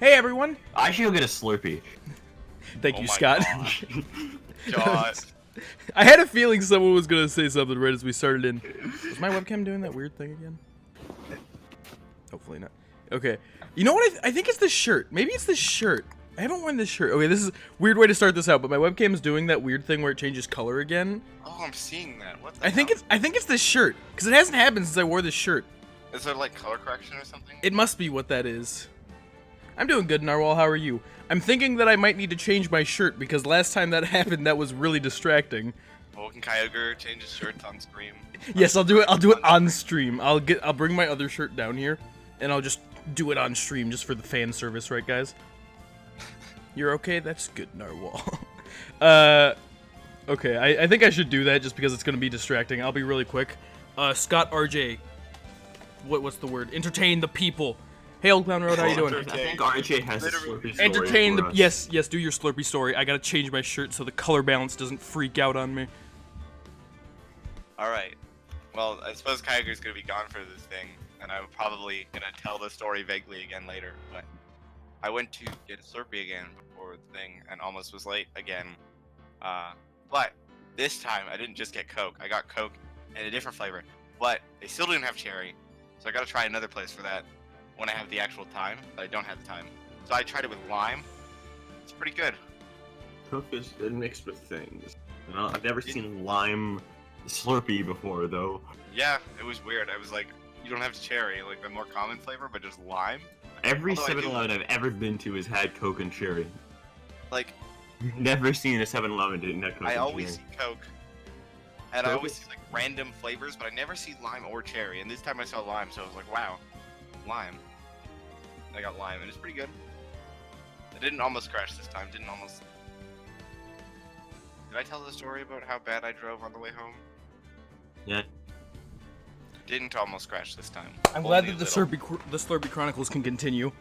Hey everyone! I should go get a Slurpee. Thank you, Scott. God. I had a feeling someone was gonna say something right as we started in. Was my webcam doing that weird thing again? Hopefully not. Okay. You know what? I think it's the shirt. Maybe it's the shirt. I haven't worn this shirt. Okay, this is a weird way to start this out, but my webcam is doing that weird thing where it changes color again. Oh, I'm seeing that. What the I think it's this shirt because it hasn't happened since I wore this shirt. Is there like color correction or something? It must be what that is. I'm doing good, Narwhal. How are you? I'm thinking that I might need to change my shirt because last time that happened, that was really distracting. Awokenkyoger changes shirts on screen. Yes, I'll do it. I'll do it on stream. I'll bring my other shirt down here, and I'll just do it on stream just for the fan service, right, guys? You're okay? That's good, Narwhal. Okay. I think I should do that just because it's gonna be distracting. I'll be really quick. Scott, RJ. What's the word? Entertain the people. Hey, Old Clown Road, how you doing? I think RJ has a Slurpee story Entertain for the... us. Yes, do your Slurpee story. I gotta change my shirt so the color balance doesn't freak out on me. Alright. Well, I suppose Kyogre's gonna be gone for this thing, and I'm probably gonna tell the story vaguely again later, but I went to get a Slurpee again before the thing and almost was late again. But this time I didn't just get Coke. I got Coke and a different flavor, but they still didn't have cherry, so I gotta try another place for that when I have the actual time, but I don't have the time. So I tried it with lime. It's pretty good. Coke is mixed with things. Well, I've never seen lime Slurpee before, though. Yeah, it was weird. I was like, you don't have cherry, like the more common flavor, but just lime? Every Although I do- 7-Eleven I've ever been to has had Coke and cherry. Like, Never seen a 7-Eleven that didn't have Coke I and always cherry. see Coke, and I Coke always is- see like random flavors, but I never see lime or cherry. And this time I saw lime, so I was like, wow, lime. And I got lime, and it's pretty good. I didn't almost crash this time. Did I tell the story about how bad I drove on the way home? Yeah. Didn't almost crash this time. I'm glad Only that a the little. Slurpee Chronicles can continue.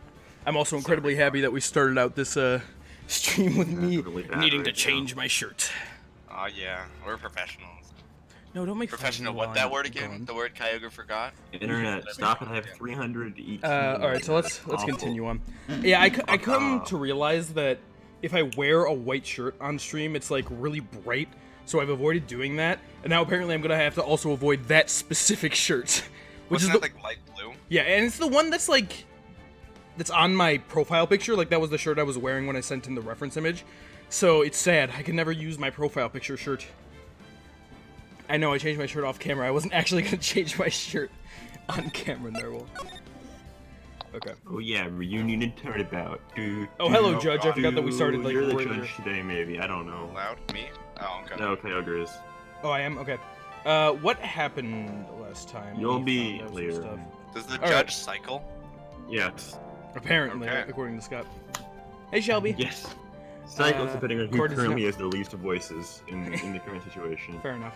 I'm also incredibly happy that we started out this stream with me really bad needing to right change my shirt. Oh yeah, we're professionals. No, don't make fun of Professional. me What while that I'm word again? gone. The word Kyogre forgot? Internet, stop it. I have 300 each. Alright, so let's Awful. continue on. Yeah, I come to realize that if I wear a white shirt on stream, it's like really bright, so I've avoided doing that, and now apparently I'm gonna have to also avoid that specific shirt. Which Wasn't is that the, like light blue? yeah, and it's the one that's like, that's on my profile picture, like that was the shirt I was wearing when I sent in the reference image. So it's sad, I can never use my profile picture shirt. I know, I changed my shirt off camera, I wasn't actually gonna change my shirt on camera, Narwhal. Okay. Oh yeah, reunion and turnabout. Oh, hello, Oh, Judge, I God. forgot that we started like You're the earlier. judge today, maybe. I don't know. Loud? Me? Oh, okay. No, Kyogre is. Oh, I am? Okay. What happened last time? You'll We be found out some later. stuff? Does the All right. judge cycle? Yes. Apparently, Okay. according to Scott. Hey, Shelby. Yes. Cycles depending on who court is currently now- has the least voices in the current situation. Fair enough.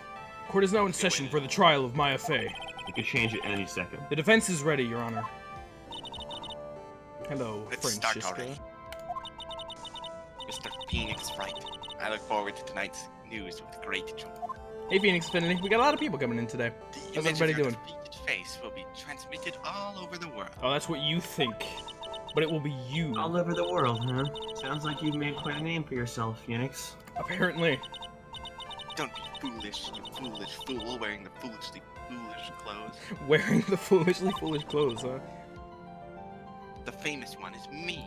Court is now in session for the trial of Maya Fey. You could change it any second. The defense is ready, Your Honor. Hello, Let's start Francisca. already. Mr. Phoenix Wright. I look forward to tonight's news with great joy. Hey, Phoenix Infinity. We got a lot of people coming in today. The How's image everybody of your doing? defeated face will be transmitted all over the world. Oh, that's what you think. But it will be you. All over the world, huh? Sounds like you've made quite a name for yourself, Phoenix. Apparently. Don't be foolish, you foolish fool wearing the foolishly foolish clothes. Wearing the foolishly foolish clothes, huh? The famous one is me.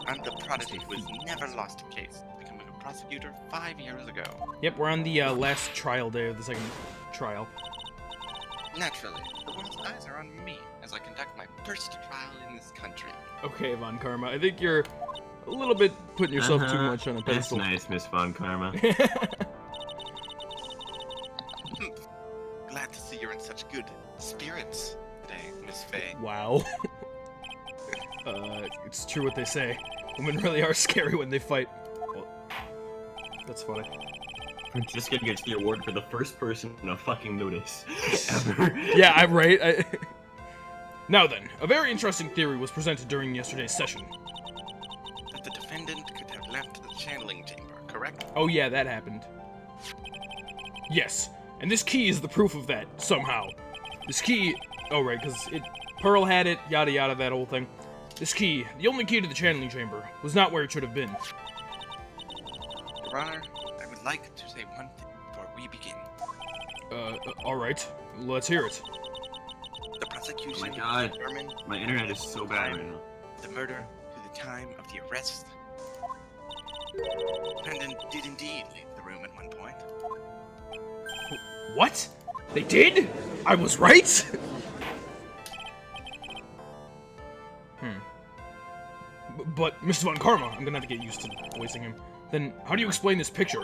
I'm the prodigy who has never lost a case, becoming a prosecutor 5 years ago. Yep, we're on the last trial day of the second trial. Naturally, the world's eyes are on me as I conduct my first trial in this country. Okay, Von Karma. I think you're a little bit putting yourself too Uh-huh. much on a That's pedestal. nice, Miss Von Karma. Glad to see you're in such good spirits today, Miss Faye. Wow. It's true what they say. Women really are scary when they fight. Well, that's funny. Francisca gets the award for the first person to fucking notice ever. Yeah, I'm right. Now then, a very interesting theory was presented during yesterday's session. That the defendant could have left the channeling chamber, correct? Oh yeah, that happened. Yes, and this key is the proof of that, somehow. This key... Oh right, because Pearl had it, yada yada, that whole thing. This key, the only key to the channeling chamber, was not where it should have been. Your Honor, I would like to say one thing before we begin. Alright. Let's hear it. The prosecution Oh my God. determined My internet is so bad right now. the murder to the time of the arrest. Defendant did indeed leave the room at one point. What? They did? I was right? But, Mr. Von Karma, I'm gonna have to get used to voicing him. Then, how do you explain this picture?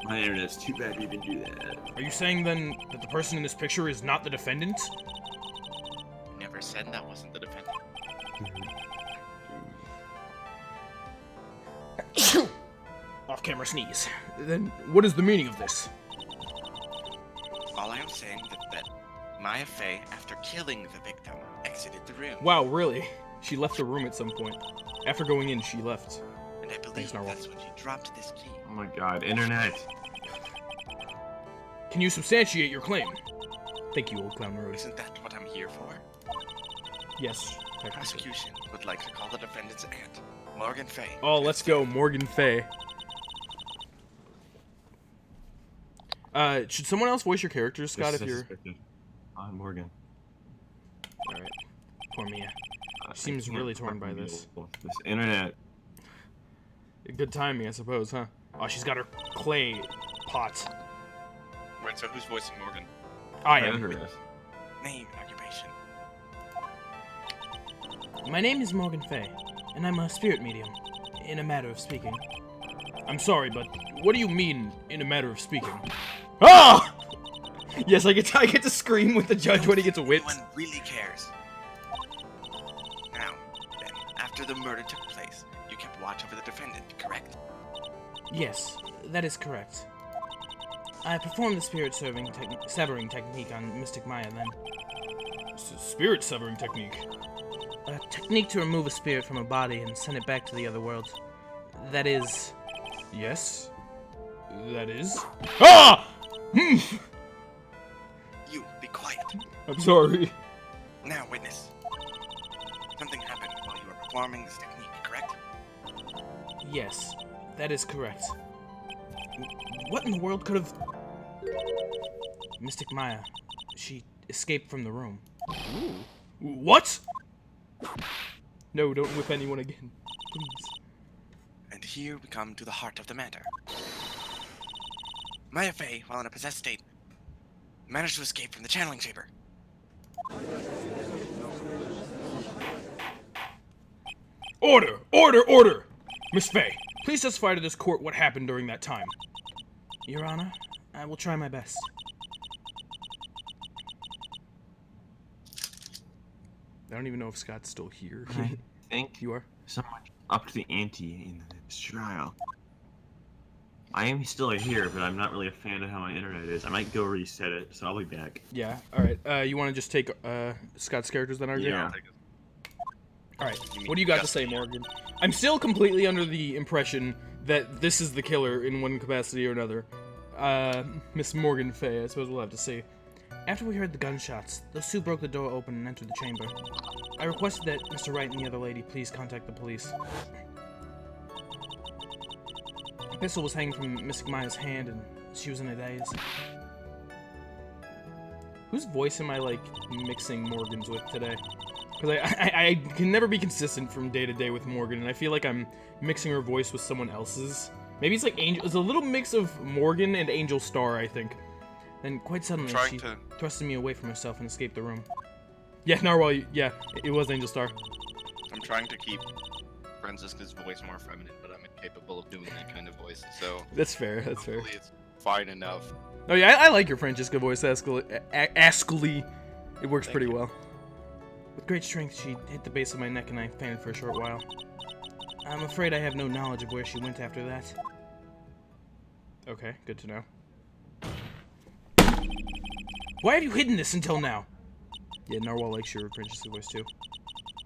My internet's too bad to even do that. Are you saying, then, that the person in this picture is not the defendant? Never said that wasn't the defendant. Off-camera sneeze. Then, what is the meaning of this? All I am saying that Maya Fey, after killing the victim, exited the room. Wow, really? She left the room at some point. After going in, she left. And I believe Thanks, Narwhal. that's when she dropped this key. Oh my God, internet. Can you substantiate your claim? Thank you, Old Clown Road. Isn't that what I'm here for? Yes. The technically. prosecution would like to call the defendant's aunt, Morgan Fey. Oh, let's go, Morgan Fey. Should someone else voice your character, Scott, if you're... On Morgan. Alright. Poor Mia. Seems really torn by this. This internet. Good timing, I suppose, huh? Oh, she's got her clay pot. Right, so who's voicing Morgan? I I am. heard this. Name and occupation. My name is Morgan Fey, and I'm a spirit medium, in a matter of speaking. I'm sorry, but what do you mean, in a matter of speaking? Ah! Yes, I get to scream with the judge when he gets whipped. No one really cares. Now, then, after the murder took place, you kept watch over the defendant, correct? Yes, that is correct. I performed the spirit severing technique on Mystic Maya then. Spirit severing technique? A technique to remove a spirit from a body and send it back to the other world. That is... Yes? That is... Ah! You, be quiet. I'm sorry. Now, witness. Something happened while you were performing this technique, correct? Yes, that is correct. What in the world could have... Mystic Maya. She escaped from the room. Ooh. What? No, don't whip anyone again. Please. And here we come to the heart of the matter. Maya Fey, while in a possessed state, managed to escape from the channeling chamber. Order! Order! Order! Miss Fey, please testify to this court what happened during that time. Your Honor, I will try my best. I don't even know if Scott's still here. I think You are? someone upped the ante in this trial. I am still here, but I'm not really a fan of how my internet is. I might go reset it, so I'll be back. Yeah, alright. You want to just take Scott's characters then, RJ? Yeah. Alright, what do you got to say, Morgan? I'm still completely under the impression that this is the killer in one capacity or another. Miss Morgan Fey, I suppose we'll have to see. After we heard the gunshots, those two broke the door open and entered the chamber. I requested that Mr. Wright and the other lady please contact the police. A pistol was hanging from Miss Maya's hand, and she was in a daze. Whose voice am I, like, mixing Morgan's with today? Because I can never be consistent from day to day with Morgan, and I feel like I'm mixing her voice with someone else's. Maybe it's like Angel. It's a little mix of Morgan and Angel Star, I think. Then, quite suddenly, she thrusted me away from herself and escaped the room. Yeah, Narwhal, yeah, it was Angel Star. I'm trying to keep Francisca's voice more feminine, but I'm incapable of doing that kind of voice, so... That's fair, that's fair. Hopefully it's fine enough. Oh yeah, I like your Francisca voice, Ascally. It works pretty well. With great strength, she hit the base of my neck and I fainted for a short while. I'm afraid I have no knowledge of where she went after that. Okay, good to know. Why have you hidden this until now? Yeah, Narwhal likes your Francisca voice too.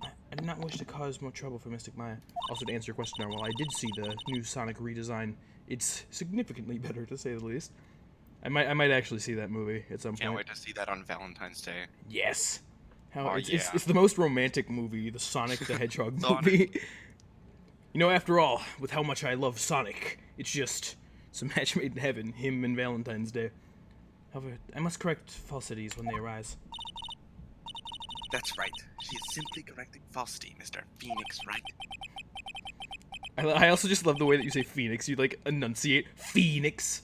I did not wish to cause more trouble for Mystic Maya. Also, to answer your question, Narwhal, I did see the new Sonic redesign. It's significantly better, to say the least. I might actually see that movie at some point. Can't wait to see that on Valentine's Day. Yes. How Oh, it's, yeah. it's the most romantic movie, the Sonic the Hedgehog Sonic. movie. You know, after all, with how much I love Sonic, it's just a match made in heaven, him and Valentine's Day. However, I must correct falsities when they arise. That's right. She is simply correcting falsity, Mr. Phoenix Wright. I also just love the way that you say Phoenix. You like enunciate Phoenix.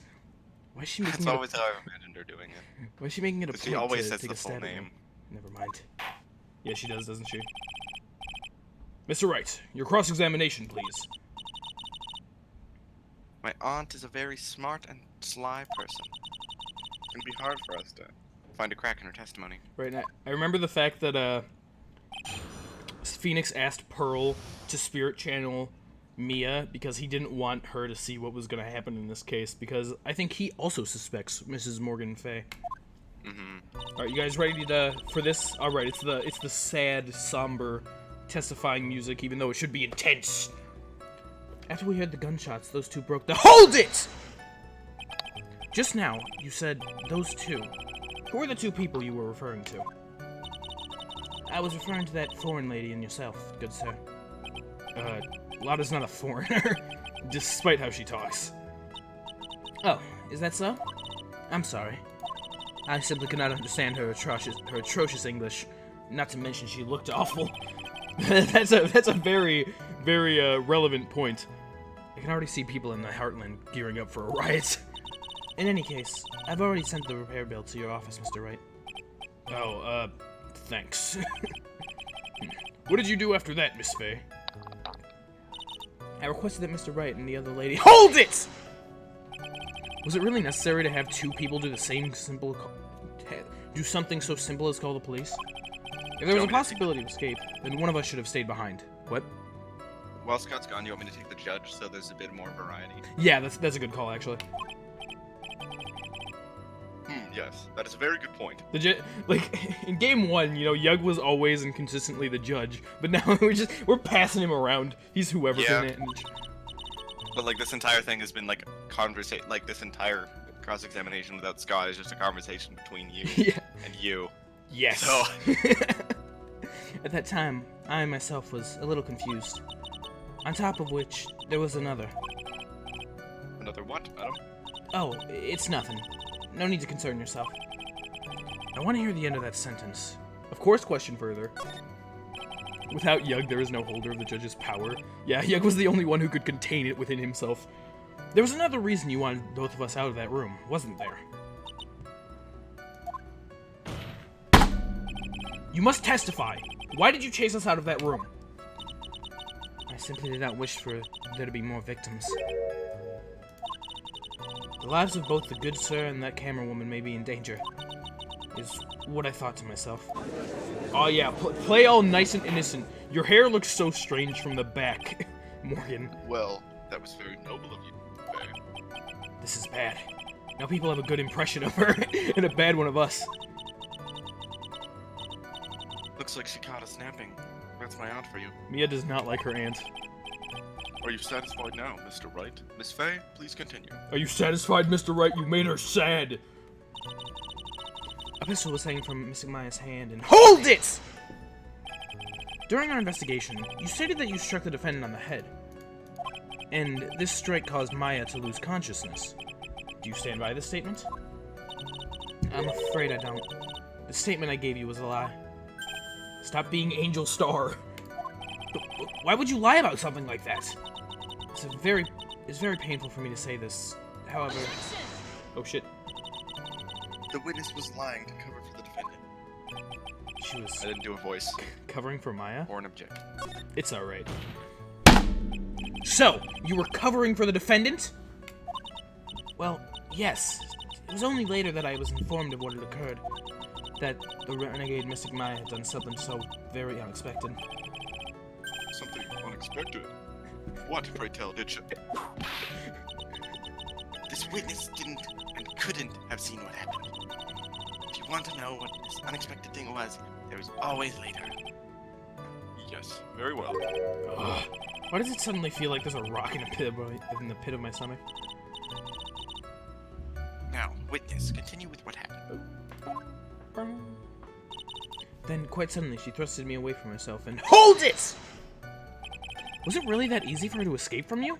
Why is she making That's it? always how I imagined her doing it. Why is she making it a But point she always to says take the a full stab at me? name. Never mind. Yeah, she does, doesn't she? Mr. Wright, your cross-examination, please. My aunt is a very smart and sly person. It'd be hard for us to find a crack in her testimony. Right now, I remember the fact that Phoenix asked Pearl to spirit channel Mia because he didn't want her to see what was going to happen in this case, because I think he also suspects Mrs. Morgan Fay. All right, you guys ready for this? All right, it's the sad, somber, testifying music, even though it should be intense. After we heard the gunshots, those two broke the— Hold it! Just now, you said those two. Who are the two people you were referring to? I was referring to that foreign lady and yourself, good sir. Lada's not a foreigner, despite how she talks. Oh, is that so? I'm sorry. I simply cannot understand her atrocious English. Not to mention she looked awful. That's a very, very relevant point. I can already see people in the Heartland gearing up for a riot. In any case, I've already sent the repair bill to your office, Mr. Wright. Oh, thanks. What did you do after that, Miss Fay? I requested that Mr. Wright and the other lady— Hold it! Was it really necessary to have two people do the same do something so simple as call the police? If there was a possibility of escape, then one of us should have stayed behind. What? While Scott's gone, you want me to take the judge so there's a bit more variety? Yeah, that's a good call, actually. Yes, that is a very good point. Like, in game 1, you know, Yug was always and consistently the judge, but now we're passing him around. He's whoever's Yeah. in it. And But like this entire thing has been like conversation, like this entire cross-examination without Scott is just a conversation between you yeah. and you. Yes. So At that time, I myself was a little confused. On top of which, there was another. another what, madam? Oh, it's nothing. No need to concern yourself. I want to hear the end of that sentence. Of course, question further. Without Yug, there is no holder of the judge's power. Yeah, Yug was the only one who could contain it within himself. There was another reason you wanted both of us out of that room, wasn't there? You must testify! Why did you chase us out of that room? I simply did not wish for there to be more victims. The lives of both the good sir and that camera woman may be in danger, is what I thought to myself. Oh yeah, play all nice and innocent. Your hair looks so strange from the back, Morgan. Well, that was very noble of you. Faye. This is bad. Now people have a good impression of her, and a bad one of us. Looks like she caught us napping. That's my aunt for you. Mia does not like her aunt. Are you satisfied now, Mr. Wright? Miss Fay, please continue. Are you satisfied, Mr. Wright? You made her sad. A pistol was hanging from Miss Maya's hand and— Hold it! During our investigation, you stated that you struck the defendant on the head. And this strike caused Maya to lose consciousness. Do you stand by this statement? I'm afraid I don't. The statement I gave you was a lie. Stop being Angel Star. Why would you lie about something like that? It's very painful for me to say this. However— Oh shit. The witness was lying to cover for the defendant. She was I didn't do a voice covering for Maya? or an object. It's alright. So, you were covering for the defendant? Well, yes. It was only later that I was informed of what had occurred. That the renegade Mystic Maya had done something so very unexpected. Something unexpected. What, pray tell, did she? This witness didn't and couldn't have seen what happened. If you want to know what this unexpected thing was, there was always later. Yes, very well. Ugh. Why does it suddenly feel like there's a rock in the pit of my stomach? Now, witness, continue with what happened. Then, quite suddenly, she thrusted me away from herself and— HOLD IT! Was it really that easy for her to escape from you?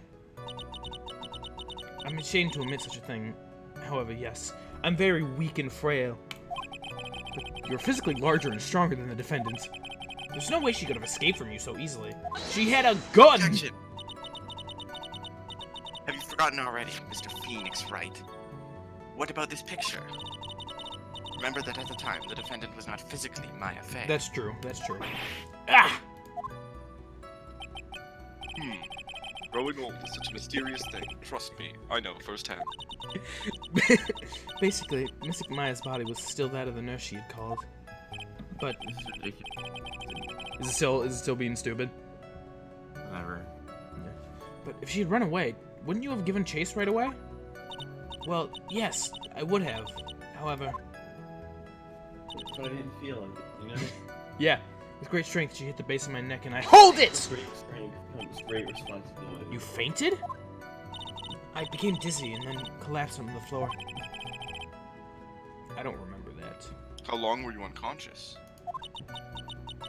I'm ashamed to admit such a thing. However, yes, I'm very weak and frail. But you're physically larger and stronger than the defendant. There's no way she could have escaped from you so easily. She had a gun! Objection! Have you forgotten already, Mr. Phoenix Wright? What about this picture? Remember that at the time, the defendant was not physically Maya Fey. That's true, that's true. Ah! Growing old is such a mysterious thing. Trust me, I know firsthand. Basically, Mystic Maya's body was still that of the nurse she had called. But This is ridiculous. is it still being stupid? Whatever. But if she had run away, wouldn't you have given chase right away? Well, yes, I would have. However, But I didn't feel it, you know? yeah, with great strength, she hit the base of my neck and I— HOLD IT! Great strength comes great responsibility. You fainted? I became dizzy and then collapsed onto the floor. I don't remember that. How long were you unconscious?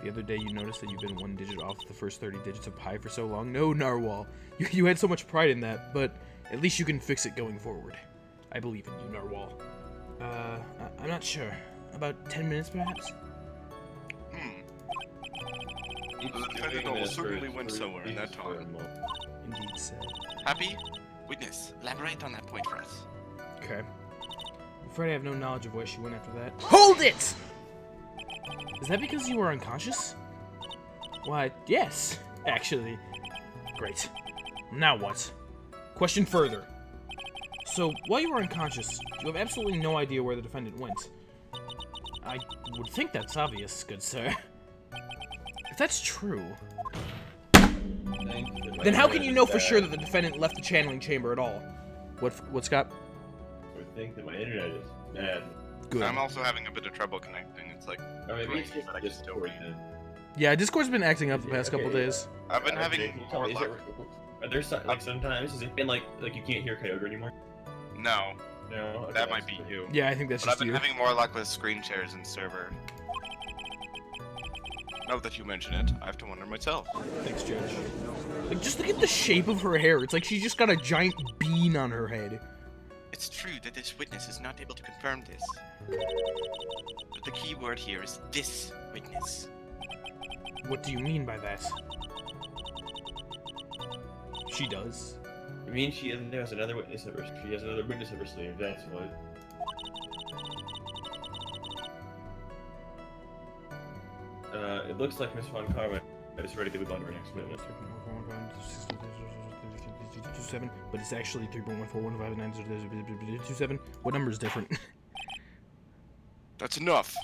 The other day you noticed that you've been one digit off the first 30 digits of pi for so long. No, Narwhal. You had so much pride in that, but at least you can fix it going forward. I believe in you, Narwhal. I'm not sure. About 10 minutes, perhaps? The defendant almost certainly went somewhere in that time. Indeed said. Happy? Witness, elaborate on that point for us. Okay. I'm afraid I have no knowledge of where she went after that. HOLD IT! Is that because you were unconscious? Why, yes, actually. Great. Now what? Question further. So, while you were unconscious, you have absolutely no idea where the defendant went. I would think that's obvious, good sir. If that's true, then how can you know for sure that the defendant left the channeling chamber at all? What, Scott? I would think that my internet is bad. Good. I'm also having a bit of trouble connecting. It's like, Or maybe it's Great, just but I can just still story read it. Yeah, Discord's been acting up the past couple Okay. days. I've been having Can you tell more me, luck. are there like sometimes has it been like you can't hear Kyogre anymore? No, No. Okay, that might that's be cool. you. Yeah, I think that's But I've just been you. having more luck with screen shares and server. Now that you mention it, I have to wonder myself. Thanks, Judge. Like, just look at the shape of her hair. It's like she's just got a giant bean on her head. It's true that this witness is not able to confirm this. But the key word here is this witness. What do you mean by that? She does. I mean, there's another witness of her. She has another witness of her sleeve. That's what. It looks like Miss Von Carmen is ready to move on to her next witness. 27, but it's actually 3.1415927. What number is different? That's enough.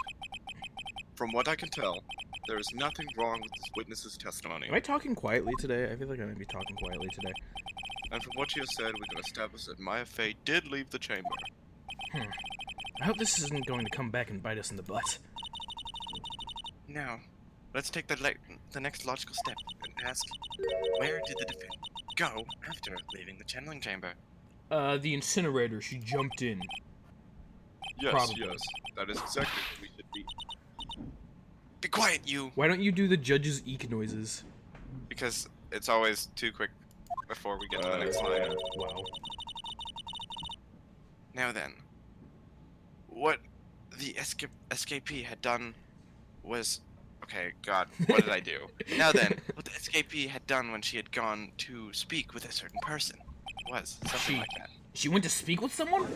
From what I can tell, there is nothing wrong with this witness's testimony. Am I talking quietly today? I feel like I might be talking quietly today. And from what she has said, we can establish that Maya Fey did leave the chamber. I hope this isn't going to come back and bite us in the butt. Now, let's take the next logical step and ask, where did the defendant go after leaving the channeling chamber? The incinerator. She jumped in. Yes, Probably. yes, that is exactly what we should be. Be quiet, you! Why don't you do the judge's eek noises? Because it's always too quick before we get to the next line. Wow. Now then, what the escapee had done was... Okay, God, what did I do? Now then, what the escapee had done when she had gone to speak with a certain person was something like that. She went to speak with someone?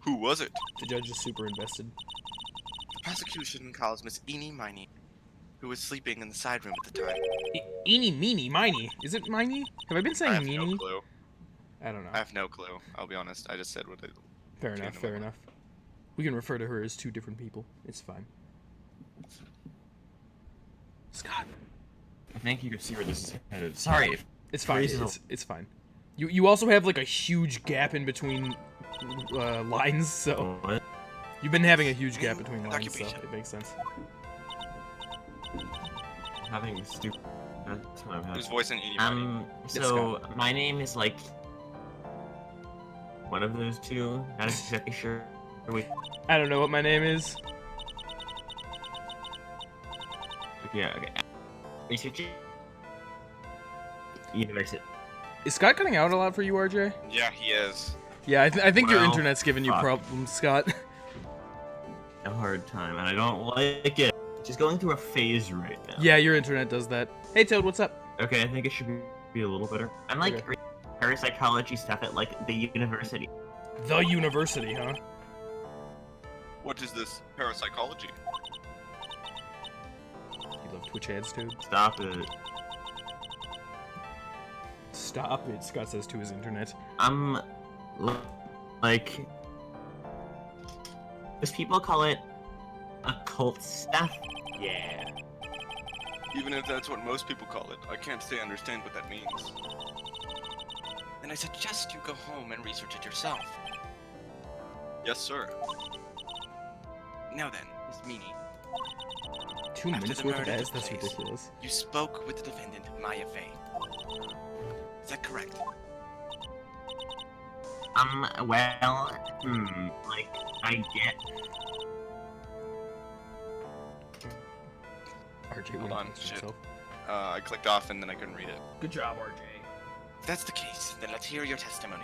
Who was it? The judge is super invested. The prosecution calls Miss Eenie Miney, who was sleeping in the side room at the time. Eeny, meeny, miny. Is it miny? Have I been I saying have meeny? no clue. I don't know. I have no clue. I'll be honest. I just said what it. Fair came enough, to fair my mind. enough. We can refer to her as two different people. It's fine. Scott. I think you can see where this is headed. Sorry. It's fine. Crazy. It's fine. You also have like a huge gap in between lines, so What? you've been having a huge gap between lines, so Occupation. it makes sense. Having stupid. That's what I'm having. Who's voicing Edie? So my name is like one of those two. Not exactly sure. Wait. I don't know what my name is. Okay. Researching. University. Is Scott cutting out a lot for you, RJ? Yeah, he is. Yeah, I think your Well, internet's giving you fuck. problems, Scott. A hard time, and I don't like it. Just going through a phase right now. Yeah, your internet does that. Hey, Toad, what's up? Okay, I think it should be a little better. I'm like Okay. parapsychology stuff at like the university. The university, huh? What is this parapsychology? You love Twitch ads, Toad? Stop it. Stop it, Scott says to his internet. Like, those people call it occult stuff. Yeah. Even if that's what most people call it, I can't say I understand what that means. Then I suggest you go home and research it yourself. Yes, sir. Now then, Miss Meanie, 2 After minutes the worth of murder ads? took That's place. ridiculous. you spoke with the defendant, Maya Fey. Is that correct? Well, like, I get. RJ, Hold wouldn't on, post shit. himself. I clicked off and then I couldn't read it. Good job, RJ. If that's the case, then let's hear your testimony.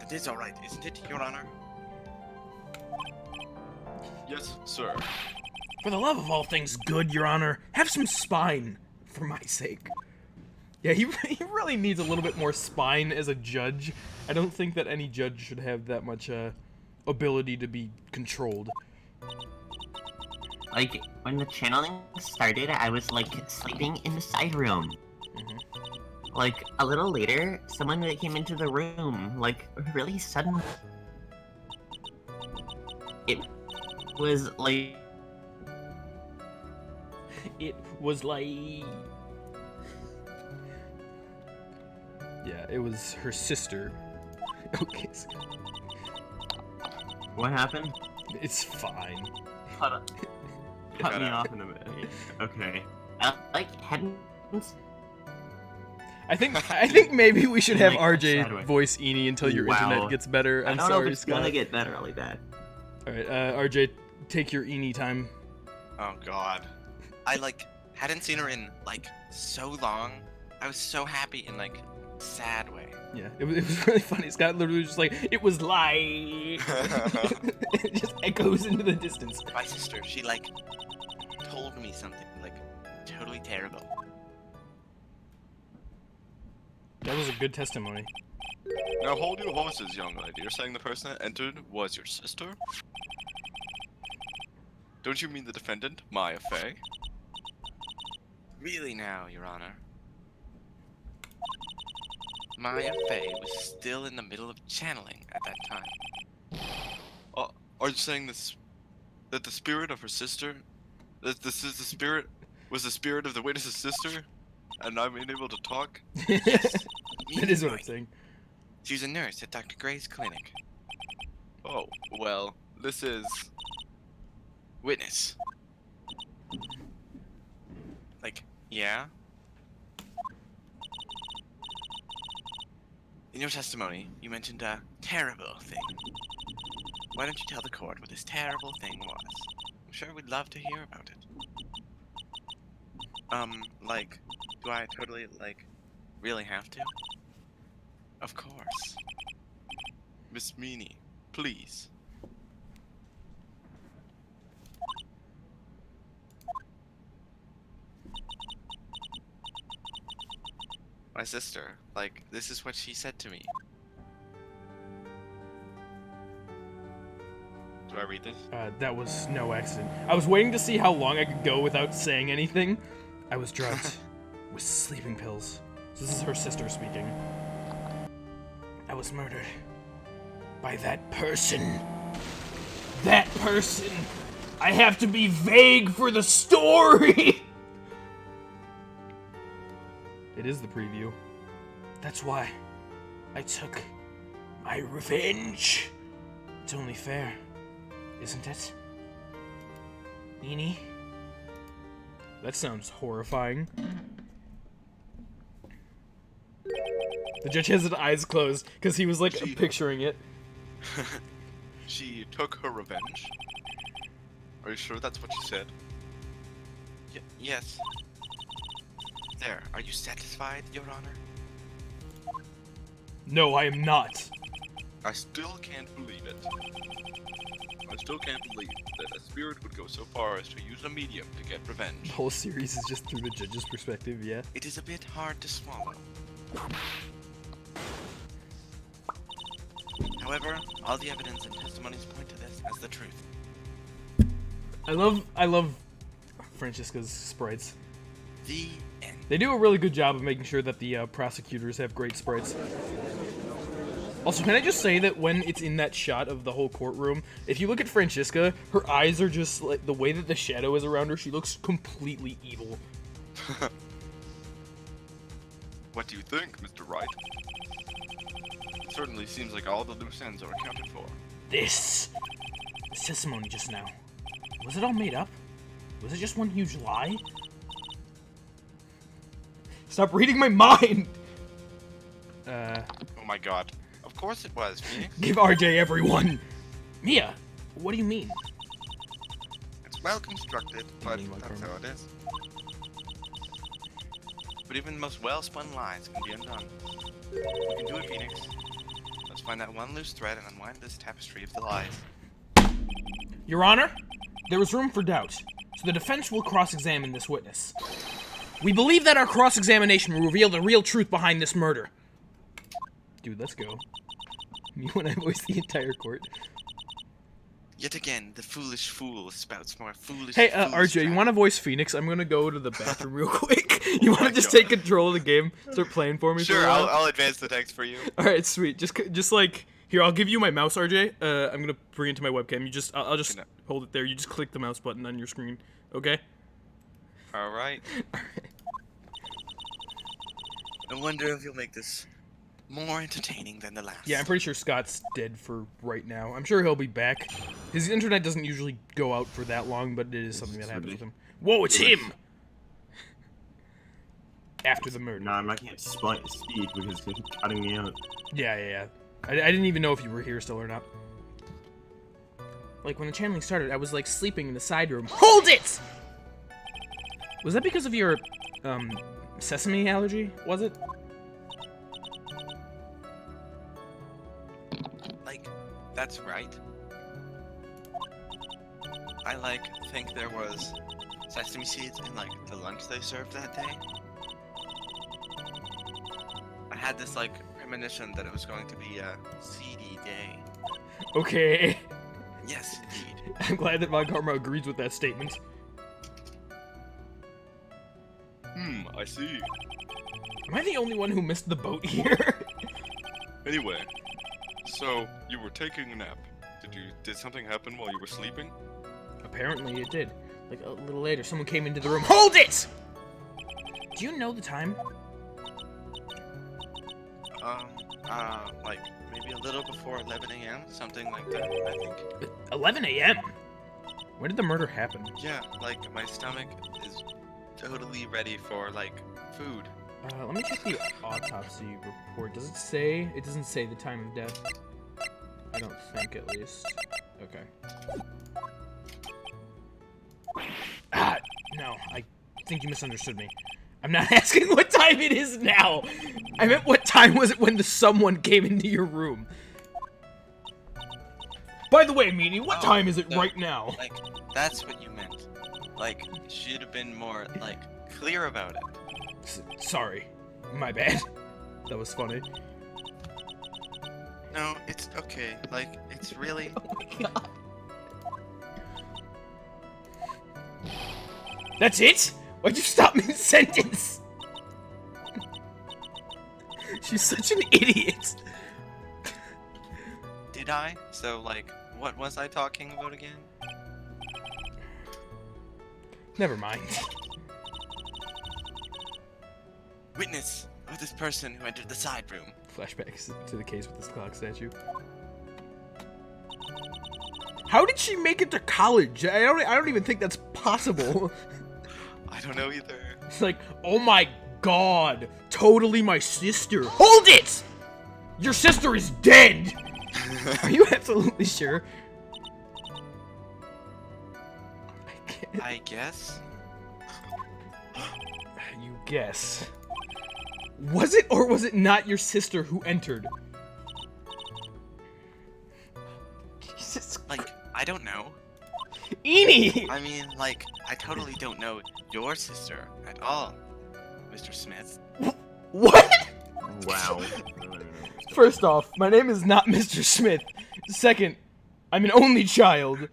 That is alright, isn't it, Your Honor? Yes, sir. For the love of all things good, Your Honor, have some spine, for my sake. Yeah, he really needs a little bit more spine as a judge. I don't think that any judge should have that much ability to be controlled. Like, when the channeling started, I was, like, sleeping in the side room. Mhm. Like, a little later, someone that came into the room, like, really suddenly. It was, like... It was like... Yeah, it was her sister. Okay, What happened? it's fine. Cut cut me out. off in a minute. Okay. Like, hadn't... I think maybe we should have Like, RJ sideways. voice Eenie until your Wow. internet gets better. I I'm don't know if sorry, it's Scott. gonna get better really bad. Alright, RJ, take your Eenie time. Oh god. I, hadn't seen her in, so long. I was so happy in, sad way. Yeah, it was really funny. Scott literally was just like, it was like... it just echoes into the distance. My sister, she, told me something, totally terrible. That was a good testimony. Now hold your horses, young lady. You're saying the person that entered was your sister? Don't you mean the defendant, Maya Fey? Really now, Your Honor. Maya Fey was still in the middle of channeling at that time. Are you saying this that the spirit of her sister, that this is the spirit, was the spirit of the witness's sister, and I'm unable to talk? That is what I'm Right. saying. She was a nurse at Dr. Gray's clinic. Oh, well, this is... Witness. Yeah? In your testimony, you mentioned a terrible thing. Why don't you tell the court what this terrible thing was? I'm sure we'd love to hear about it. Do I totally, really have to? Of course. Miss Meanie, please. My sister, this is what she said to me. Do I read this? That was no accident. I was waiting to see how long I could go without saying anything. I was drugged with sleeping pills. This is her sister speaking. I was murdered by that person. That person! I have to be vague for the story! It is the preview. That's why I took my revenge. It's only fair, isn't it? Eenie? That sounds horrifying. The judge has his eyes closed because he was Gee. picturing it. she took her revenge. Are you sure that's what you said? Yes. There, are you satisfied, Your Honor? No, I am not. I still can't believe it. I still can't believe that a spirit would go so far as to use a medium to get revenge. The whole series is just through the judge's perspective, yeah. It is a bit hard to swallow. However, all the evidence and testimonies point to this as the truth. I love Francisca's sprites. The end. They do a really good job of making sure that the prosecutors have great sprites. Also, can I just say that when it's in that shot of the whole courtroom, if you look at Francisca, her eyes are just like the way that the shadow is around her, she looks completely evil. What do you think, Mr. Wright? It certainly seems like all the loose ends are accounted for. This testimony just now, was it all made up? Was it just one huge lie? Stop reading my mind! Oh my god. Of course it was, Phoenix. Give RJ everyone! Mia, what do you mean? It's well constructed, but mean, like that's Irma? how it is. But even the most well-spun lies can be undone. You can do it, Phoenix. Let's find that one loose thread and unwind this tapestry of the lies. Your Honor, there is room for doubt, so the defense will cross-examine this witness. We believe that our cross-examination will reveal the real truth behind this murder. Dude, let's go. Me when I voice the entire court. Yet again, the foolish fool spouts more foolish. Hey, foolish RJ, you chatter. want to voice Phoenix? I'm gonna go to the bathroom real quick. You want to just take control of the game? Start playing for me for Sure, a while? I'll advance the text for you. Alright, sweet. Just like... Here, I'll give you my mouse, RJ. I'm gonna bring it to my webcam. You just... I'll just hold it there. You just click the mouse button on your screen. Okay? Alright. I wonder if you'll make this more entertaining than the last. Yeah, I'm pretty sure Scott's dead for right now. I'm sure he'll be back. His internet doesn't usually go out for that long, but it is something that happens with him. Whoa, it's him! After the murder. Nah, I can't speak because they're cutting me out. Yeah. I didn't even know if you were here still or not. Like, when the channeling started, I was, like, sleeping in the side room. Hold it! Was that because of your, sesame allergy? Was it? Like, that's right. I think there was sesame seeds in the lunch they served that day. I had this premonition that it was going to be a seedy day. Okay. Yes, indeed. I'm glad that Von Karma agrees with that statement. I see. Am I the only one who missed the boat here? Anyway, so you were taking a nap. Did something happen while you were sleeping? Apparently it did. Like, a little later, someone came into the room. Hold it! Do you know the time? Maybe a little before 11 a.m., something like that, I think. 11 a.m.? When did the murder happen? Yeah, my stomach is totally ready for, food. Let me check the autopsy report. Does it say? It doesn't say the time of death. I don't think, at least. Okay. No, I think you misunderstood me. I'm not asking what time it is now. I meant what time was it when the someone came into your room. By the way, Meanie, what time is it no, right now? That's what you meant. Should have been more, clear about it. Sorry. My bad. That was funny. No, it's okay. It's really... Oh my god. That's it? Why'd you stop mid-sentence? She's such an idiot. Did I? So, what was I talking about again? Never mind. Witness of this person who entered the side room. Flashbacks to the case with this clock statue. How did she make it to college? I don't even think that's possible. I don't know either. It's like, oh my god, totally my sister. Hold it! Your sister is dead! Are you absolutely sure? I guess. You guess. Was it or was it not your sister who entered? Jesus. Like, I don't know. Eenie! I mean, like, I totally don't know your sister at all, Mr. Smith. What? Wow. First off, my name is not Mr. Smith. Second, I'm an only child.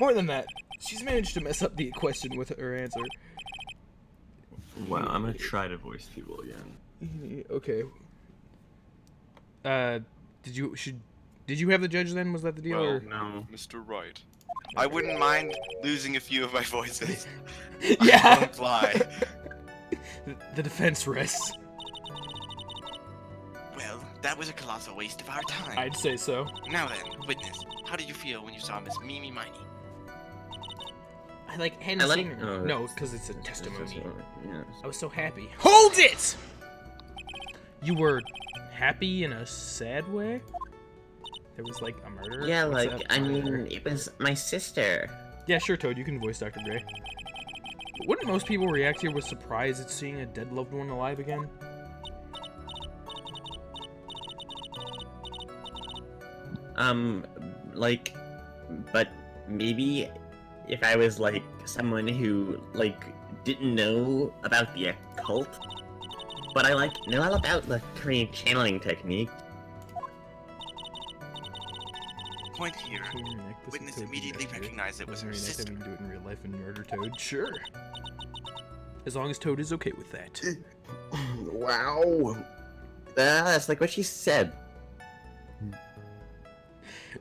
More than that, she's managed to mess up the question with her answer. Wow, I'm gonna try to voice people again. Okay. Did you have the judge then? Was that the deal? Well, or? No. Mr. Wright. I wouldn't mind losing a few of my voices. Yeah. Don't fly. The defense rests. Well, that was a colossal waste of our time. I'd say so. Now then, witness, how did you feel when you saw Miss Mimi Miney? I hadn't I like- seen her. oh, No, because it's a testimony. Yes. I was so happy. Hold it! You were happy in a sad way? There was like a murder? Yeah, What's like, that? I mean, it was my sister. Yeah, sure, Toad, you can voice Dr. Gray. But wouldn't most people react here with surprise at seeing a dead loved one alive again? Like, but maybe if I was, like, someone who, like, didn't know about the occult, but I, like, know all about the Korean channeling technique. Point here. Witness immediately recognized it was her sister. We can do it in real life and murder Toad. Sure. As long as Toad is okay with that. Wow. That's like what she said.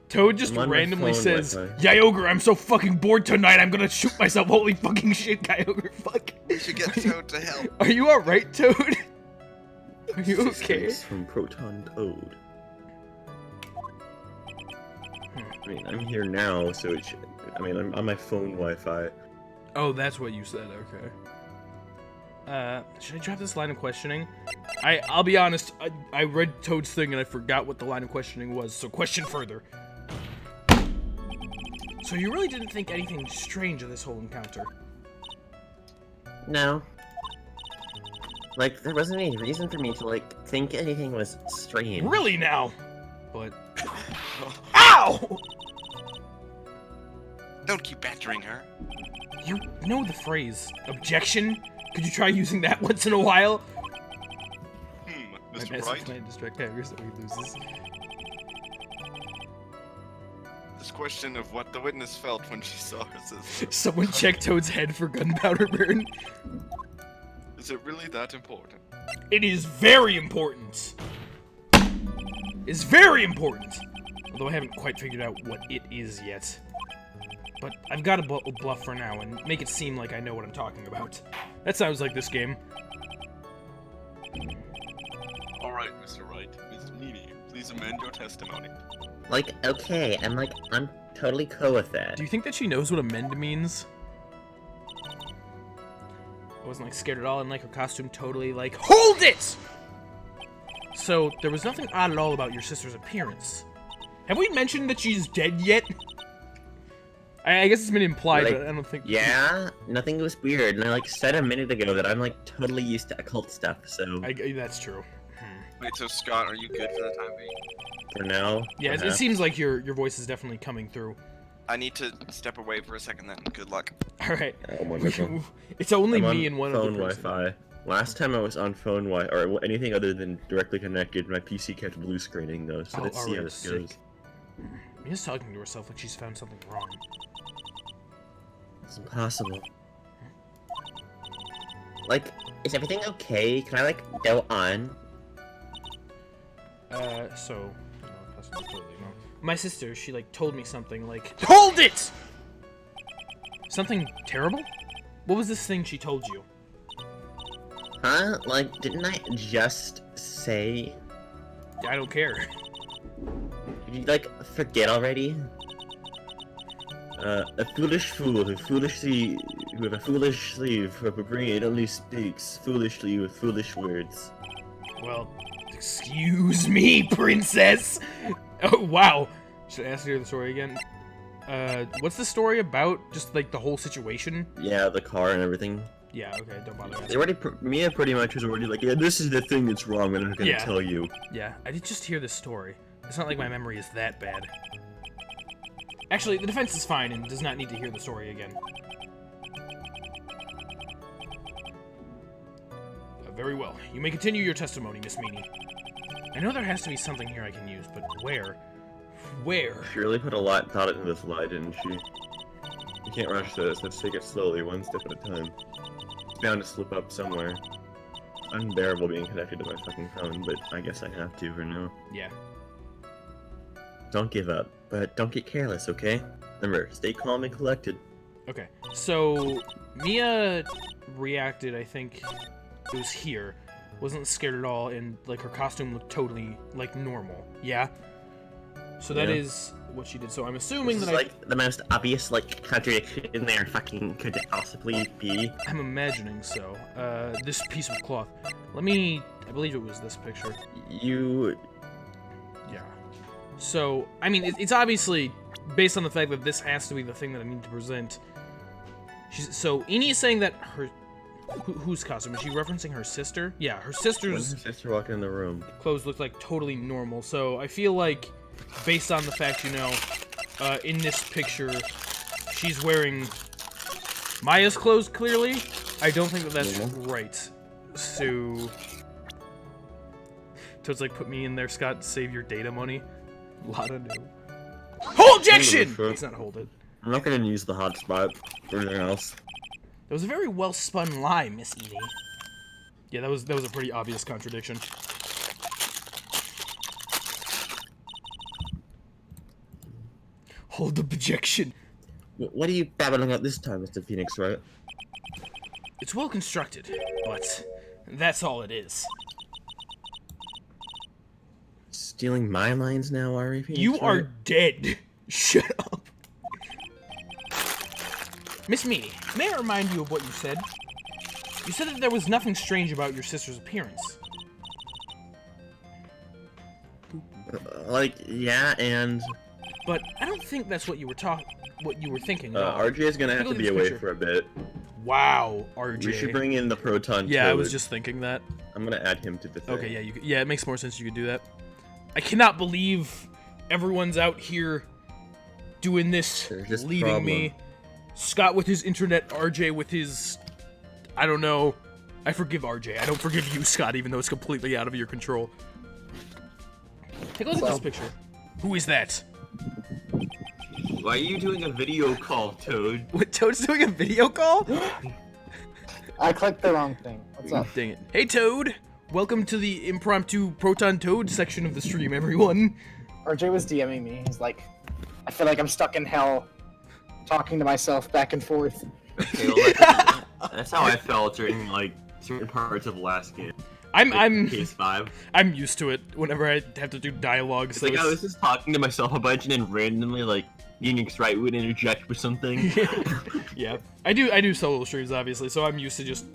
Toad just I'm on my randomly phone says, Wi-Fi. Kyogre, I'm so fucking bored tonight, I'm gonna shoot myself. Holy fucking shit, Kyogre, fuck. We should get Toad to help. Are you alright, Toad? Are you okay? Assistance from Proton Toad. I mean, I'm here now, so it should, I mean, I'm on my phone Wi-Fi. Oh, that's what you said, okay. Should I drop this line of questioning? I'll be honest, I read Toad's thing and I forgot what the line of questioning was, so question further. So you really didn't think anything strange of this whole encounter? No. Like, there wasn't any reason for me to, like, think anything was strange. Really now? But... Ow! Don't keep badgering her. You know the phrase, objection? Could you try using that once in a while? My Mr. best Wright? plan to distract Kyogre so he loses. This question of what the witness felt when she saw her sister. Someone check Toad's head for gunpowder burn. Is it really that important? It is very important. It's very important. Although I haven't quite figured out what it is yet. But I've got to bluff for now and make it seem like I know what I'm talking about. That sounds like this game. Alright, Mr. Wright. Miss Meanie, please amend your testimony. Like, okay, I'm totally cool with that. Do you think that she knows what amend means? I wasn't like scared at all, and like her costume totally like HOLD IT! So there was nothing odd at all about your sister's appearance. Have we mentioned that she's dead yet? I guess it's been implied, Like, but I don't think. Yeah, nothing was weird, and I, like, said a minute ago that I'm, like, totally used to occult stuff, so That's true. Wait, so Scott, are you good for the time being? for now... Yeah, it perhaps. seems like your voice is definitely coming through. I need to step away for a second then. Good luck. All right. Oh, wonderful. It's only I'm me on and one phone other person. Wi-Fi. Last time I was on phone Wi-Fi, or anything other than directly connected, my PC kept blue screening, though, so Oh, let's see how alright, this goes. sick. Mia's talking to herself like she's found something wrong. It's impossible. Like, is everything okay? Can I, like, go on? So... My sister, she, like, told me something, like... HOLD IT! Something terrible? What was this thing she told you? Huh? Like, didn't I just say... I don't care. Did you, like, forget already? A foolish fool who with a foolish sleeve of a brain only speaks foolishly with foolish words. Well, Excuse me, princess. Oh wow. Should I ask you the story again? What's the story about? Just like the whole situation? Yeah, the car and everything. Yeah, okay, don't bother They asking. already, Mia pretty much was already like, yeah, this is the thing that's wrong, and I'm gonna Yeah. tell you. Yeah, I did just hear this story. It's not like my memory is that bad. Actually, the defense is fine and does not need to hear the story again. Very well. You may continue your testimony, Miss Meanie. I know there has to be something here I can use, but where? Where? She really put a lot of thought into this lie, didn't she? We can't rush this, let's take it slowly, one step at a time. It's bound to slip up somewhere. Unbearable being connected to my fucking phone, but I guess I have to for now. Yeah. Don't give up, but don't get careless, okay? Remember, stay calm and collected. Okay. So, Mia reacted, I think, it was here. Wasn't scared at all, and, like, her costume looked totally, like, normal. Yeah? So that Yeah. is what she did. So I'm assuming This that is like the most obvious like contradiction there fucking could possibly be. I'm imagining so. This piece of cloth. Let me... I believe it was this picture. You... Yeah. So, I mean, it's obviously based on the fact that this has to be the thing that I need to present. So, Eni is saying that her... whose costume? Is she referencing her sister? Yeah, her When sister's her sister walked in the room. clothes look like totally normal. So, I feel like, based on the fact, you know, in this picture, she's wearing Maya's clothes, clearly. I don't think that that's right. So... Toad's like, put me in there, Scott, save your data money. Lotta no. Hold objection! It's not hold it. I'm not gonna use the hotspot or anything else. That was a very well-spun lie, Miss Eni. Yeah, that was a pretty obvious contradiction. Hold objection. What are you babbling about this time, Mr. Phoenix, right? It's well constructed, but that's all it is. Stealing my lines now, are we, Phoenix? You are Wright? dead. Shut up. Miss Meanie, may I remind you of what you said? You said that there was nothing strange about your sister's appearance. Like, yeah, and... But I don't think that's what you were thinking. at all. RJ is gonna have Take a to look be at this away picture. for a bit. Wow, RJ. We should bring in the Proton Yeah, I was Toad. just thinking that. I'm gonna add him to the thing. Okay, yeah, yeah, it makes more sense you could do that. I cannot believe everyone's out here doing this, There's this leaving me. Scott with his internet, RJ with his... I don't know. I forgive RJ. I don't forgive you, Scott, even though it's completely out of your control. Take a look at this picture. Who is that? Why are you doing a video call, Toad? What, Toad's doing a video call? I clicked the wrong thing. What's up? Dang it. Hey, Toad! Welcome to the impromptu Proton Toad section of the stream, everyone. RJ was DMing me. He's like, I feel like I'm stuck in hell, talking to myself back and forth. Okay, well, that's how I felt during like certain parts of the last game. I'm Case 5. I'm used to it whenever I have to do dialogue. It's So like I was just talking to myself a bunch and then randomly like Phoenix Wright would interject with something. yeah, I do solo streams obviously, so I'm used to just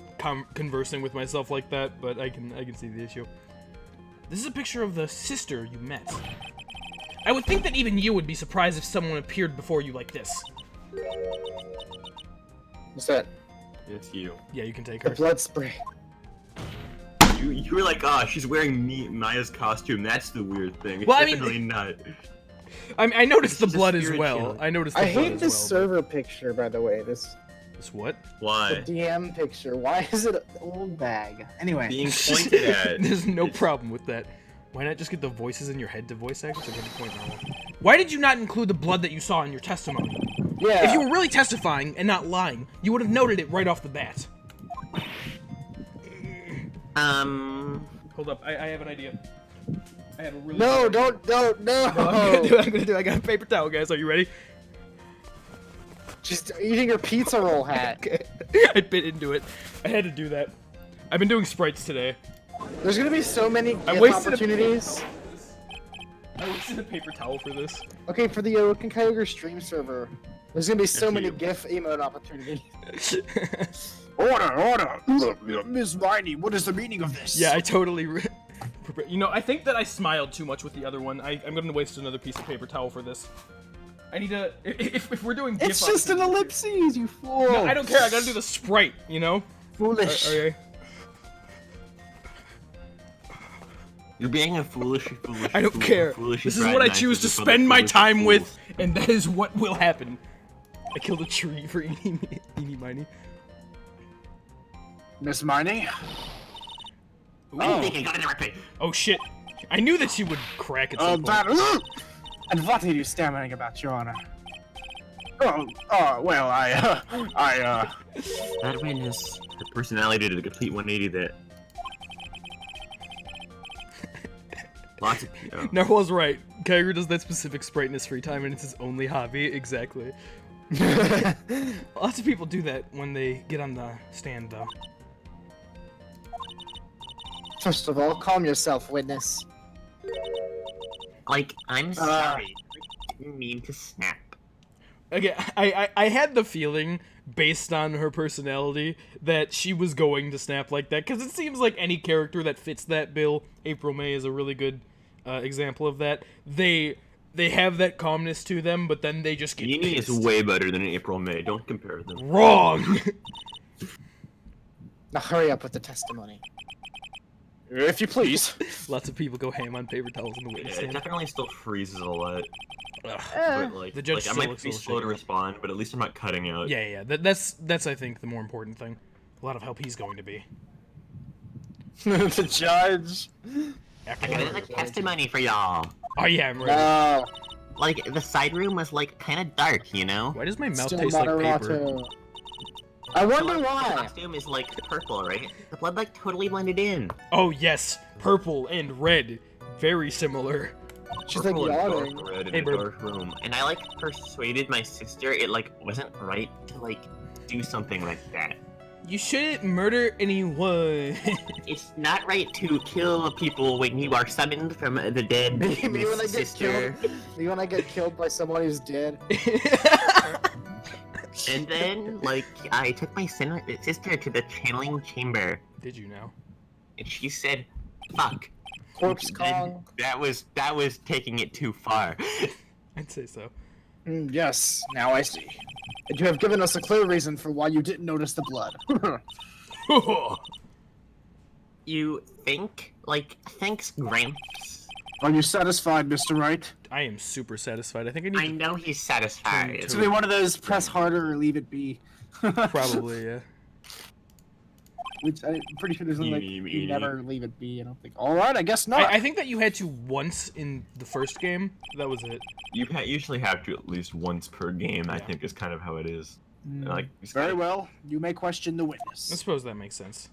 conversing with myself like that. But I can see the issue. This is a picture of the sister you met. I would think that even you would be surprised if someone appeared before you like this. What's that? It's you. Yeah, you can take The her. blood spray. You were like, she's wearing Maya's costume. That's the weird thing. It's Well, I mean- definitely not. I noticed the It's just a blood as spirit well. channel. I noticed the I blood hate as this well. server picture, by the way. This This what? Why? DM picture. Why is it an old bag? Anyway, Being pointed at. There's no It's- problem with that. Why not just get the voices in your head to voice act? Which I didn't point out. Why did you not include the blood that you saw in your testimony? yeah. If you were really testifying and not lying, you would have noted it right off the bat. Hold up, I have an idea. I have a really No, good idea. don't, no. I'm gonna do it, I'm gonna do it. I got a paper towel, guys. Are you ready? Just eating your pizza roll hat. Okay. I bit into it. I had to do that. I've been doing sprites today. There's gonna be so many I gift wasted opportunities. I wasted a paper towel for this. Okay, for the Awokenkyoger stream server, there's gonna be so Good for many you. GIF emote opportunities. Order! Miss Miney, what is the meaning of this? Yeah, I totally You know, I think that I smiled too much with the other one. I'm gonna waste another piece of paper towel for this. I need to. If we're doing. It's just an ellipses, you fool. No, I don't care. I gotta do the sprite. You know. Foolish. Okay. You're being a foolish. I don't care. This is what I choose to spend my time with, and that is what will happen. I killed a tree for eeny miny. Miss Miney? Oh shit! I knew that she would crack at some point. And what are you stammering about, Your Honor? Well, That witness, her personality did a complete 180 there. Lots of people. Narwhal's right. Kyger does that specific sprite in his free time, and it's his only hobby. Exactly. Lots of people do that when they get on the stand, though. First of all, calm yourself, witness. Like, I'm sorry. I didn't mean to snap. Okay, I had the feeling, based on her personality, that she was going to snap like that, because it seems like any character that fits that bill, April May is a really good example of that. They have that calmness to them, but then they just get Yini pissed. is way better than April May. Don't compare them. Wrong! Now hurry up with the testimony. If you please. Lots of people go ham on paper towels in the witness Yeah, it stand. definitely still freezes a lot. Ugh. But like, The judge I still might looks be a little slow to shaky. respond, but at least I'm not cutting out. Yeah. That's I think the more important thing. A lot of help he's going to be. The judge. After I got that. a testimony for y'all. Oh yeah, I'm ready. No. Like, the side room was, like, kind of dark, you know? Why does my mouth Still taste like paper? Moderato. I wonder The why. costume is, like, purple, right? The blood, like, totally blended in. Oh yes, purple and red, very similar. She's like Purple and yawning. dark red in Hey, a bro. dark room. And I, like, persuaded my sister it, like, wasn't right to, like, do something like that. You shouldn't murder anyone. It's not right to kill people when you are summoned from the dead. Maybe when I get sister. killed. Maybe when I get killed by someone who's dead. And then, like, I took my sister to the channeling chamber, Did you now? and she said, "Fuck." Corpse And Kong. that was taking it too far. I'd say so. Yes, now I see. And you have given us a clear reason for why you didn't notice the blood. You think? Like, thanks, Gramps. Are you satisfied, Mr. Wright? I am super satisfied. I think I need I know he's satisfied. It's It's gonna be one of those press harder or leave it be. to probably, yeah. Which I'm pretty sure there's like You you never leave it be. I don't think. All right, I guess not. I think that you had to once in the first game. That was it. You usually have to at least once per game, I think is kind of how it is. Like, it's Very kinda- well. You may question the I witness. suppose that makes sense.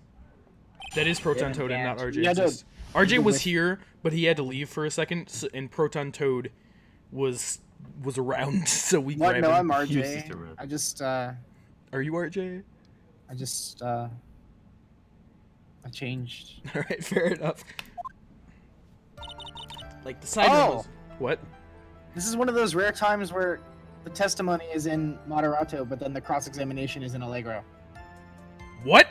That is Proton Yeah, Toad and not yeah. RJ. Yeah, Just- RJ the was with- here, but he had to leave for a second, and Proton Toad was around, so we What? grabbed No, him. I'm He was RJ. just around. I just Are you RJ? I changed. Alright, fair enough. Like, the side room Oh! was... What? This is one of those rare times where the testimony is in moderato, but then the cross-examination is in allegro. What?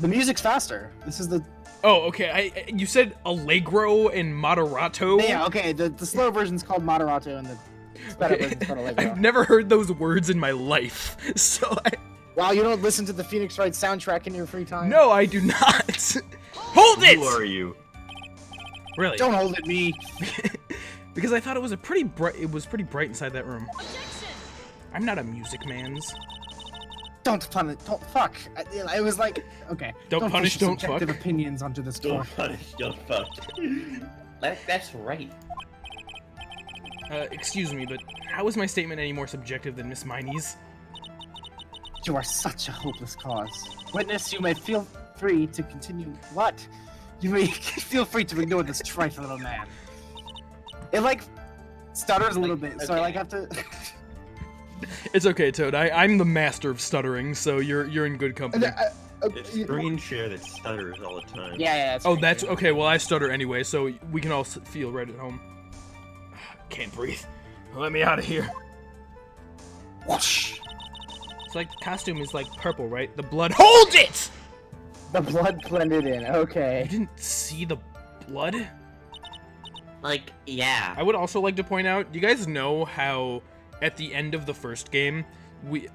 The music's faster. This is the Oh, okay. You said Allegro and Moderato? yeah. Okay, the slow version's called moderato, and the better Okay. version's called allegro. I've never heard those words in my life, so Wow, you don't listen to the Phoenix Wright soundtrack in your free time? No, I do not. Hold it! Who are you? Really? Don't hold at me. Because I thought it was a pretty bright. It was pretty bright inside that room. I'm not a music man's. Don't punish. Don't fuck. It was like okay. Don't punish, push your don't fuck. subjective opinions onto this door. punish, don't fuck. That's right. Excuse me, but how is my statement any more subjective than Miss Miney's? You are such a hopeless cause. Witness, you may feel free to continue. What? You may feel free to ignore this trifling little man. It like stutters a little bit, so I like have to. It's okay, Toad. I'm the master of stuttering, so you're in good company. It's Green Share that stutters all the time. Yeah, that's Oh, pretty that's good. okay. Well, I stutter anyway, so we can all feel right at home. Can't breathe. Let me out of here. Whoosh. It's like the costume is like purple, right? The blood. Hold it! The blood blended in. You Okay. didn't see the blood? Like, yeah. I would also like to point out, you guys know how at the end of the first game,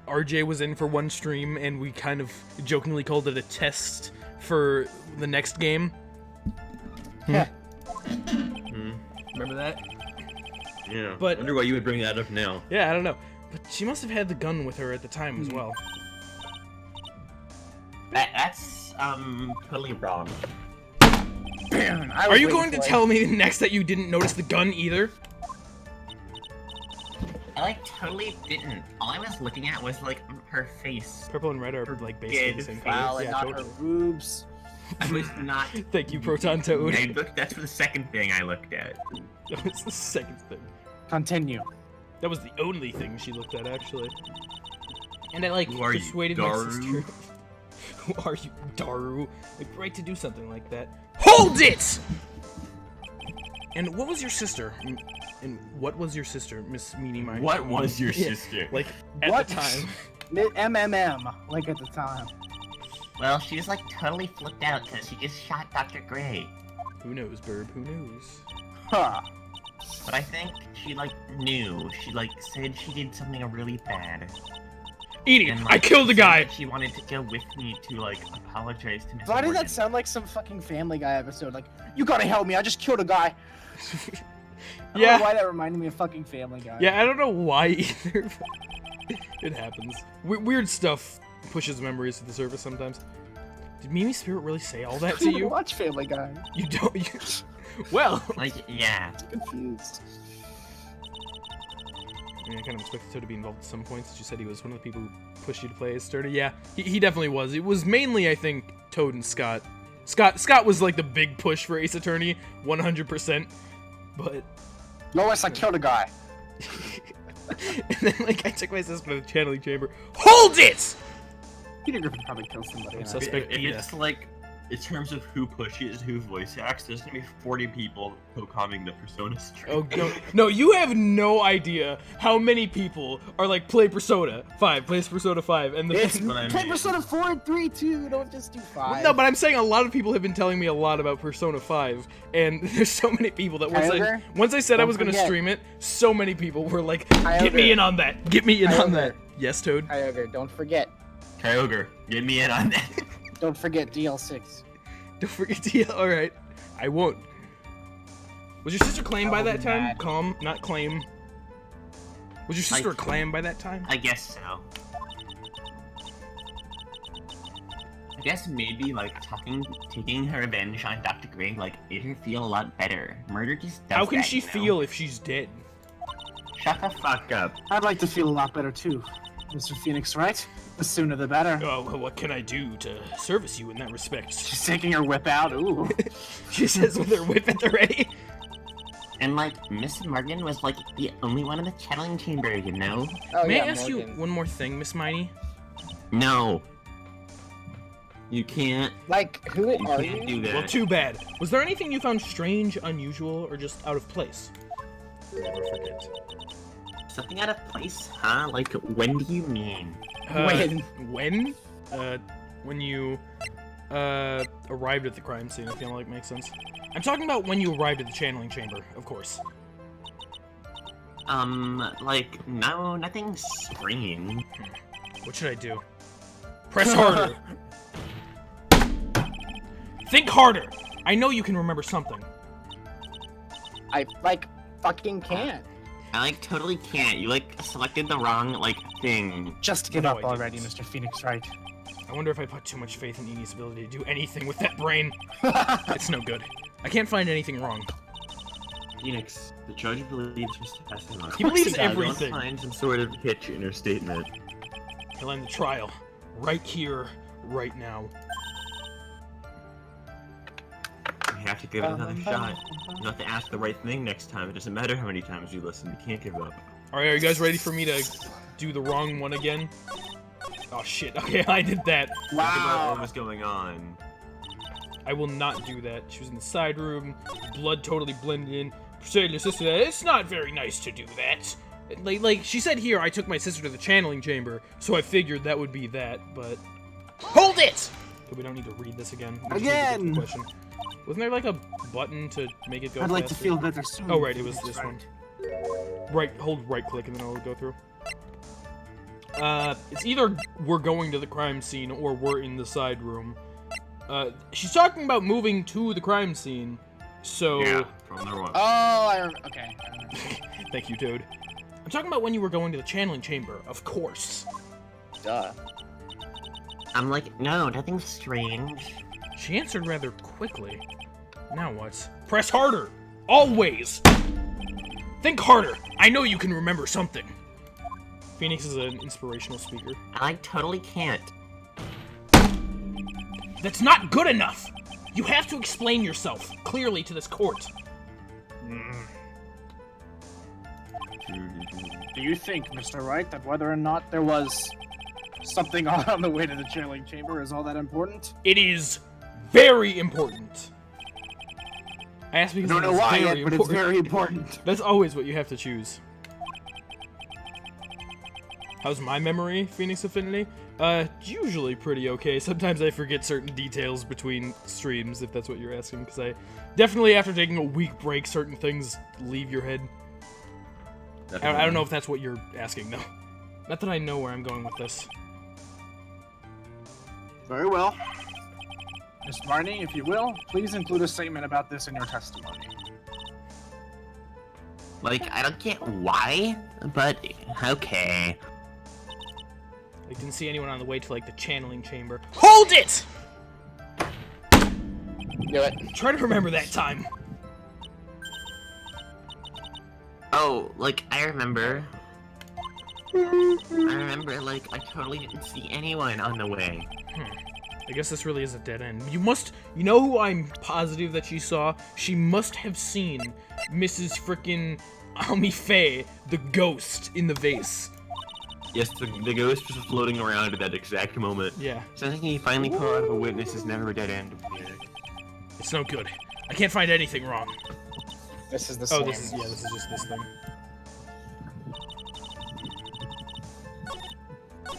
RJ was in for one stream and we kind of jokingly called it a test for the next game? Yeah. Remember that? Yeah. But- I wonder why you would bring that up now. Yeah, I don't know. But she must have had the gun with her at the time as well. That's totally wrong. Are you going to tell me next that you didn't notice the gun either? I like totally didn't. All I was looking at was like her face. Purple and red are like basically the same color. Wow, and Yeah, not totally. her boobs. I was not. Thank you, Proton Toad. I looked. That's the second thing I looked at. That was the second thing. Continue. That was the only thing she looked at, actually. And I like Who are you, persuaded my Daru? sister. Who are you, Daru? Like, right to do something like that. Hold it! And what was your sister? And what was your sister, Miss Meanie Mine? What was your Yeah, sister? Like, at What? the time. MMM, like at the time. Well, she was like totally flipped out because she just shot Dr. Gray. Who knows, Burb? Who knows? Huh. But I think she like knew. She like said she did something really bad. Idiot! And, I like, killed a said guy! that she wanted to go with me to like apologize to Miss Why did Morgan. that sound like some fucking Family Guy episode? Like, you gotta help me, I just killed a guy. I don't know why that reminded me of fucking Family Guy. Yeah, I don't know why either. But it happens. Weird stuff pushes memories to the surface sometimes. Did Mimi Spirit really say all that to you? Watch Family Guy. You don't. You, well, Like, yeah. Confused. I mean, I kind of expected Toad to be involved at some points. She said he was one of the people who pushed you to play as Sturdy. Yeah, he definitely was. It was mainly, I think, Toad and Scott. Scott was like the big push for Ace Attorney, 100%. But Lois, I killed a guy. and then like I took my sister to the channeling chamber. Hold it! Peter Griffin probably killed somebody. I'm in that. suspect. If Peter. it's like, in terms of who pushes, who voice acts, there's gonna be 40 people co-commenting the Persona stream. Oh no! You have no idea how many people are like play Persona 5, plays Persona 5, and the It's what I play mean. Persona 4 and 3 too. Don't just do 5. no, but I'm saying a lot of people have been telling me a lot about Persona 5, and there's so many people that Kyogre? once I said I Don't was gonna forget. stream it, so many people were like, "Get me Kyogre. in on that! Get me in on Kyogre. that!" Yes, Toad. Kyogre, don't forget. Kyogre, get me in on that. Don't forget DL6. Don't forget to. All right, I won't. Was your sister claimed by I will that be time? mad. Calm, not claim. Was your sister a clam by that time? I guess so. I guess maybe like taking her revenge on Dr. Gray like made her feel a lot better. Murder just does How can that, she you know? feel if she's dead? Shut the fuck up. I'd like to feel a lot better too, Mr. Phoenix, right? The sooner the better. Oh, well, what can I do to service you in that respect? She's taking her whip out. Ooh. She says with her whip at the ready. And like Miss Morgan was like the only one in the channeling chamber, you know? Oh, May yeah, I ask you Morgan. one more thing, Miss Miney? No. You can't. Like, who You are can't you? do that. Well, too bad. Was there anything you found strange, unusual, or just out of place? Never forget. Something out of place, huh? Like, when do you mean? When? When you, arrived at the crime scene, I feel like makes sense. I'm talking about when you arrived at the channeling chamber, of course. Like, no, nothing strange. What should I do? Press harder! Think harder! I know you can remember something. I, like, fucking can't. I, like, totally can't. You, like, selected the wrong, like, thing. Just give No, up I didn't. already, Mr. Phoenix, right? I wonder if I put too much faith in Edie's ability to do anything with that brain. It's no good. I can't find anything wrong. Phoenix, the judge believes Mr. Estimate. He believes Don't everything. find some sort of hitch in her statement. He'll end the trial. Right here, right now. You have to give it another shot. You have to ask the right thing next time. It doesn't matter how many times you listen. You can't give up. Alright, are you guys ready for me to do the wrong one again? Oh shit, okay, I did that. Think about what Wow. was going on. I will not do that. She was in the side room, blood totally blended in. Persuaded her sister that it's not very nice to do that. Like she said here, I took my sister to the channeling chamber, so I figured that would be that, but... Hold it! Okay, we don't need to read this again. We just need to Again! get to the question. Wasn't there like a button to make it go I'd like to faster? feel better soon. Oh, right, it was Phoenix this one. Wright. Right, hold right click and then it'll go through. It's either we're going to the crime scene or we're in the side room. She's talking about moving to the crime scene, so... Yeah, from the one. Oh, okay. Thank you, Toad. I'm talking about when you were going to the channeling chamber, of course. Duh. I'm like, no, nothing strange. She answered rather quickly. Now what? Press harder! Always! Think harder! I know you can remember something! Phoenix is an inspirational speaker. I totally can't. That's not good enough! You have to explain yourself, clearly, to this court. Do you think, Mr. Wright, that whether or not there was something on the way to the channeling chamber is all that important? It is very important. I asked I because don't know it's why very yet, but it's important. very important. That's always what you have to choose. How's my memory, Phoenix Affinity? Usually pretty okay. Sometimes I forget certain details between streams, if that's what you're asking, because I definitely, after taking a week break, certain things leave your head. I don't know if that's what you're asking, though. Not that I know where I'm going with this. Very well. Miss Marnie, if you will, please include a statement about this in your testimony. Like, I don't get why, but okay. I didn't see anyone on the way to, like, the channeling chamber. Hold it! Do it. Try to remember that time. Oh, like, I remember, like, I totally didn't see anyone on the way. I guess this really is a dead end. You know who I'm positive that she saw? She must have seen Mrs. Frickin' Almi Faye, the ghost, in the vase. Yes, the ghost was floating around at that exact moment. Yeah, So I think he finally pulled out of a witness is never a dead end. it's no good. I can't find anything wrong. This is the Oh, same. this is just this thing.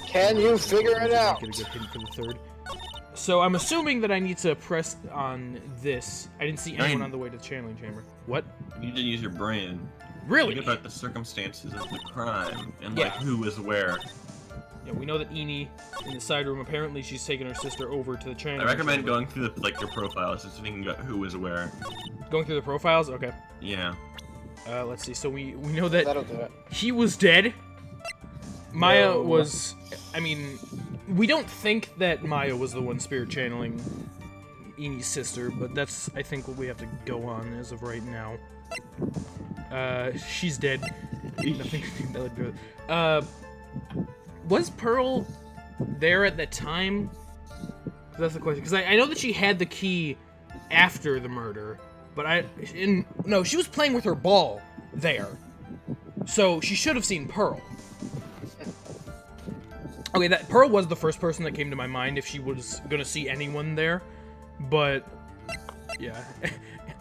Can you figure it out? Get a good hint for the third. So I'm assuming that I need to press on this. I didn't see anyone on the way to the channeling chamber. What? You need to use your brain. Really? Think about the circumstances of the crime and Yeah. like who was where. Yeah, we know that Eni in the side room. Apparently, she's taken her sister over to the channeling. I recommend chamber. going through your profiles, just thinking about who was where. Going through the profiles. Okay. Yeah. Let's see. So we know that That'll do it. he was dead. Maya No. was. I mean, we don't think that Maya was the one spirit channeling Eni's sister, but that's, I think, what we have to go on as of right now. She's dead. Nothing. Was Pearl there at the time? That's the question. Because I know that she had the key after the murder, but no, she was playing with her ball there, so she should have seen Pearl. Okay, that Pearl was the first person that came to my mind if she was gonna see anyone there, but yeah,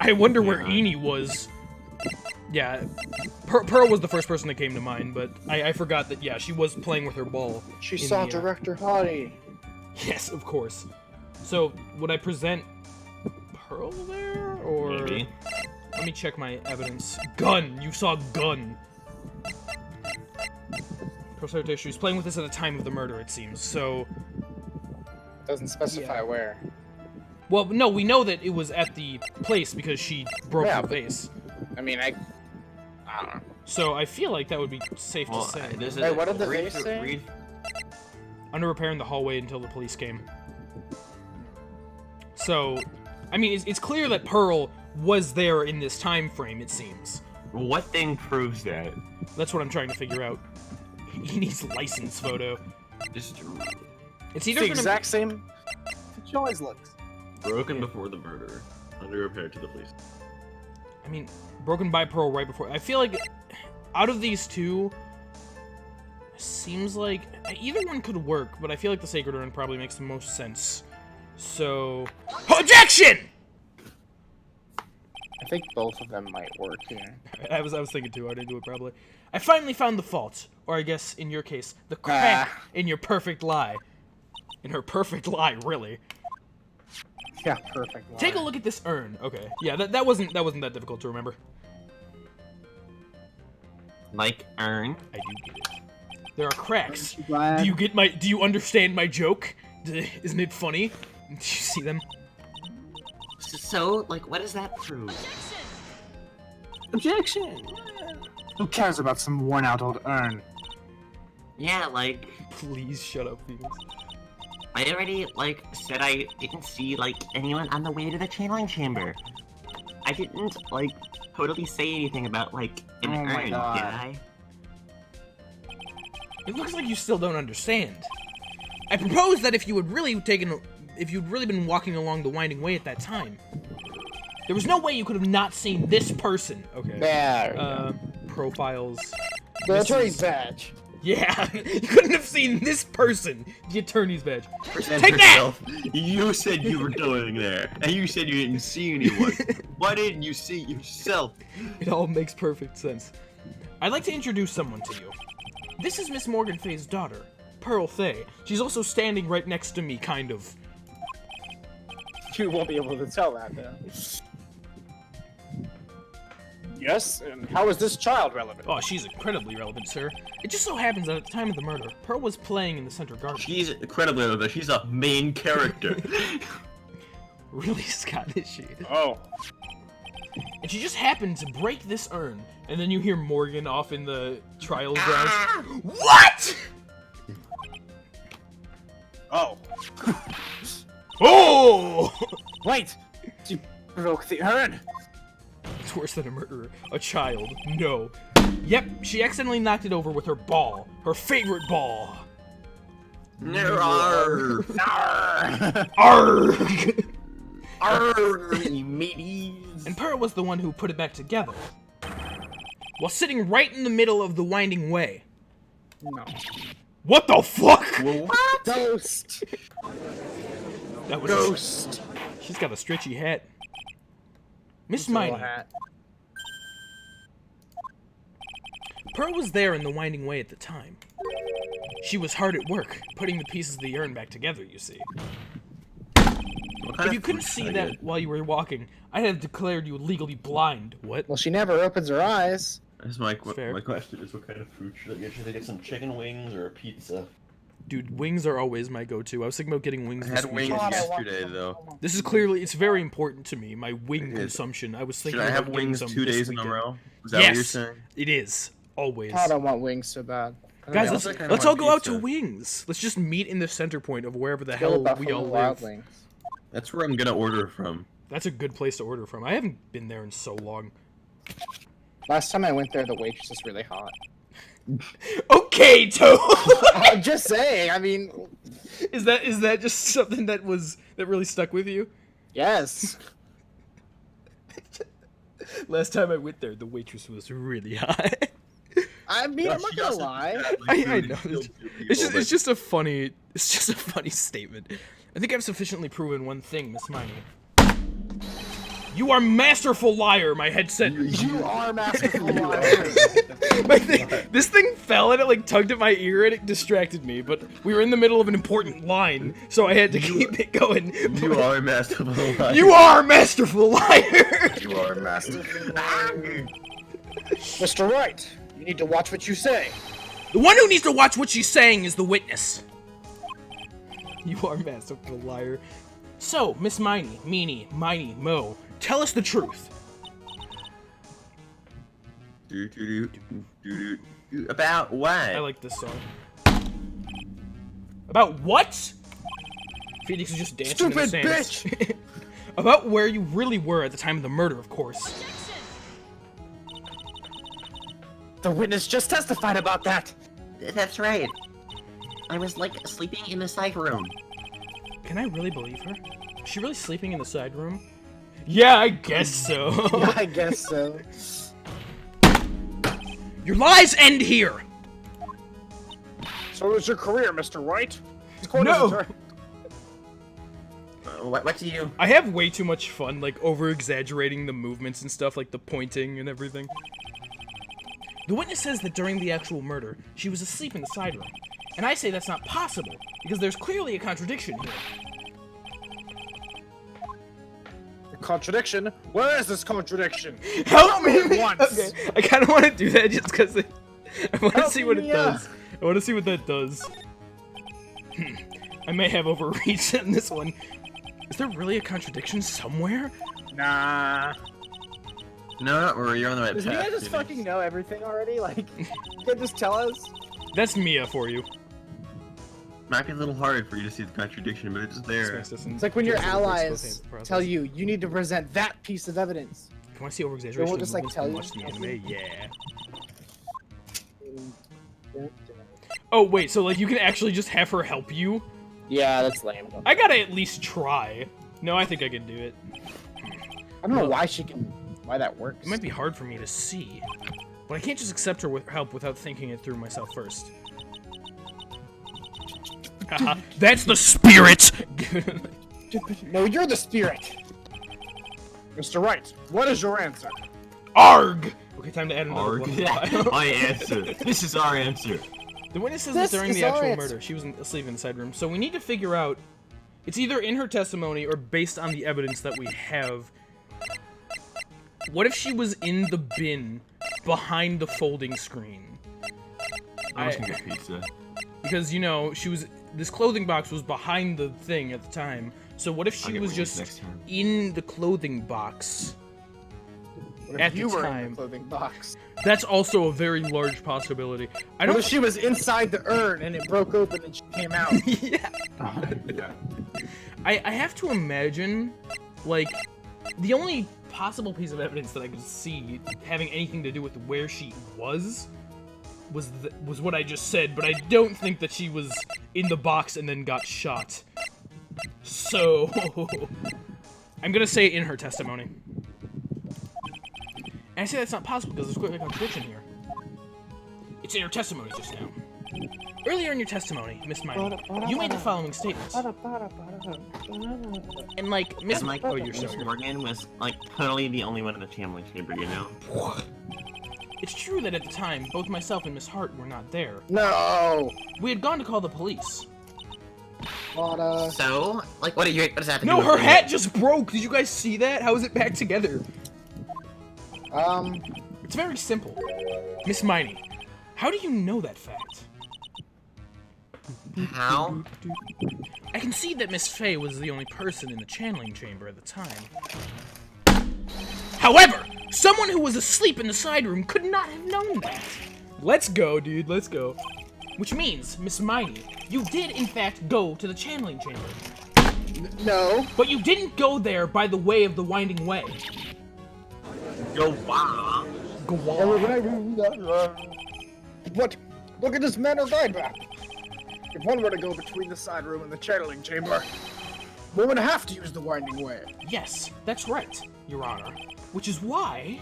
I wonder where Eni was. Yeah, Pearl was the first person that came to mind, but I forgot that, yeah, she was playing with her ball. She in saw the, Director Hottie. Yes, of course. So, would I present Pearl there, or... Maybe. Let me check my evidence. Gun! You saw gun! Pearl she was playing with this at the time of the murder, it seems, so... Doesn't specify Yeah. where. Well, no, we know that it was at the place because she broke Yeah, the but- vase. I mean, I don't know. So I feel like that would be safe Well, to say. there's Wait, what did the read vase through- say? read- Under repair in the hallway until the police came. So, I mean, it's clear that Pearl was there in this time frame, it seems. What thing proves that? That's what I'm trying to figure out. He needs license photo. Just It's It's either the gonna exact same. She always looks. broken before the murder, under repair to the police. I mean, broken by Pearl right before. I feel like out of these two, seems like either one could work, but I feel like the Sacred Urn probably makes the most sense. So, objection! I think both of them might work here. I was thinking too hard into it probably. I finally found the fault, or I guess in your case, the crack in your perfect lie. In her perfect lie, really. Yeah, perfect. Take a look at this urn. Okay. Yeah, that wasn't that difficult to remember. Like urn. I do get it. There are cracks. Glad. Do you understand my joke? Isn't it funny? Do you see them? So, like, what does that prove? Objection! Who cares about some worn-out old urn? Yeah, like, Please shut up, Venus. I already, like, said I didn't see, like, anyone on the way to the channeling chamber. I didn't, like, totally say anything about, like, an Oh my urn, God. did I? It looks like you still don't understand. I propose that if you'd really been walking along the winding way at that time, there was no way you could have not seen this person. Okay. There. Profiles. The this attorney's is- badge. Yeah, you couldn't have seen this person. The attorney's badge. Present Take that! yourself. You said you were going there, and you said you didn't see anyone. Why didn't you see yourself? It all makes perfect sense. I'd like to introduce someone to you. This is Miss Morgan Fay's daughter, Pearl Thay. She's also standing right next to me, kind of. You won't be able to tell that, though. Yes, and how is this child relevant? Oh, she's incredibly relevant, sir. It just so happens that at the time of the murder, Pearl was playing in the center garden. She's incredibly relevant. She's a main character. Really, Scott, is she? Oh. And she just happened to break this urn, and then you hear Morgan off in the trial grounds. What?! Oh. Oh! Wait! You broke the urn! It's worse than a murderer. A child. No. Yep, she accidentally knocked it over with her ball. Her favorite ball. Arr. Arrgh! Arr, mateys! And Pearl was the one who put it back together. While sitting right in the middle of the winding way. No. What the fuck? Ghost. That was Ghost. She's got a stretchy hat. Miss Little Miney. hat. Pearl was there in the winding way at the time. She was hard at work, putting the pieces of the urn back together, you see. What kind If you of couldn't food see should I that get? while you were walking, I'd have declared you legally blind. What? Well, she never opens her eyes. That's Fair. my question is, what kind of food should I get? Should I get some chicken wings or a pizza? Dude, wings are always my go-to. I was thinking about getting wings I this had wings weekend. God, I want yesterday, some. though. This is clearly, it's very important to me, my wing It is. consumption. I was Should thinking I have about getting wings some 2 this days in a weekend. row? Is that what you're Yes, saying? it is. Always. God, I want wings so bad. Guys, I let's, also kinda let's all want go out to pizza. Wings. Let's just meet in the center point of wherever the Go to hell we Buffalo all Wild live. Wings. That's where I'm gonna order from. That's a good place to order from. I haven't been there in so long. Last time I went there, the waitress was really hot. Okay, Toe. I'm just saying. I mean, Is that just something that really stuck with you? yes. Last time I went there, the waitress was really hot. I mean, I'm not She gonna doesn't lie. have, I like, know. food to kill It's people, just a funny statement. I think I've sufficiently proven one thing, Miss Miney. You are masterful liar. My headset. You are masterful liar. This thing fell and it like tugged at my ear and it distracted me. But we were in the middle of an important line, so I had to keep it going. You are a masterful liar. You are a masterful liar. You are a masterful liar. Mr. Wright, you need to watch what you say. The one who needs to watch what she's saying is the witness. You are a masterful liar. So, Miss Miney, Meanie, Miney, Mo, tell us the truth. About what? I like this song. About what? Phoenix is just dancing in the Stupid sands. About where you really were at the time of the murder, of course. The witness just testified about that! That's right. I was, like, sleeping in the side room. Can I really believe her? Is she really sleeping in the side room? Yeah, I guess so. Yeah, I guess so. Your lies end here! So is your career, Mr. Wright? No! What do you... I have way too much fun, like, over-exaggerating the movements and stuff, like the pointing and everything. The witness says that during the actual murder, she was asleep in the side room. And I say that's not possible, because there's clearly a contradiction here. Contradiction? Where is this contradiction? Help me! once. Okay, I kind of want to do that just because I want to Help see what it me, does. I want to see what that does. I may have overreached in this one. Is there really a contradiction somewhere? Nah. No, not worry, you're on the right Does path. Mia just Phoenix. fucking know everything already? Like, you can just tell us? That's Mia for you. Might be a little hard for you to see the contradiction, but it's there. It's like when your allies tell you, you need to present that piece of evidence. If you want to see over-exaggeration, We'll just, like, movements tell you. watch the anime, yeah. Oh, wait, so, like, you can actually just have her help you? Yeah, that's lame. I gotta at least try. No, I think I can do it. I don't know why why that works. It might be hard for me to see, but I can't just accept her with help without thinking it through myself first. Haha, that's the spirit! No, you're the spirit. Mr. Wright, what is your answer? Arg! Okay, time to add another Arg. one. My answer. This is our answer. The witness says that This during is the actual our murder, she was asleep in the side room, so we need to figure out... It's either in her testimony or based on the evidence that we have. What if she was in the bin behind the folding screen? I was gonna get pizza. Because, you know, this clothing box was behind the thing at the time. So what if I'll she get was one of these just next time. in the clothing box What if at you the were in time? the clothing box? That's also a very large possibility. I What don't... if she was inside the urn and it broke open and she came out? Yeah. I have to imagine, like, the only possible piece of evidence that I could see having anything to do with where she was what I just said, but I don't think that she was in the box and then got shot. So, I'm gonna say in her testimony. And I say that's not possible because there's quite a contradiction here. It's in her testimony just now. Earlier in your testimony, Miss Miney, you made the following statements. And like, Miss And like, oh, you're Miss sorry. Morgan was like totally the only one in the family chamber, you know? It's true that at the time, both myself and Miss Hart were not there. No! We had gone to call the police. But, So, like, what does that have to No, do with her the- hat just broke. Did you guys see that? How is it back together? It's very simple. Miss Miney, how do you know that fact? How? I can see that Miss Fey was the only person in the channeling chamber at the time. However, someone who was asleep in the side room could not have known that. Let's go, dude. Let's go. Which means, Miss Miney, you did in fact go to the channeling chamber. no. But you didn't go there by the way of the winding way. Go wow. Go on. What? Look at this man's guide map. If one were to go between the side room and the channeling chamber, one would have to use the winding way. Yes, that's right, Your Honor. Which is why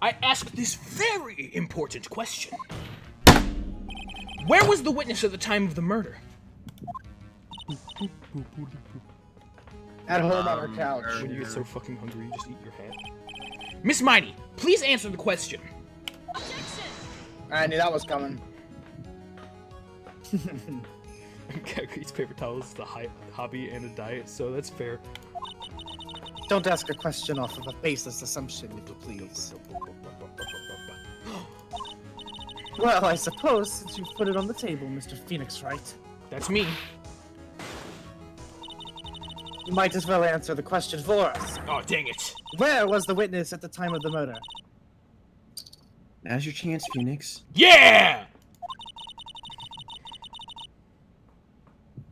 I asked this very important question. Where was the witness at the time of the murder? At home on her couch. When you get so fucking hungry, you just eat your hat. Miss Miney, please answer the question. I knew that was coming. Kagri's paper towel is the hobby and a diet, so that's fair. Don't ask a question off of a baseless assumption, if you please. Well, I suppose, since you've put it on the table, Mr. Phoenix Wright, That's me. you might as well answer the question for us. Oh, dang it. Where was the witness at the time of the murder? Now's your chance, Phoenix. Yeah!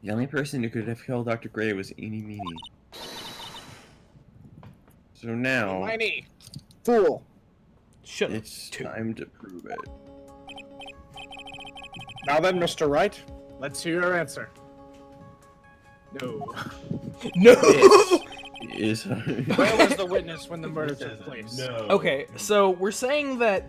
The only person who could have killed Dr. Gray was Eenie Meenie. So now, Miney! Fool! Shut up. it's Two. time to prove it. Now then, Mr. Wright, let's hear your answer. No. No! Is Where was the witness when the murder took place? Okay, so we're saying that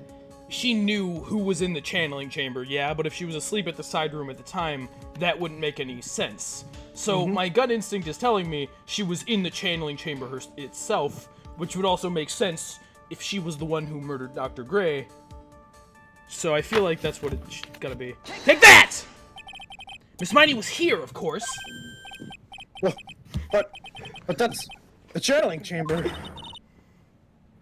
she knew who was in the channeling chamber, yeah, but if she was asleep at the side room at the time, that wouldn't make any sense. So my gut instinct is telling me she was in the channeling chamber itself, which would also make sense if she was the one who murdered Dr. Gray. So I feel like that's what it's gotta be. Take that! Miss Miney was here, of course. But that's... The channeling chamber.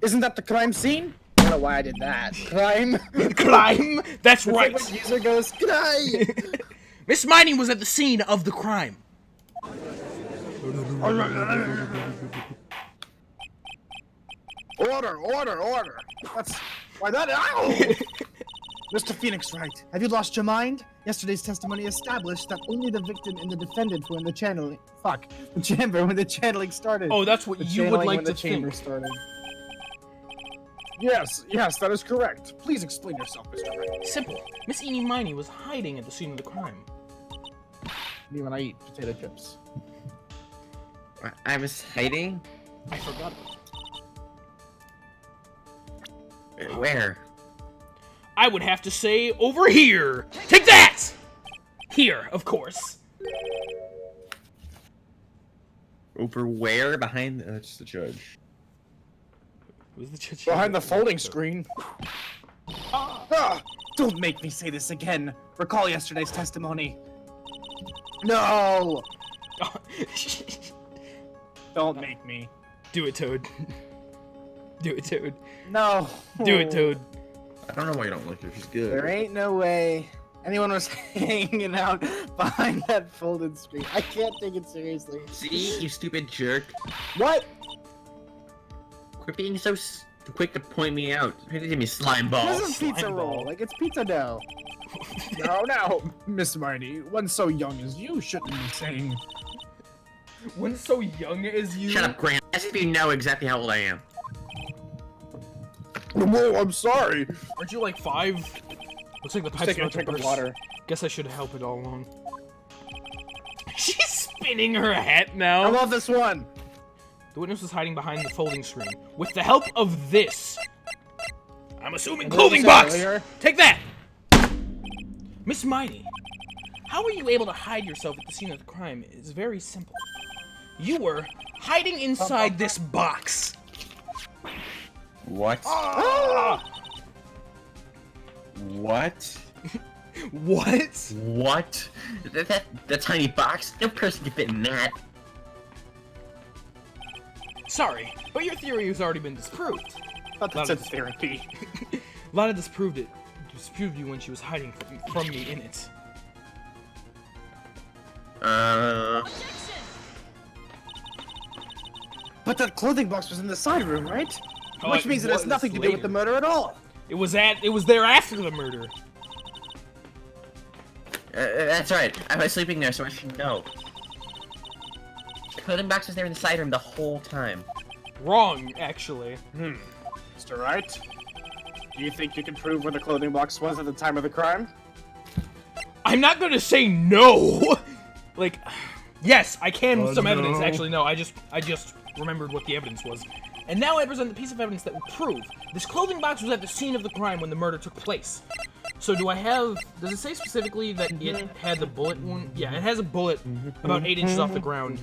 Isn't that the crime scene? I don't know why I did that. Crime? Crime? That's It's right. like when user goes, crime! Miss Miney was at the scene of the crime. Order! That's why that. Ow! Mr. Phoenix Wright, have you lost your mind? Yesterday's testimony established that only the victim and the defendant were in the channeling. Fuck, the chamber when the channeling started. Oh, that's what The you would channeling like when to the chamber think. started. Yes, that is correct. Please explain yourself, Mr. Wright. Simple. Miss Eenie Miney was hiding at the scene of the crime. Me when I eat potato chips. I was hiding? I forgot. Where? I would have to say over here. Take that! Here, of course. Over where? Behind? That's the judge. Who's the judge? Behind the folding screen. Ah, don't make me say this again. Recall yesterday's testimony. No! Don't make me. Do it, Toad. Do it, Toad. No. Do it, Toad. I don't know why you don't like her. She's good. There ain't no way anyone was hanging out behind that folded screen. I can't take it seriously. See, you stupid jerk. What? Quit being so quick to point me out. Quit giving me slime balls. This is pizza slime roll. ball. Like it's pizza dough. No, Miss Marty. One so young as you shouldn't be saying. When so young as you. Shut up, Grant. As if you know exactly how old I am. Whoa, I'm sorry. Aren't you like 5? Looks like the pipe's Taking a about to drink of burst. water. Guess I should have helped it all along. She's spinning her hat I now. love this one. The witness was hiding behind the folding screen. With the help of this. I'm assuming What did clothing you say box! earlier? Take that! Miss Miney, how were you able to hide yourself at the scene of the crime is very simple. You were hiding inside this box. What? Ah! What? What? What? The tiny box? No person can fit in that. Sorry, but your theory has already been disproved. Thought Lot that of- said therapy. Lana disproved you when she was hiding from me in it. But that clothing box was in the side room, right? Oh, Which it means it has was nothing to do with the later. murder at all. It was there after the murder. That's right. I was sleeping there, so I should know. Clothing box was there in the side room the whole time. Wrong, actually. Mr. Wright, do you think you can prove where the clothing box was at the time of the crime? I'm not gonna say no. Like, yes, I can with some evidence. Actually, no, I just remembered what the evidence was. And now I present the piece of evidence that will prove this clothing box was at the scene of the crime when the murder took place. So do I have, does it say specifically that it had the bullet wound? Yeah, it has a bullet about 8 inches off the ground.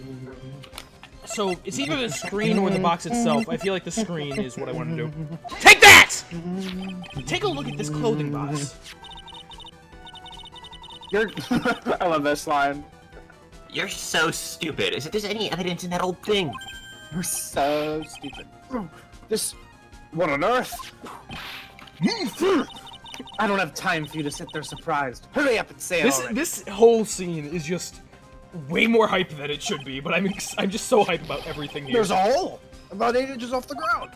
So it's either the screen or the box itself. I feel like the screen is what I want to do. Take that! Take a look at this clothing box. I love this line. You're so stupid. As if there's any evidence in that old thing. You're so stupid. This... What on earth? I don't have time for you to sit there surprised. Hurry up and say it already. This whole scene is just way more hype than it should be, but I'm just so hyped about everything here. There's a hole! About 8 inches off the ground.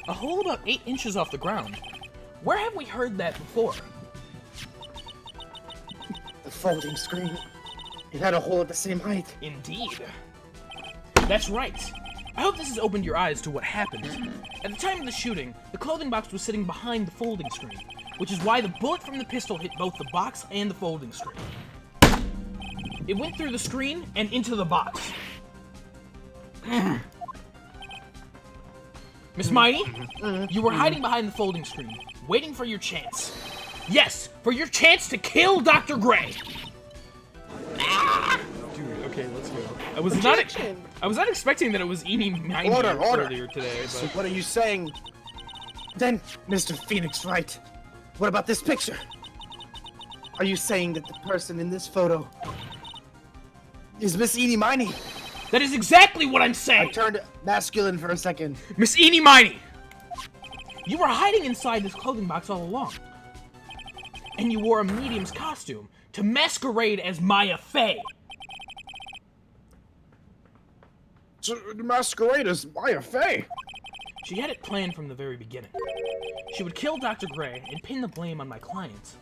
A hole about 8 inches off the ground. Where have we heard that before? The folding screen. It had a hole at the same height. Indeed. That's right. I hope this has opened your eyes to what happened. At the time of the shooting, the clothing box was sitting behind the folding screen, which is why the bullet from the pistol hit both the box and the folding screen. It went through the screen and into the box. Miss Miney, you were hiding behind the folding screen, waiting for your chance. Yes, for your chance to kill Dr. Gray. Dude, okay, let's go. I was not expecting that it was Eenie Miney Order. earlier today, So but what are you saying? Then, Mr. Phoenix Wright, what about this picture? Are you saying that the person in this photo is Miss Eenie Miney? That is exactly what I'm I saying! turned masculine for a second. Miss Eenie Miney! You were hiding inside this clothing box all along. And you wore a medium's costume to masquerade as Maya Fey. So, the masquerade is Maya Fey. She had it planned from the very beginning. She would kill Dr. Gray and pin the blame on my clients.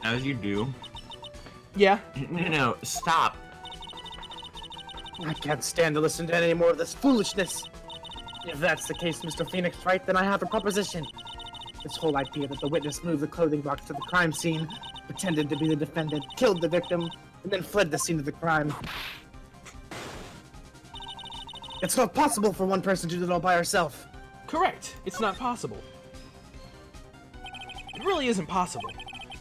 As you do. Yeah. No, stop. I can't stand to listen to any more of this foolishness. If that's the case, Mr. Phoenix Wright, then I have a proposition. This whole idea that the witness moved the clothing box to the crime scene, pretended to be the defendant, killed the victim, and then fled the scene of the crime. It's not possible for one person to do it all by herself. Correct. It's not possible. It really isn't possible.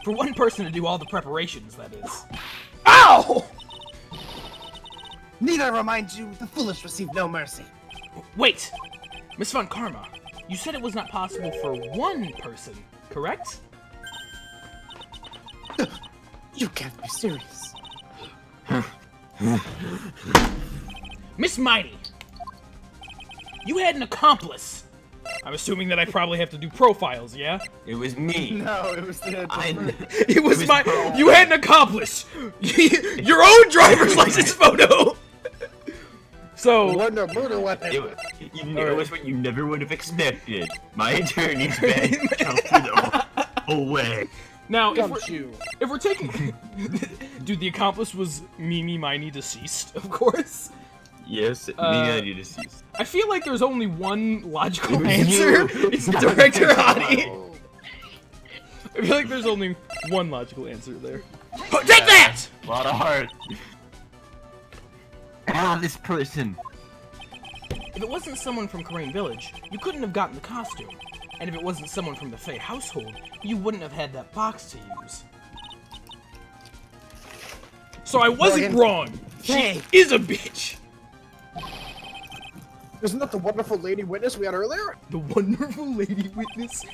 For one person to do all the preparations, that is. Ow! Need I remind you, the foolish receive no mercy. Wait! Miss Von Karma, you said it was not possible for one person, correct? You can't be serious. Miss Miney, you had an accomplice. I'm assuming that I probably have to do profiles, yeah? It was me. No, it was the. It was you had an accomplice! Your own driver's license photo! So... What a murder weapon. It was what you never would have expected. My attorney's bed jumped through the whole way. Now, Don't you? if we're taking... Dude, the accomplice was Mimi Miney deceased, of course. Yes, me deceased. I feel like there's only one logical was answer. you. It's Director Hottie. I feel like there's only one logical answer there. Oh, take that! A lot of heart. Ah, this person. If it wasn't someone from Crane Village, you couldn't have gotten the costume. And if it wasn't someone from the Fey household, you wouldn't have had that box to use. So I wasn't wrong. She is a bitch. Isn't that the wonderful lady witness we had earlier? The wonderful lady witness.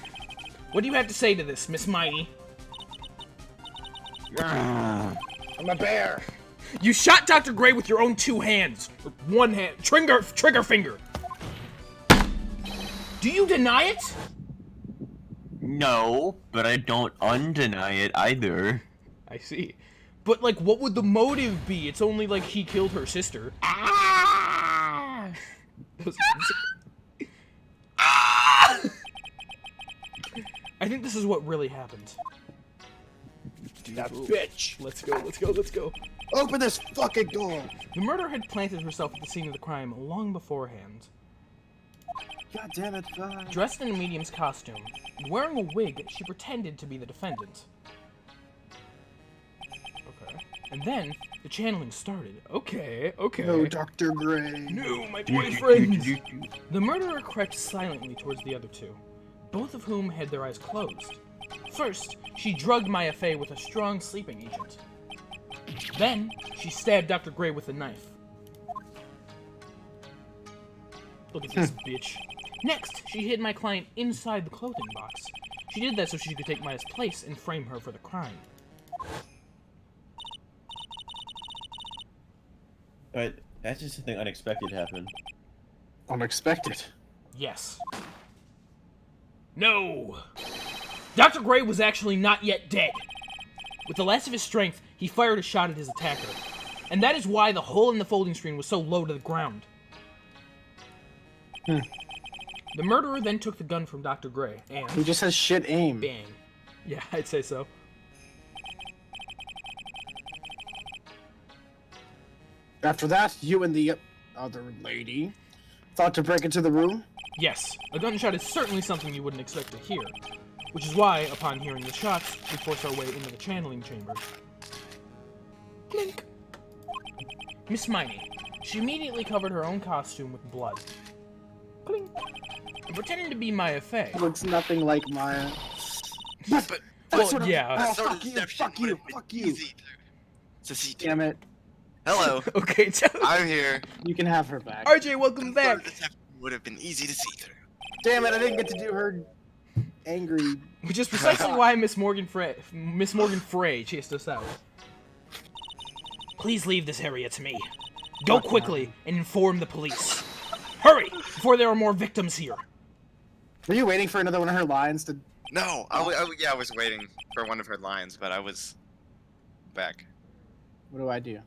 What do you have to say to this, Miss Miney? I'm a bear. You shot Dr. Gray with your own two hands. Or one hand. Trigger finger. Do you deny it? No, but I don't undeny it either. I see. But, like, what would the motive be? It's only like he killed her sister. Ah! I think this is what really happened. That bitch. Let's go, let's go, let's go. Open this fucking door. The murderer had planted herself at the scene of the crime long beforehand. God damn it, fine. Dressed in a medium's costume, and wearing a wig, she pretended to be the defendant. Okay. And then, the channeling started. Okay, okay. No, Dr. Gray. No, my boyfriend! The murderer crept silently towards the other two, both of whom had their eyes closed. First, she drugged Maya Fey with a strong sleeping agent. Then, she stabbed Dr. Gray with a knife. Look at this bitch. Next, she hid my client inside the clothing box. She did that so she could take Maya's place and frame her for the crime. But that's just something unexpected happened. Unexpected. Yes. No! Dr. Gray was actually not yet dead. With the last of his strength, he fired a shot at his attacker. And that is why the hole in the folding screen was so low to the ground. The murderer then took the gun from Dr. Gray and... He just has shit aim. Bang. Yeah, I'd say so. After that, you and the other lady thought to break into the room? Yes, a gunshot is certainly something you wouldn't expect to hear. Which is why, upon hearing the shots, we force our way into the channeling chamber. Clink! Miss Miney. She immediately covered her own costume with blood. Clink! And pretending to be Maya Fey. Looks nothing like Maya. But Well, yeah. Oh, sort of fuck you, deception fuck you, would have been fuck you. easy to see through. Damn it. Hello, Okay, I'm here. You can have her back. RJ, welcome Sort of back! deception would have been easy to see through. Damn it, I didn't get to do her angry. Which is precisely why Miss Morgan Frey chased us out. Please leave this area to me. Go quickly and inform the police. Hurry, before there are more victims here. Were you waiting for another one of her lines to... No, I was waiting for one of her lines, but I was back. What do I do?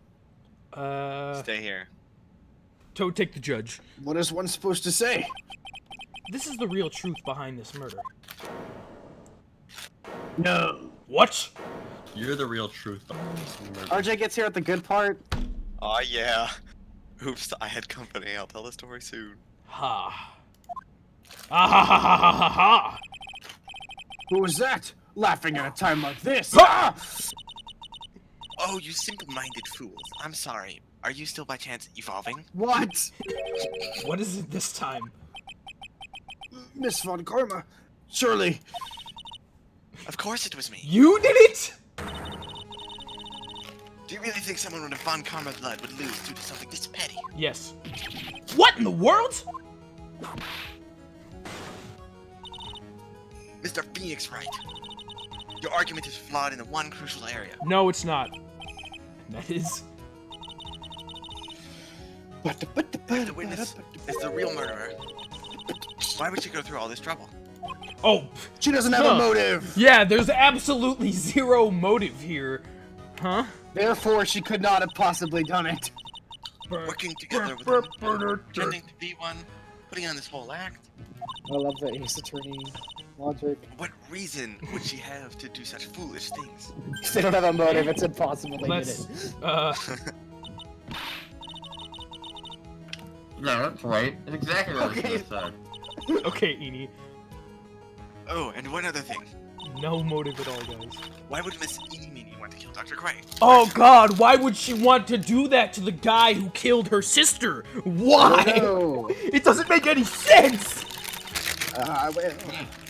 Stay here. Toad, take the judge. What is one supposed to say? This is the real truth behind this murder. No. What? You're the real truth behind this murder. RJ gets here at the good part. Oh yeah. Oops, I had company. I'll tell the story soon. Ha. Ah ha ha ha ha ha ha! Who was that? Laughing at a time like this. Ha! Oh, you simple-minded fools. I'm sorry. Are you still by chance evolving? What? What is it this time? Miss Von Karma. Surely. Of course it was me. You did it? Do you really think someone with a Von Karma blood would lose due to something this petty? Yes. What in the world? Mr. Phoenix Wright, your argument is flawed in the one crucial area. No, it's not. That is. If the witness is the real murderer, why would she go through all this trouble? Oh, She doesn't have a motive. yeah, there's absolutely zero motive here. Huh? Therefore, she could not have possibly done it. Working together with them, pretending to be one, putting on this whole act. I love the Ace Attorney logic. What reason would she have to do such foolish things? If they don't have a motive, it's impossible they did Let's, it. No, that's right. It's exactly what I was gonna say. okay, Eni. Oh, and one other thing. No motive at all, guys. Why would Miss Eeny Meeny want to kill Dr. Gray? Oh god, why would she want to do that to the guy who killed her sister? Why? No. It doesn't make any sense! Well,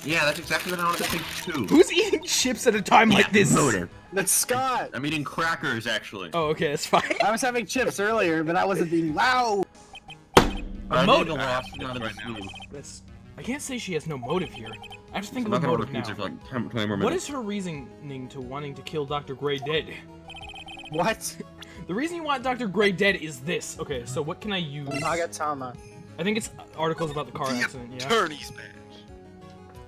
Yeah, that's exactly what I wanted to think too. Who's eating chips at a time like this? Motive. that's Scott. I'm eating crackers, actually. Oh, okay, that's fine. I was having chips earlier, but I wasn't being loud. I motive. need a loss out of this movie. That's, I can't say she has no motive here. I have to think I'm of not a gonna order motive pizza now. for like 20 more minutes. What is her reasoning to wanting to kill Dr. Gray dead? What? The reason you want Dr. Gray dead is this. Okay, so what can I use? Nagatama. I think it's articles about the car accident, yeah? Attorney's badge.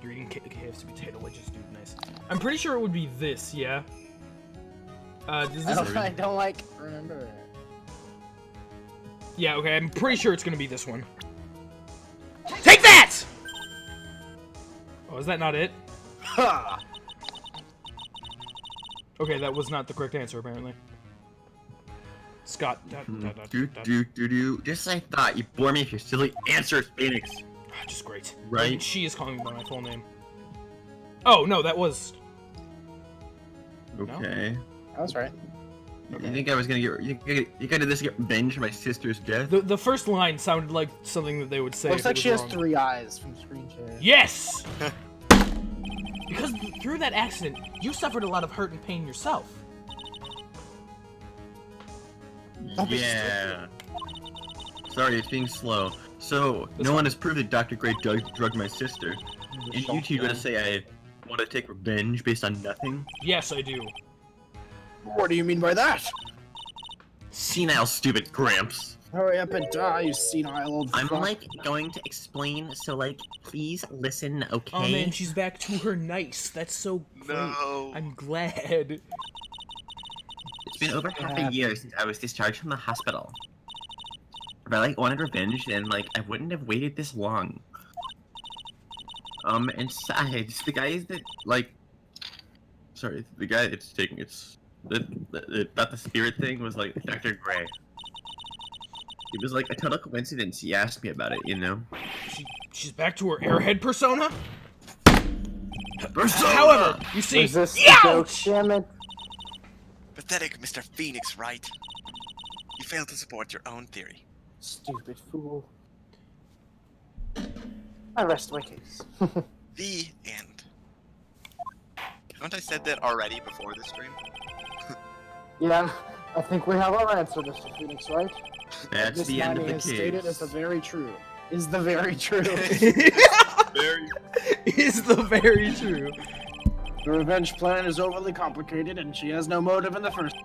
You're eating KFC potato wedges, dude, nice. I'm pretty sure it would be this, yeah? Does this... I don't like remember it. Yeah, okay, I'm pretty sure it's gonna be this one. Take that! Oh, is that not it? Ha! Okay, that was not the correct answer, apparently. Scott. Just as I thought, you bore me with your silly answers, Phoenix. Just great. Right. And she is calling me by my full name. Oh, no, that was... Okay. I was right. You think I was gonna get? You got this to get revenge for my sister's death? The first line sounded like something that they would say. Looks if it like was she has wrong. 3 eyes from screen share. Yes! Because through that accident, you suffered a lot of hurt and pain yourself. Yeah. Sorry, it's being slow. So, no one has proved that Dr. Gray drugged my sister. And you two gonna say I want to take revenge based on nothing? Yes, I do. What do you mean by that? Senile, stupid Gramps. Hurry up and die, you senile old I'm fuck. like going to explain, so like, please listen, okay? Oh man, she's back to her nice. That's so great. No. I'm glad. It's been over half a year since I was discharged from the hospital. If I like wanted revenge, then like I wouldn't have waited this long. And besides, the guys that like, Sorry, the guy it's taking that the spirit thing was like Dr. Gray. It was like a total coincidence. He asked me about it, you know. She's back to her airhead persona. Persona! However, you see, Is this the Yow! joke, Shaman? Pathetic Mr. Phoenix Wright. You failed to support your own theory. Stupid fool. I rest my case. The end. Haven't I said that already before the stream? Yeah, I think we have our answer, Mr. Phoenix, right? That's This the end man of the has stated case. is the very true. Is the very true. Very. is the very true. The revenge plan is overly complicated, and she has no motive in the first.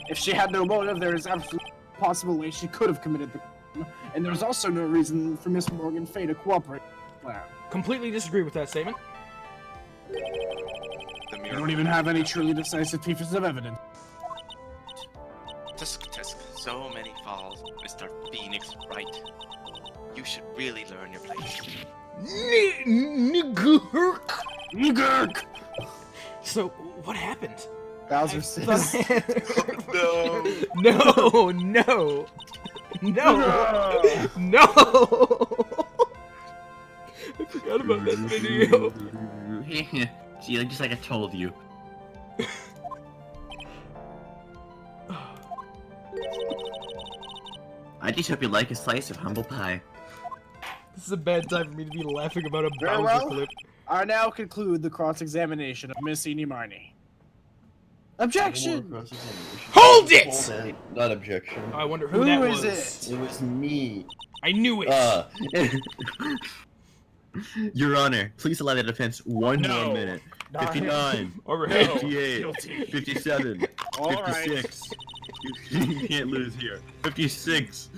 If she had no motive, there is absolutely possible way she could have committed the crime, and there's also no reason for Miss Morgan Fay to cooperate with the plan. Completely disagree with that statement. The You mirror. don't even have any truly decisive pieces of evidence. Tisk tisk, so many falls, Mr. Phoenix Wright. You should really learn your place. Nigurk. So, what happened? Bowser says. No. No, no, no, no. I forgot about that video. See, like, just like I told you. I just hope you like a slice of humble pie. This is a bad time for me to be laughing about a Very Bowser well. clip. I now conclude the cross-examination of Miss Eenie Objection! Hold it! Not objection. I wonder who Who that is was. it? It was me. I knew it. Your Honor, please allow the defense one No. more minute. 59, All right. 58, 57, All right. 56. You can't lose here. 56.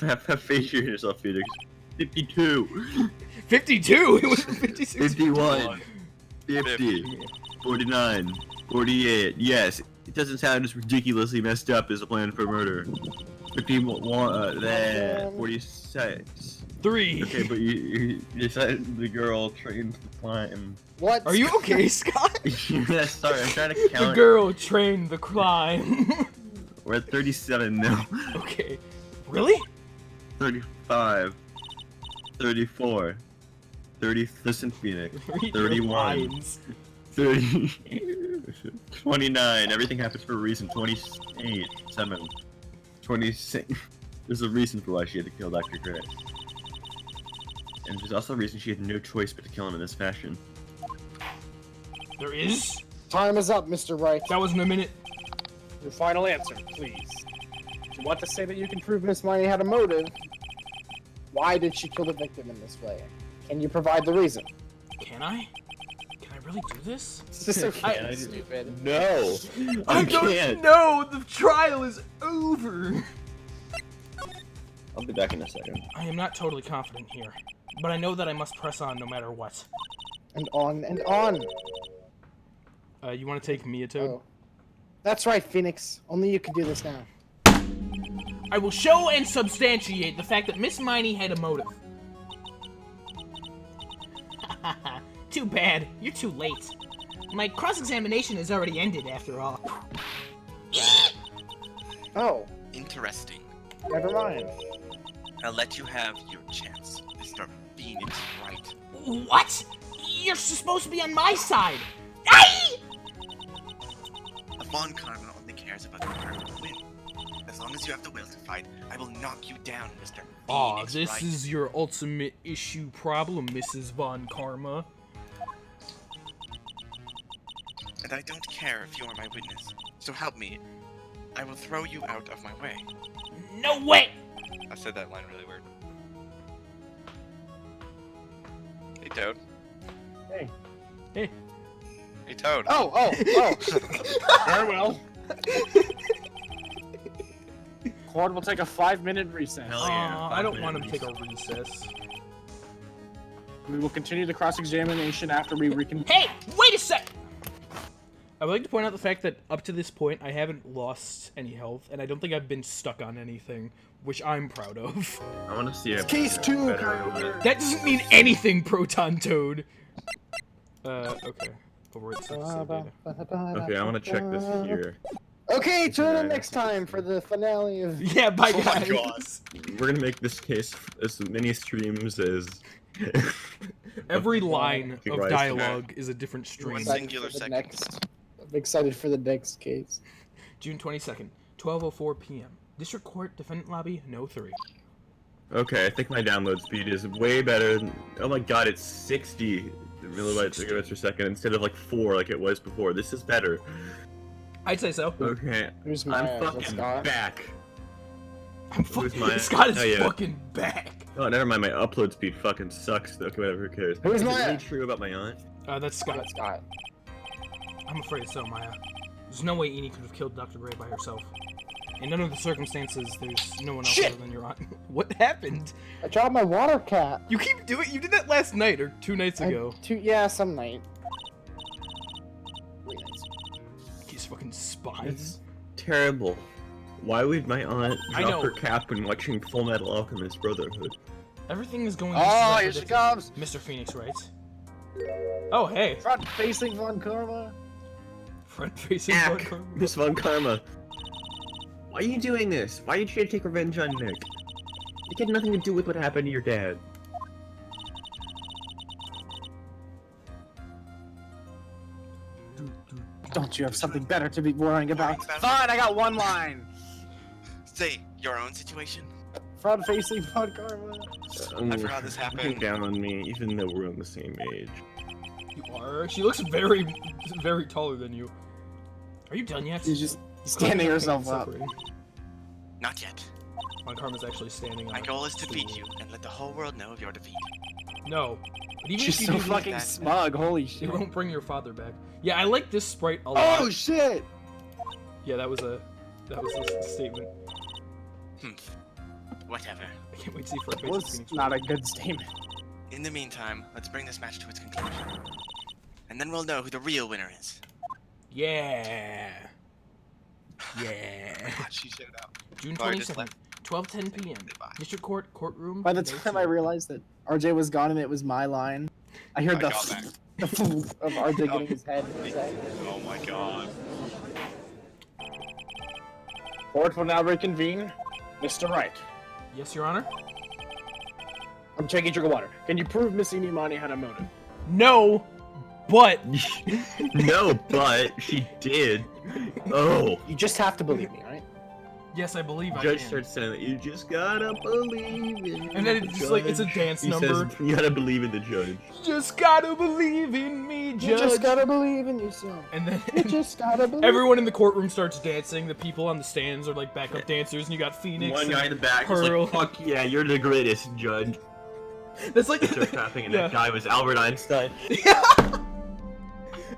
Have faith in yourself, Phoenix. 52, 52. It was 56. 51, 50, 49, 48. Yes, it doesn't sound as ridiculously messed up as a plan for murder. 51, 46. 3. Okay, but you said the girl trained to climb. What? Are you okay, Scott? Yeah, sorry, I'm trying to The count. girl trained the climb. We're at 37 now. Okay. Really? 35, 34, 30. Listen, Phoenix. Read your 31. lines. 30, 29. Everything happens for a reason. 28, 7, 26. There's a reason for why she had to kill Dr. Gray. And there's also a reason she had no choice but to kill him in this fashion. There is? Time is up, Mr. Wright. That wasn't a minute. Your final answer, please. If you want to say that you can prove Miss Miney had a motive, why did she kill the victim in this way? Can you provide the reason? Can I? Can I really do this? This is so I- stupid. No! I can't! No, the trial is over. I'll be back in a second. I am not totally confident here, but I know that I must press on no matter what. And on and on. You want to take Mia Toad? Oh. That's right, Phoenix. Only you can do this now. I will show and substantiate the fact that Miss Miney had a motive. Too bad. You're too late. My cross-examination has already ended, after all. Oh, Interesting. never mind. I'll let you have your chance, Mr. Phoenix Wright. What? You're supposed to be on my side. Aye! A Von Karma only cares about the permanent win. As long as you have the will to fight, I will knock you down, Mr. Aw, Phoenix this Wright. is your ultimate issue problem, Mrs. Von Karma. And I don't care if you are my witness. So help me. I will throw you out of my way. No way! I said that line really weird. Hey, Toad. Hey. Hey. Hey, Toad. Oh. Very well. Claude will take a 5-minute recess. Hell yeah. Aw, I don't want him to take a recess. We will continue the cross-examination after we reconvene. Hey, wait a sec! I would like to point out the fact that up to this point, I haven't lost any health, and I don't think I've been stuck on anything, which I'm proud of. I want to see a Case 2, better Kyler. That doesn't mean anything, Proton Toad. Okay. Overwrite save data. Okay, I want to check this here. Okay, tune in next time for the finale of... Yeah, bye Oh my guys. God. We're gonna make this case as many streams as. Every line Okay, of right. dialogue is a different stream. One Excited singular for the second. next- I'm excited for the next case. June 22nd, 12:04 p.m. District Court, Defendant Lobby, No 3. Okay, I think my download speed is way better. Oh my god, it's 60 millibytes per second instead of like 4 like it was before. This is better. I'd say so. Okay, Who's I'm Maya? Is it fucking Scott? back. I'm Who's fucking. mine? Scott is Oh, yeah. fucking back. Oh, never mind. My upload speed fucking sucks. Though. Okay, whatever. Who cares? Who's Is it Maya? really true about my aunt? That's Scott. Scott. I'm afraid so, Maya. There's no way Eni could have killed Dr. Gray by herself. In none of the circumstances, there's no one else other than your aunt. What happened? I dropped my water cap. You keep doing. You did that last night or 2 nights ago. Yeah, some night. He's fucking spying. It's terrible. Why would my aunt I drop know. her cap when watching Full Metal Alchemist Brotherhood? Everything is going. Oh, just here as she predicted. comes. Mr. Phoenix writes. Oh, hey. Front-facing Von Karma. Front-facing. Ack, Karma. Miss Von Karma. Why are you doing this? Why are you trying to take revenge on Nick? It had nothing to do with what happened to your dad. Don't you have something better to be worrying about? Fine, Fine, I got one line. Say your own situation. Front-facing Von Karma. I forgot this Looking happened. down on me, even though we're on the same age. You are. She looks very, very taller than you. Are you done yet? She's just standing herself up. Separating. Not yet. Von Karma's actually standing on My a goal is to stool. defeat you and let the whole world know of your defeat. No. But even She's if you so do fucking that- smug. Holy you shit. won't bring your father back. Yeah, I like this sprite a lot. Oh shit! Yeah, that was a statement. Whatever. I can't wait to see Front Well, Facing it's Phoenix. not a good statement. In the meantime, let's bring this match to its conclusion. And then we'll know who the real winner is. Yeah. Yeah. God, she shit out. June Oh, I just 27th, 12:10 p.m. Goodbye. District Court, courtroom. By the no time I two. realized that RJ was gone and it was my line, I heard I got that. the of RJ getting his head set. Oh my god. Court will now reconvene. Mr. Wright, Yes, Your Honor. I'm checking trigger water. Can you prove Miss Inimani had a motive? No, but No, but she did. Oh. You just have to believe me, alright? yes, I believe I Judge can. starts saying that you just gotta believe in And then the it's just like it's a judge. dance He number. says, you gotta believe in the judge. Just gotta believe in me, You Judge. just gotta believe in yourself. And then You just gotta believe. everyone in the courtroom starts dancing. The people on the stands are like backup dancers, and you got Phoenix. One and guy in the back is Pearl. like, fuck yeah, you're the greatest, judge. That's like Start clapping, and Yeah. that guy was Albert Einstein.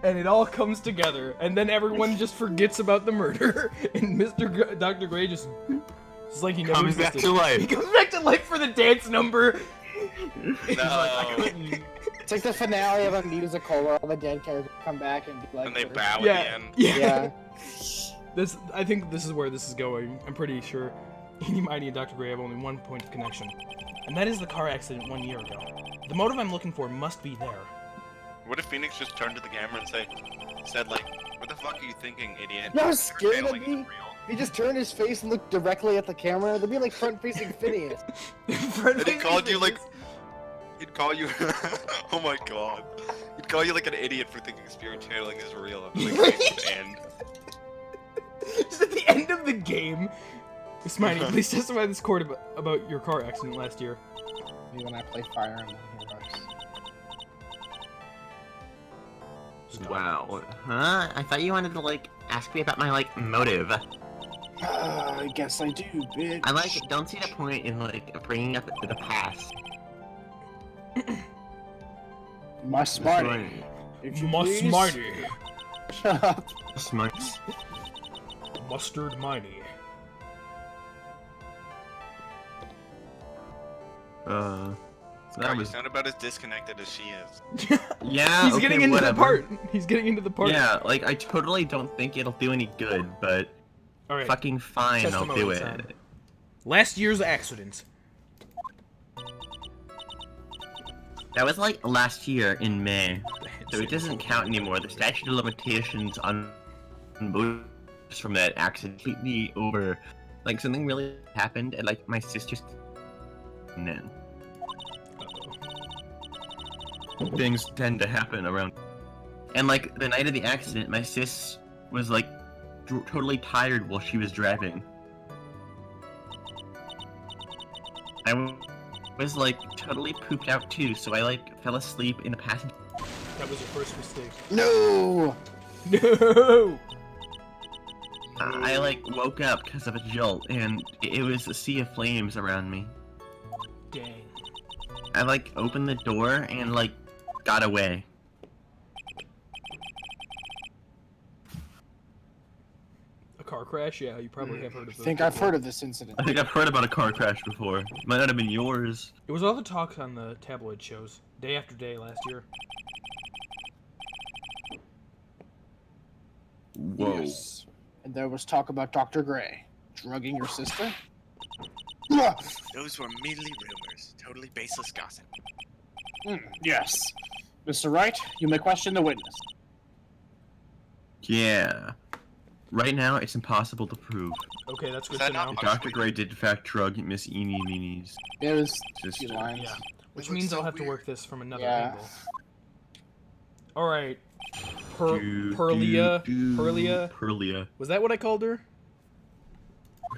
And it all comes together, and then everyone just forgets about the murder, and Dr. Gray just it's like he never Comes back existed. to life. He comes back to life for the dance number. He's No. like, I couldn't. It's like the finale of a musical where all the dead characters come back and be like, And they bow at Yeah, the end. yeah. Yeah. I think this is where this is going. I'm pretty sure Inimani and Dr. Gray have only one point of connection, and that is the car accident 1 year ago. The motive I'm looking for must be there. What if Phoenix just turned to the camera and said like, "What the fuck are you thinking, idiot?" You know how You're scared I'd failing be? is real." He just turned his face and looked directly at the camera. They'd be like front-facing Phineas. And he called you like, he'd call you. Oh my god. He'd call you like an idiot for thinking spirit channeling is real. I'm like, and Just at the end of the game, Smiley, please testify to this court about your car accident last year. Maybe when I play Fire Emblem Heroes. Wow. Huh? I thought you wanted to, like, ask me about my, like, motive. I guess I do, bitch. I, like, don't see the point in, like, bringing up the past. My smarty. If you please. Smarty. Shut up. Smart. Mustard Miney. So that God, you was sound about as disconnected as she is. Yeah, He's okay, getting into whatever. the part. He's getting into the part. yeah. Like I totally don't think it'll do any good, but All right. Fucking fine, I'll Testimony do time. it. Last year's accident. That was like last year in May, so it doesn't count anymore. The statute of limitations on moves from that accident completely over. Like something really happened, and like my sister's. And then things tend to happen around. And like the night of the accident, my sis was like totally tired while she was driving. I was like totally pooped out too, so I like fell asleep in the passenger. That was your first mistake. No! No! I like woke up because of a jolt, and it was a sea of flames around me. Dang. I like opened the door and like got away. car crash? Yeah, you probably have heard of I this. think I've heard of this incident. I think I've heard about a car crash before. Might not have been yours. It was all the talk on the tabloid shows, day after day last year. Whoa. Yes. And there was talk about Dr. Gray drugging your sister. Those were merely rumors, totally baseless gossip. Yes. Mr. Wright, you may question the witness. Yeah. Right now, it's impossible to prove. Okay, that's good that to not know. If Dr. Gray did in fact drug Miss Eenie Meenie's It was sister. few lines. Yeah, which It looks means so I'll have to weird. work this from another Yeah. angle. All right, Do, Perlia. do, Perlia. Perlia. Was that what I called her?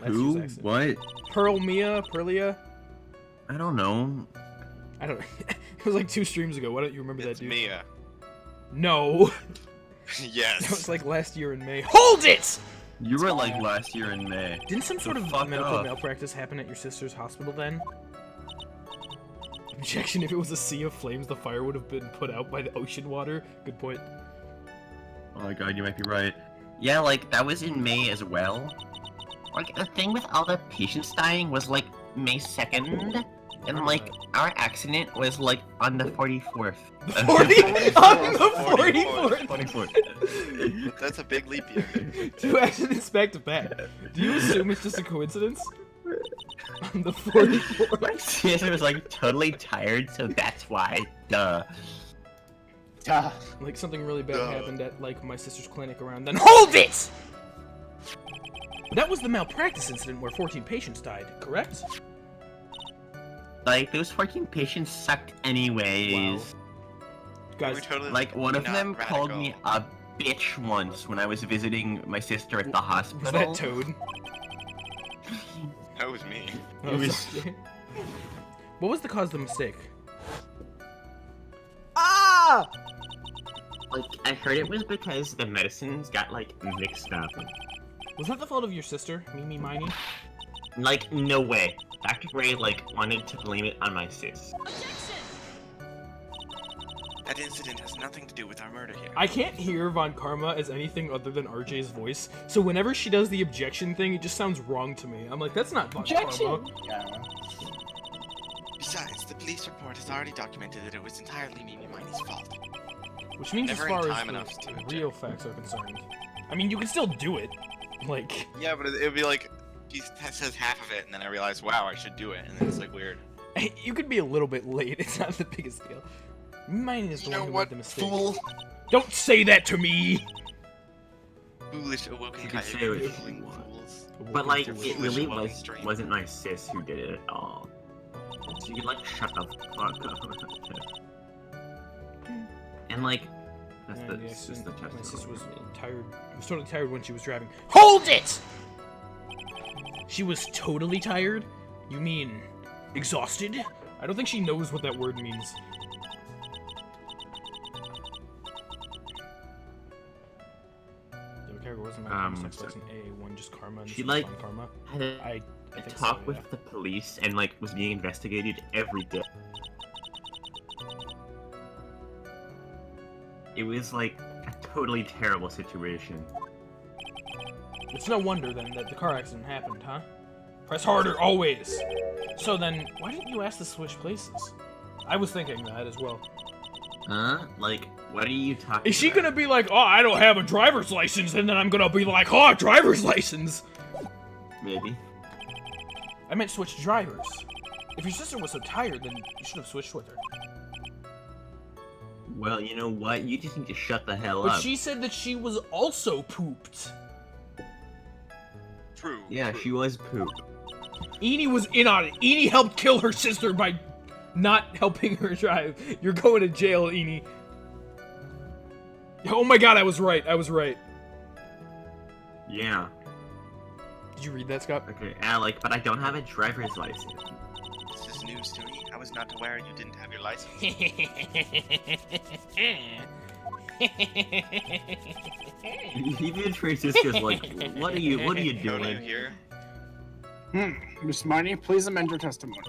That's Who? his accent. What? Pearl Mia? Perlia? I don't know. I don't. It was like 2 streams ago. Why don't you remember It's that dude? Mia. No, Yes. that was like last year in May. Hold it! You were like last year in May. Didn't some sort of fuck medical up. malpractice happen at your sister's hospital then? Objection, if it was a sea of flames, the fire would have been put out by the ocean water. Good point. Oh my god, you might be right. Yeah, like, that was in May as well. Like, the thing with all the patients dying was, like, May 2nd, and, like, our accident was, like, on the 44th. The 40 on the 44th! 24th. That's a big leap year. 2 accidents back to back. Do you assume it's just a coincidence? On the 44th. My sister was, like, totally tired, so that's why. Duh. Duh. Like something really bad Duh. happened at like my sister's clinic around then. Hold it! That was the malpractice incident where 14 patients died, correct? Like, those 14 patients sucked anyways. Guys, We're totally Like, one of not them called radical. me a bitch once when I was visiting my sister at the hospital. was that Toad? That was me. Oh, sorry. What was the cause of the mistake? Ah! Like, I heard it was because the medicines got, like, mixed up. Was that the fault of your sister, Mimi Miney? Like, no way. Dr. Gray, like, wanted to blame it on my sis. That incident has nothing to do with our murder here. I can't hear Von Karma as anything other than RJ's voice, so whenever she does the objection thing, it just sounds wrong to me. I'm like, that's not Von Karma. Objection! Yeah. Besides, the police report has already documented that it was entirely Mimi Miney's fault. Which means Never as in far time as enough to the real facts are concerned. I mean, you can still do it. Like, Yeah, but it'd be like he says half of it, and then I realize, wow, I should do it, and then it's like weird. you could be a little bit late. It's not the biggest deal. Mine is the You know one who what, made the mistake. fool? Don't say that to me! Foolish You Awokenkyoger could say it. fooling fools. But, like, Woken it to really Foolish was, stream. wasn't my sis who did it at all. So you could, like, shut the fuck up. And, like, that's Yeah, the, the that's just accident, the my sister was testimony. tired. Was totally tired when she was driving. Hold it! She was totally tired? You mean exhausted? I don't think she knows what that word means. The character wasn't my sex so- lesson A1, just karma. And She, this was like, fun karma. Had a I think talk so, with yeah. the police and, like, was being investigated every day. It was, like, a totally terrible situation. It's no wonder then that the car accident happened, huh? Press harder, always! So then, why didn't you ask to switch places? I was thinking that as well. Huh? Like, what are you talking Is she about? gonna be like, oh, I don't have a driver's license, and then I'm gonna be like, oh, driver's license? Maybe. I meant switch drivers. If your sister was so tired, then you should have switched with her. Well, you know what? You just need to shut the hell But up. she said that she was also pooped. True. Yeah, true. she was poop. Eni was in on it. Eni helped kill her sister by not helping her drive. You're going to jail, Eni. Oh my god, I was right. I was right. Yeah. Did you read that, Scott? Okay, Alec, but I don't have a driver's license. This is news to me. I was not aware you didn't have your license. Even Francisco's like, what are you Cody, you doing? here? Miss Miney, please amend your testimony.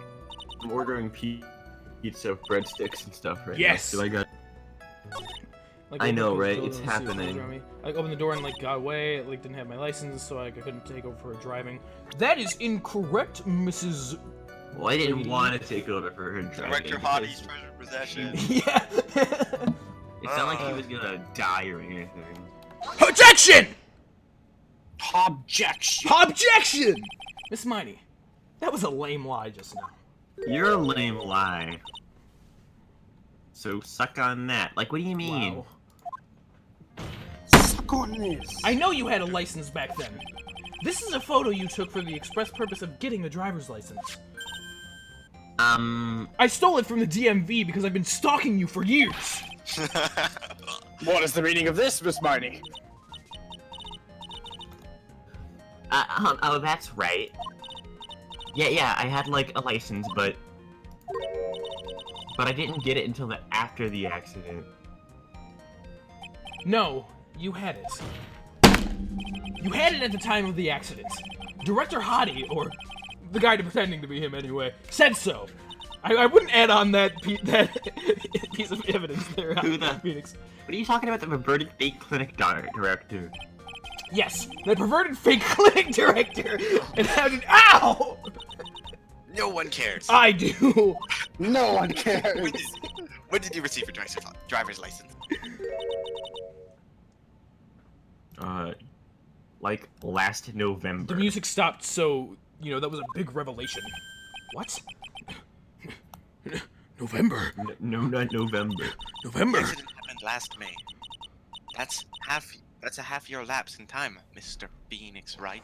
I'm ordering pizza, breadsticks, and stuff right Yes. now. So I got Like, I opened know, the right? building It's and see if happening. was around me. I opened the door and like got away. Like didn't have my license, so like, I couldn't take over for her driving. That is incorrect, Mrs. Well, I didn't Lady. want to take over for her driving. Director Hottie's treasure possession. Yeah. It's not like she was gonna die or anything. Objection! Objection. Objection! Miss Miney, that was a lame lie just now. You're a lame lie. So suck on that. Like, what do you mean? Wow. Suck on this. I know you had a license back then. This is a photo you took for the express purpose of getting a driver's license. I stole it from the DMV because I've been stalking you for years. What is the meaning of this, Miss Miney? Oh, that's right. Yeah, I had, like, a license, but I didn't get it until after the accident. No, you had it. You had it at the time of the accident. Director Hottie, or the guy pretending to be him anyway, said so. I wouldn't add on that piece of evidence there, Who the- Phoenix. What are you talking about, the perverted fake clinic director? Yes, the perverted fake clinic director. And how did? Ow! No one cares. I do. No one cares. When did you receive your driver's license? Like, last November. The music stopped, so that was a big revelation. What? November. No, not November. The November. accident happened last May. That's a half year lapse in time, Mr. Phoenix, Wright?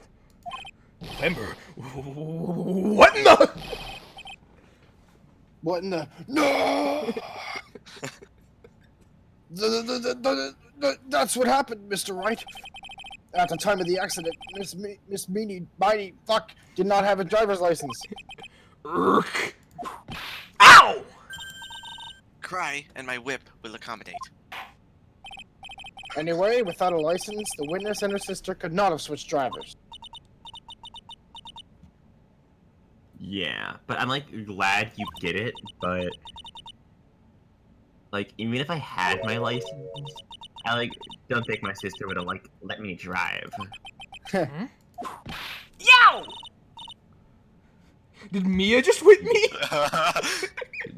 November. What in the? What in the? No! That's what happened, Mr. Wright. At the time of the accident, Miss Miney, fuck, did not have a driver's license. Urk. Ow! Cry, and my whip will accommodate. Anyway, without a license, the witness and her sister could not have switched drivers. Yeah, but I'm, like, glad you get it, but... Like, even if I had my license, I, like, don't think my sister would have, like, let me drive. Yow! Did Mia just whip me?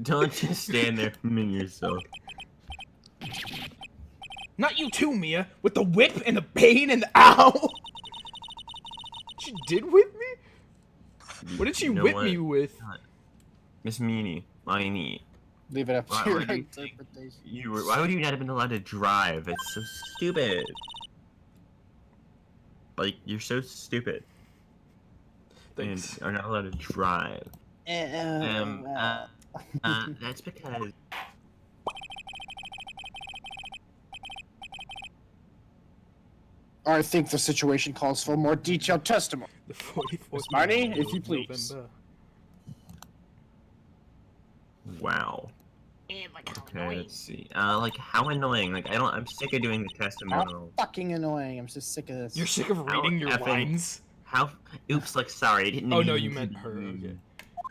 Don't just stand there filming yourself. Not you too, Mia. With the whip and the pain and the ow. She did whip me? What did she You know whip what? me with? Miss Miney. Leave it up Why to your would you think interpretation. why would you not have been allowed to drive? It's so stupid. Like, you're so stupid. Thanks. And are not allowed to drive. That's because... I think the situation calls for more detailed testimony. The 44th Miss Marnie, of if you please. November. Wow. Okay, let's see. Like, how annoying. Like, I'm sick of doing the How testimonial. fucking annoying. I'm just sick of this. You're sick of reading your effing- lines? Oops, like, sorry, I didn't Oh no, mean you to meant be her. rude.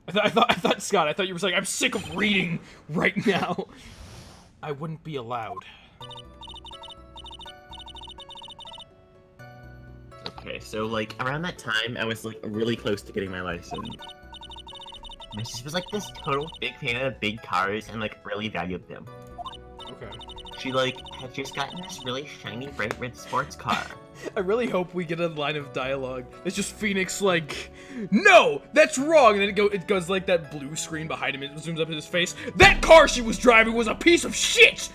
Okay. I thought Scott. I thought you were saying I'm sick of reading right now. I wouldn't be allowed. Okay, so, like, around that time, I was, like, really close to getting my license. My sister was, like, this total big fan of big cars and, like, really valued them. Okay. She, like, had just gotten this really shiny, bright red sports car. I really hope we get a line of dialogue. It's just Phoenix like, no, that's wrong. And then it goes like that blue screen behind him. It zooms up in his face. That car she was driving was a piece of shit.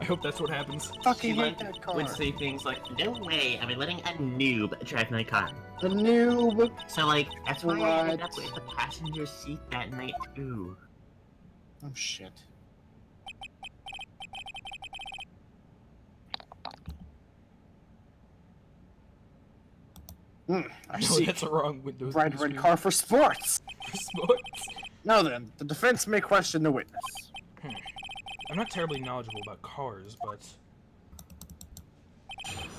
I hope that's what happens. fucking She, hate like, that car. would say things like, no way, I've been letting a noob drive my car. The noob. So, like, that's why I ended What? up with the passenger seat that night, too. Oh shit. I No, see. that's a wrong Windows. Bright blue red screen. car for sports. For sports. Now then, the defense may question the witness. I'm not terribly knowledgeable about cars, but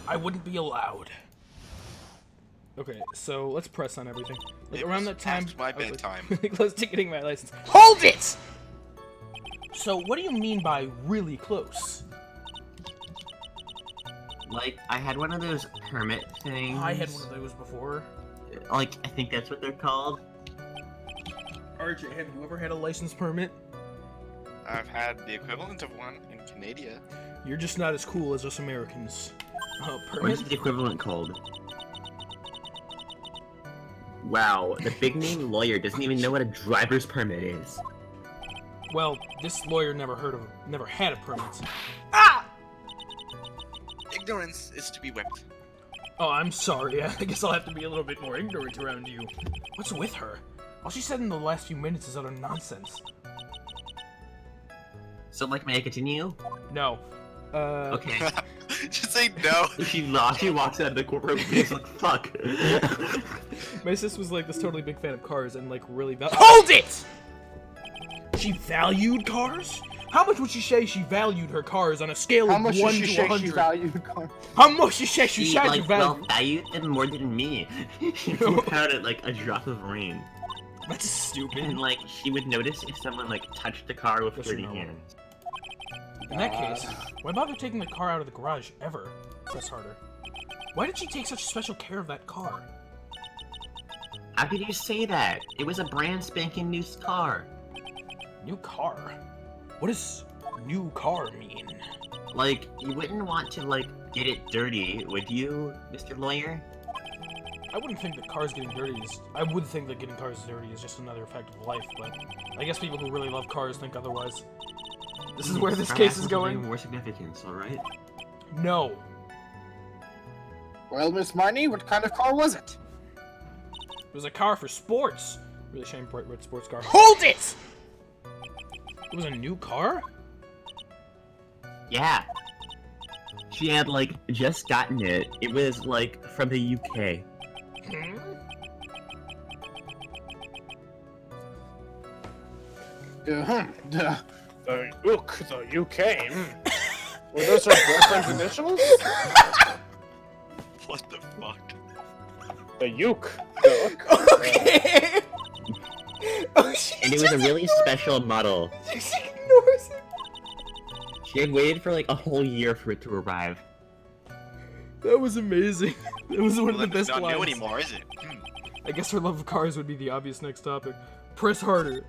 I wouldn't be allowed. Okay, so let's press on everything. Like It around was that time, past my I was, bedtime. like, close to getting my license. Hold it! So, what do you mean by really close? Like, I had one of those permit things. I had one of those before. Like, I think that's what they're called. RJ, have you ever had a license permit? I've had the equivalent of one in Canada. You're just not as cool as us Americans. What Permit? is the equivalent called? Wow, the big name lawyer doesn't even know what a driver's permit is. Well, this lawyer never had a permit. Ah! Ignorance is to be wept. Oh, I'm sorry. I guess I'll have to be a little bit more ignorant around you. What's with her? All she said in the last few minutes is utter nonsense. So, like, may I continue? No. Okay. Just say no. She walks out of the courtroom and she's like, fuck. My sis was like this totally big fan of cars and like really HOLD IT! She valued cars? How much would she say she valued her cars on a scale How of much 1 does to she say 100? she valued car? How much she say she She, said like, you valued? valued them more than me. She flew out at, like, a drop of rain. That's stupid. And, like, she would notice if someone, like, touched the car with Yes or dirty no? hands. In that case, why bother taking the car out of the garage ever? Press harder. Why did she take such special care of that car? How could you say that? It was a brand spanking new car. New car? What does new car mean? Like, you wouldn't want to, like, get it dirty, would you, Mr. Lawyer? I wouldn't think that cars getting dirty is... I would think that getting cars dirty is just another effect of life, but I guess people who really love cars think otherwise. This is where this case is going? More significance, alright? No. Well, Miss Marnie, what kind of car was it? It was a car for sports. Really shiny bright red sports car. HOLD IT! It was a new car? Yeah. She had, like, just gotten it. It was, like, from the UK. Hmm? The UK. Were those her boyfriend's initials? What the fuck? The Uke. The Okay! Oh, And it was a really special model. She ignores it. She had waited for, like, a whole year for it to arrive. That was amazing. That was one of the Well, it's best not lines. new anymore, is it? I guess her love of cars would be the obvious next topic. Press harder.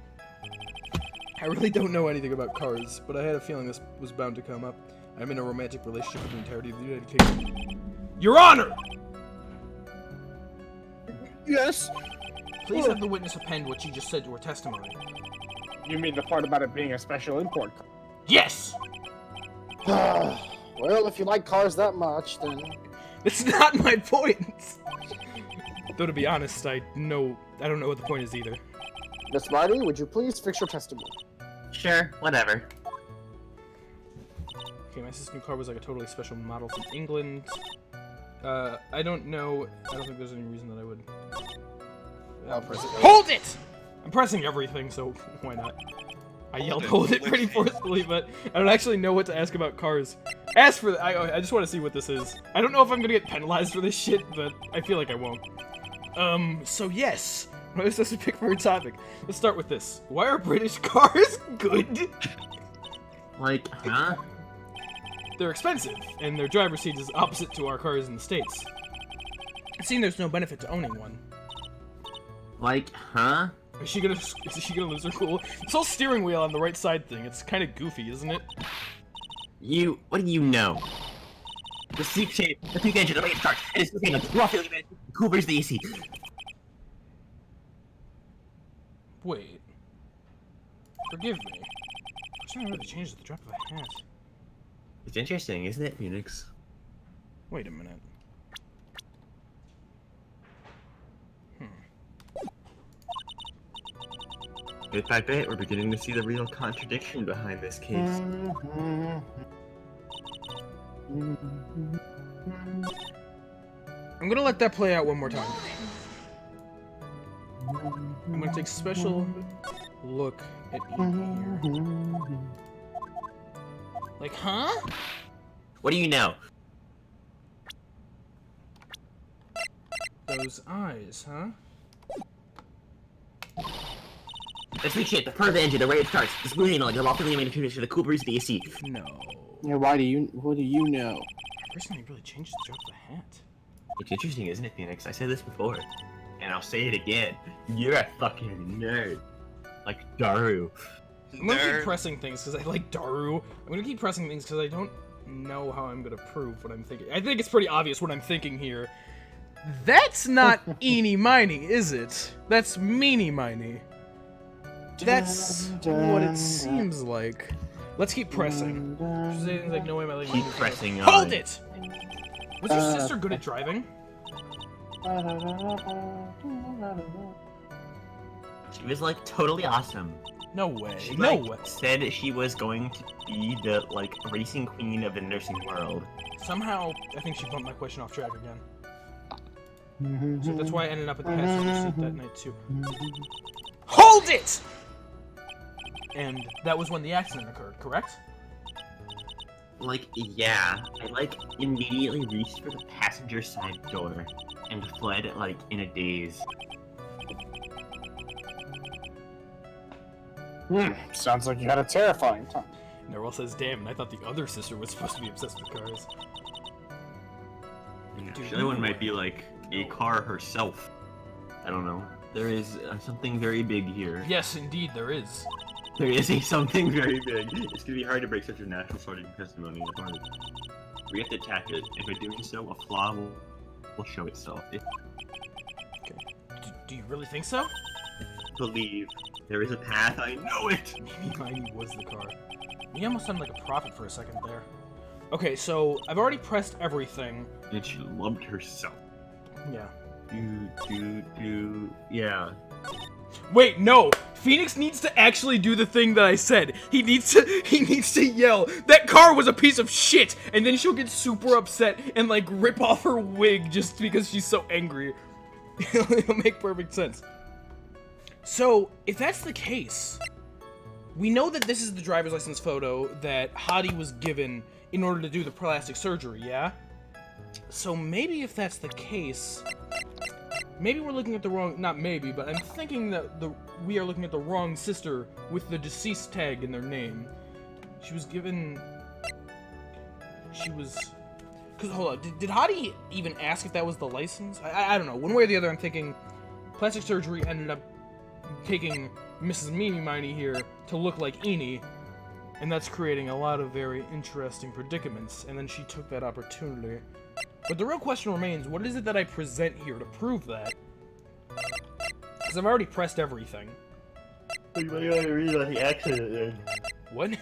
I really don't know anything about cars, but I had a feeling this was bound to come up. I'm in a romantic relationship with the entirety of the United Kingdom. Your Honor! Yes? Please have the witness append what she just said to her testimony. You mean the part about it being a special import car? Yes! Well, if you like cars that much, then... That's not my point! Though to be honest, I don't know what the point is either. Miss Marnie, would you please fix your testimony? Sure, whatever. Okay, my sister's new car was like a totally special model from England. I don't know. I don't think there's any reason that I would. I'll press it. Hold it! I'm pressing everything, so why not? I yelled hold it pretty forcefully, but I don't actually know what to ask about cars. Ask for I just want to see what this is. I don't know if I'm gonna get penalized for this shit, but I feel like I won't. So yes. What was supposed to pick for a topic? Let's start with this. Why are British cars good? Like, huh? They're expensive, and their driver's seat is opposite to our cars in the States. It seems there's no benefit to owning one. Like, huh? Is she gonna lose her cool? This whole steering wheel on the right side thing, it's kind of goofy, isn't it? What do you know? The seat shape, the peak engine, the lane start, and it's looking like roughly Cooper's the AC. Wait. Forgive me. There's nothing really changes at the drop of a hat. It's interesting, isn't it, Phoenix? Wait a minute. Bit by bit, we're beginning to see the real contradiction behind this case. I'm gonna let that play out one more time. I'm gonna take a special look at Evie here. Like, huh? What do you know? Those eyes, huh? Let's reach it. The front of the engine, the way it starts. The smooth handling, the lofty animated tunes to the cool breeze of the AC. No. Yeah, why do you? What do you know? Personally, really changed the joke of the hat. It's interesting, isn't it, Phoenix? I said this before, and I'll say it again. You're a fucking nerd. Like Daru. I'm gonna keep pressing things because I like Daru. I'm gonna keep pressing things because I don't know how I'm gonna prove what I'm thinking. I think it's pretty obvious what I'm thinking here. That's not eeny miny, is it? That's meeny miny. That's what it seems like. Let's keep pressing. Like, no way my leg Keep pressing on. Hold it! Was your sister good at driving? She was like totally awesome. No way. She No like way. said she was going to be the like racing queen of the nursing world. Somehow, I think she bumped my question off track again. So that's why I ended up at the passenger seat that night too. Hold it! And that was when the accident occurred, correct? Like, yeah. I like immediately reached for the passenger side door and fled like in a daze. Sounds like you had a terrifying time. Narwhal says, damn, and I thought the other sister was supposed to be obsessed with cars. The other one might be like a car herself. I don't know. There is something very big here. Yes, indeed, there is. There is something very big. It's gonna be hard to break such a natural sort of testimony. We have to attack it. If we're doing so, a flaw will show itself. Okay. Do you really think so? Believe there is a path. I know it. Maybe mine was the car. You almost sounded like a prophet for a second there. Okay, so I've already pressed everything. And she loved herself. Yeah. Yeah. Wait, no! Phoenix needs to actually do the thing that I said. He needs to yell, "That car was a piece of shit!" And then she'll get super upset and like rip off her wig just because she's so angry. It'll make perfect sense. So, if that's the case, we know that this is the driver's license photo that Hadi was given in order to do the plastic surgery, yeah? So maybe if that's the case, maybe we're looking at the wrong, not maybe, but I'm thinking that we are looking at the wrong sister with the deceased tag in their name. She was given, because hold on, did Hadi even ask if that was the license? I don't know, one way or the other I'm thinking plastic surgery ended up taking Mrs. Mimi Miney here to look like Eni, and that's creating a lot of very interesting predicaments, and then she took that opportunity. But the real question remains, what is it that I present here to prove that? Because I've already pressed everything. You want to read about the accident then. What?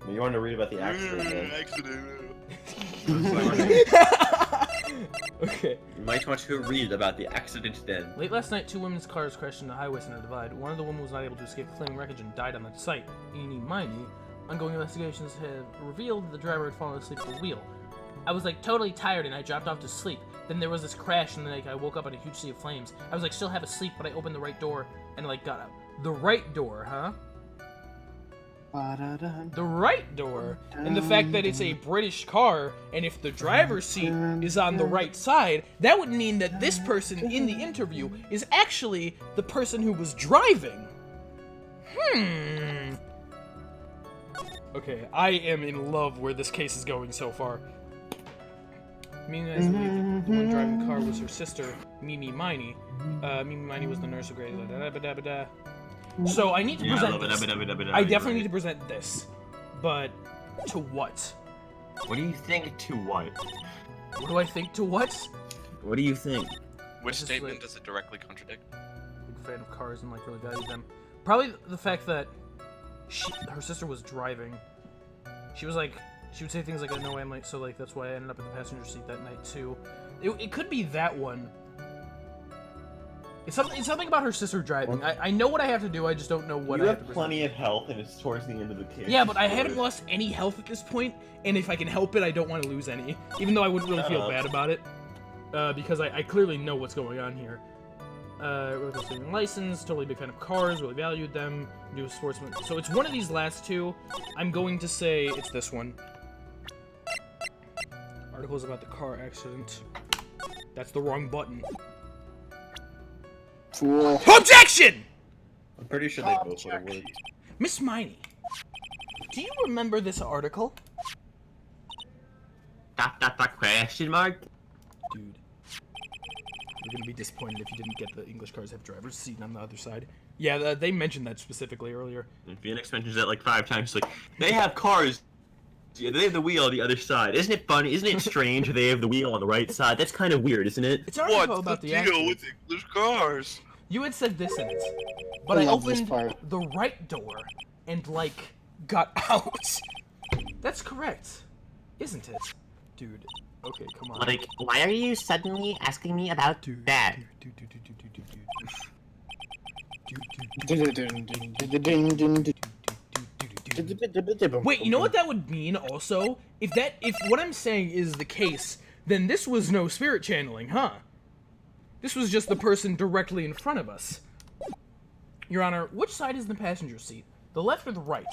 You want to read about the accident then. Okay. You might want to read about the accident then. Late last night, two women's cars crashed into the highway center divide. One of the women was not able to escape the flaming wreckage and died on the site. Eeny Miny. Ongoing investigations have revealed that the driver had fallen asleep at the wheel. I was like totally tired and I dropped off to sleep. Then there was this crash and then like, I woke up in a huge sea of flames. I was like still half asleep, but I opened the right door and like got out. The right door, huh? The right door, and the fact that it's a British car, and if the driver's seat is on the right side, that would mean that this person in the interview is actually the person who was driving. Okay, I am in love where this case is going so far. Meaning I believe the one driving the car was her sister, Mimi Miney. Mimi Miney was the nurse of grade. So I need to present this. I definitely need to present this. But to what? What do you think to what? What do I think to what? What do you think? Which Just statement like- does it directly contradict? Big fan of cars and like really value them. Probably the fact that her sister was driving. She would say things like, "No way I'm late," so like that's why I ended up in the passenger seat that night too. It could be that one. It's something about her sister driving. I know what I have to do, I just don't know what You I have have to plenty of health, and it's towards the end of the case. Yeah, but I haven't lost any health at this point, and if I can help it, I don't want to lose any. Even though I wouldn't really feel bad about it. Because I clearly know what's going on here. License, totally big fan of cars, really valued them, do a sportsman. So it's one of these last two. I'm going to say it's this one. Articles about the car accident. That's the wrong button. Fool. Objection! I'm pretty sure they both would have Object. worked. Miss Miney, do you remember this article? Question mark? Dude, you're gonna be disappointed if you didn't get the English cars have driver's seat on the other side. Yeah, they mentioned that specifically earlier. And Phoenix mentions that like 5 times. Like, they have cars. Yeah, they have the wheel on the other side. Isn't it funny? Isn't it strange they have the wheel on the right side? That's kind of weird, isn't it? It's an article What's about the the deal accident. with English cars? You had said this in it, but I I love this opened part. the right door and, like, got out. That's correct, isn't it? Dude, okay, come on. Like, why are you suddenly asking me about that? Dude. Wait, you know what that would mean also? If what I'm saying is the case, then this was no spirit channeling, huh? This was just the person directly in front of us. Your Honor, which side is the passenger seat? The left or the right?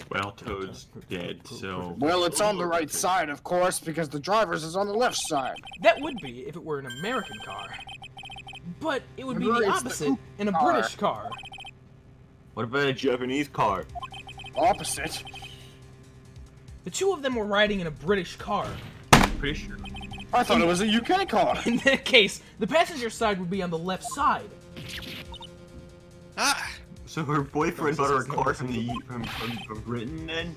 Well, Toad's dead, so. Well, it's on the right side, of course, because the driver's is on the left side. That would be if it were an American car. But it would be Remember, the it's the opposite in a car. British car. What about a Japanese car? Opposite. The two of them were riding in a British car. Pretty sure. I thought it was a UK car. In that case, the passenger side would be on the left side. Ah! So her boyfriend bought her a car from Britain then?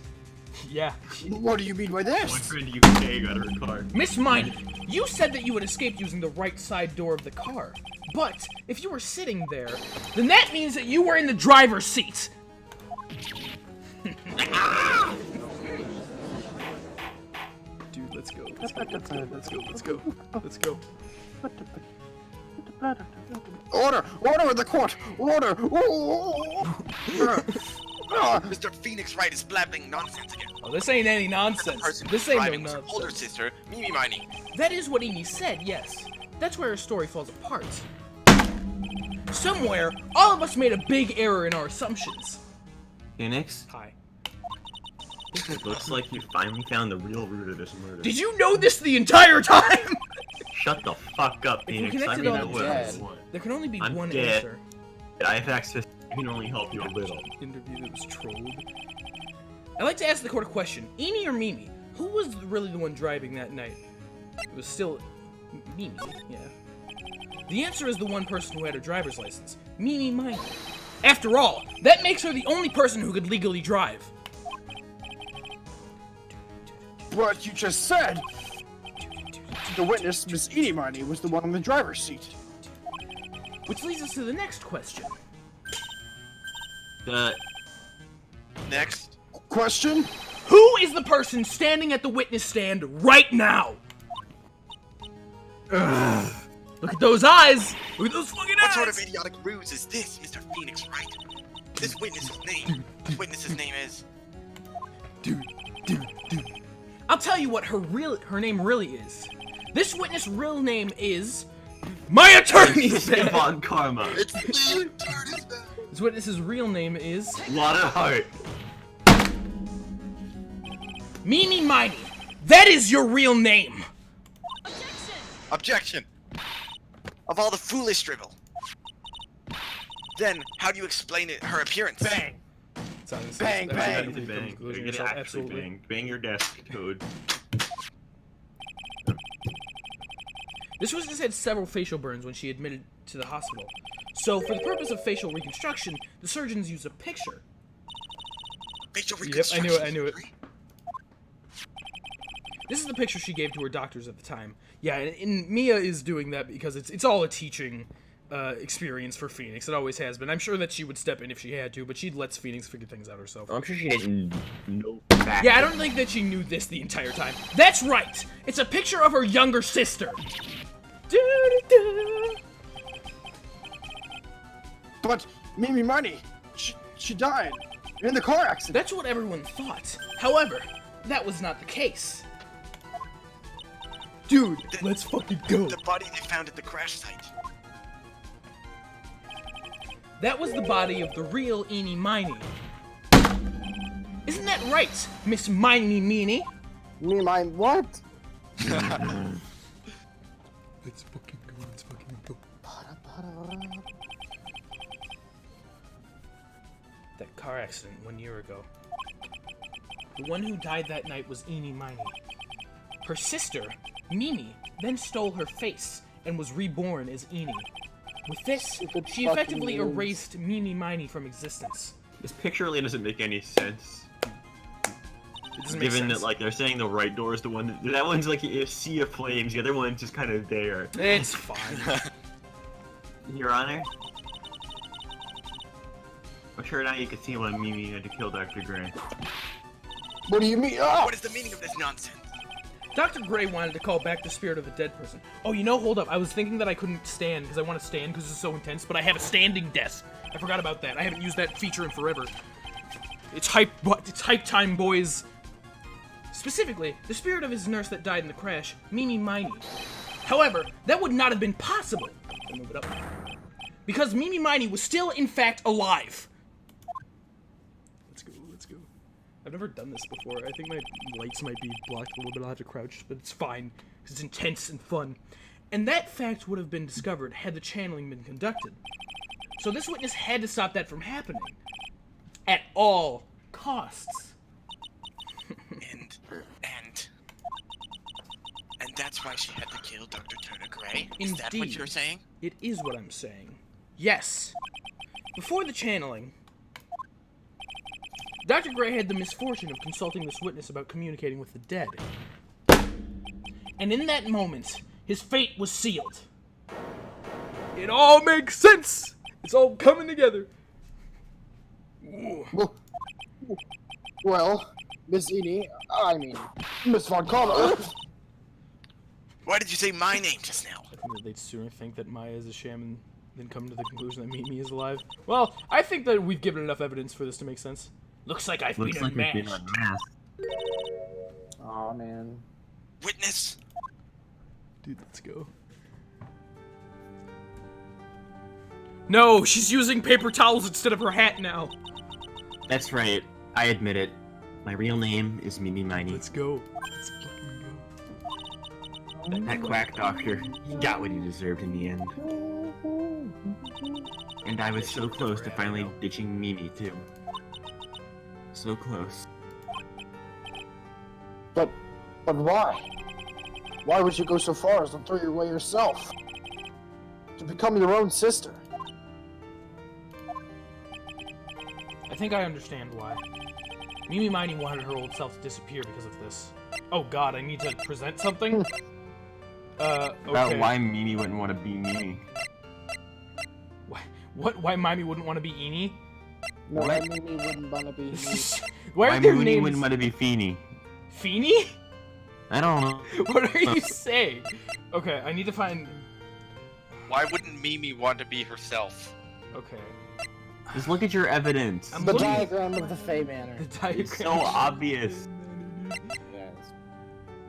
Yeah. What do you mean by this? Boyfriend UK got her a car. Miss Miney, you said that you had escaped using the right side door of the car. But if you were sitting there, then that means that you were in the driver's seat. Dude, let's go. Let's go. Order! Order in the court! Order! Mr. Phoenix Wright is blabbing nonsense again. Oh, this ain't any The nonsense. person This ain't driving no was her older nonsense. sister, Mimi Miney. That is what Amy said, yes. That's where her story falls apart. Somewhere, all of us made a big error in our assumptions. Phoenix, Hi. it looks like you finally found the real root of this murder. Did you know this the entire time? Shut the fuck up, If you Phoenix. I connected mean, all know the what I dots, want. there can only be I'm one dead. answer. I have access. I can only help you a little. Interview that was trolled. I'd like to ask the court a question. Amy or Mimi? Who was really the one driving that night? It was still Mimi, yeah. The answer is the one person who had a driver's license. Mimi Miney. After all, that makes her the only person who could legally drive. But you just said the witness, Miss Edie Miney, was the one on the driver's seat. Which leads us to the next question. Next. Question? Who is the person standing at the witness stand right now? Look at those eyes! Look at those fucking What eyes! sort of idiotic ruse is this, Mr. Phoenix Wright? This witness's name is... Dude. I'll tell you what her name really is. This witness' real name is... My attorney's back! Devon Karma. It's the attorney's back. This witness' real name is... Lot of heart. Mimi Miney. That is your real name! Objection! Of all the foolish dribble. Then, how do you explain her appearance? Bang! Bang, bang. Bang. You're gonna actually bang. Bang your desk, Toad. This witness had several facial burns when she admitted to the hospital. So, for the purpose of facial reconstruction, the surgeons used a picture. Facial Yep, reconstruction. I knew it. This is the picture she gave to her doctors at the time. Yeah, and Mia is doing that because it's all a teaching experience for Phoenix. It always has been. I'm sure that she would step in if she had to, but she lets Phoenix figure things out herself. I'm sure she didn't know that. Yeah, I don't think that she knew this the entire time. That's right! It's a picture of her younger sister! Doo-doo-doo. But Mimi Miney, she died in the car accident. That's what everyone thought. However, that was not the case. Dude, let's fucking go. The body they found at the crash site. That was the body of the real Eenie Miney. Isn't that right, Miss Miney Meanie? Me, mine, what? Let's fucking go. Let's fucking go. That car accident 1 year ago. The one who died that night was Eenie Miney. Her sister, Mimi, then stole her face and was reborn as Eenie. With this, she effectively erased Mimi Miney from existence. This picture really doesn't make any sense. It doesn't make Given sense. that, like, they're saying the right door is the one that one's like a sea of flames, the other one's just kind of there. It's fine. Your Honor? I'm sure now you can see why Mimi had to kill Dr. Gray. What do you mean? Ah! What is the meaning of this nonsense? Dr. Gray wanted to call back the spirit of a dead person. Oh, you know, hold up. I was thinking that I couldn't stand because I want to stand because it's so intense, but I have a standing desk. I forgot about that. I haven't used that feature in forever. It's hype. It's hype time, boys. Specifically, the spirit of his nurse that died in the crash, Mimi Miney. However, that would not have been possible. I'll move it up. Because Mimi Miney was still, in fact, alive. Let's go. Let's go. I've never done this before. I think my lights might be blocked a little bit. I'll have to crouch, but it's fine. Because it's intense and fun. And that fact would have been discovered had the channeling been conducted. So this witness had to stop that from happening. At all costs. And that's why she had to kill Dr. Turner Gray? Is that what Indeed. you're saying? It is what I'm saying. Yes. Before the channeling, Dr. Gray had the misfortune of consulting this witness about communicating with the dead. And in that moment, his fate was sealed. It all makes sense! It's all coming together. Ooh. Well, Miss Miss Von Connor. Why did you say my name just now? I think that they'd sooner think that Maya is a sham and then come to the conclusion that Mimi is alive. Well, I think that we've given enough evidence for this to make sense. Looks like I've Looks been like unmasked. we've been unmasked. Aw, man. Witness? Dude, let's go. No, she's using paper towels instead of her hat now. That's right. I admit it. My real name is Mimi Miney. Let's go. Let's fucking go. That quack doctor, he got what he deserved in the end. And I was so close to finally ditching Mimi, too. So close. But why? Why would you go so far as to throw your way yourself? To become your own sister? I think I understand why. Mimi Miney wanted her old self to disappear because of this. Oh god, I need to present something? Okay. About why Mimi wouldn't want to be Mimi. Why Mimi wouldn't want to be Eenie? No, What? Mimi wouldn't want to be me. Why Why are their Mooney names wouldn't want to be Feeny. Feeny? I don't know. What are you saying? Okay, I need to find... Why wouldn't Mimi want to be herself? Okay. Just look at your evidence. I'm The looking- diagram of the Fey Manor. The diagram. It's so obvious.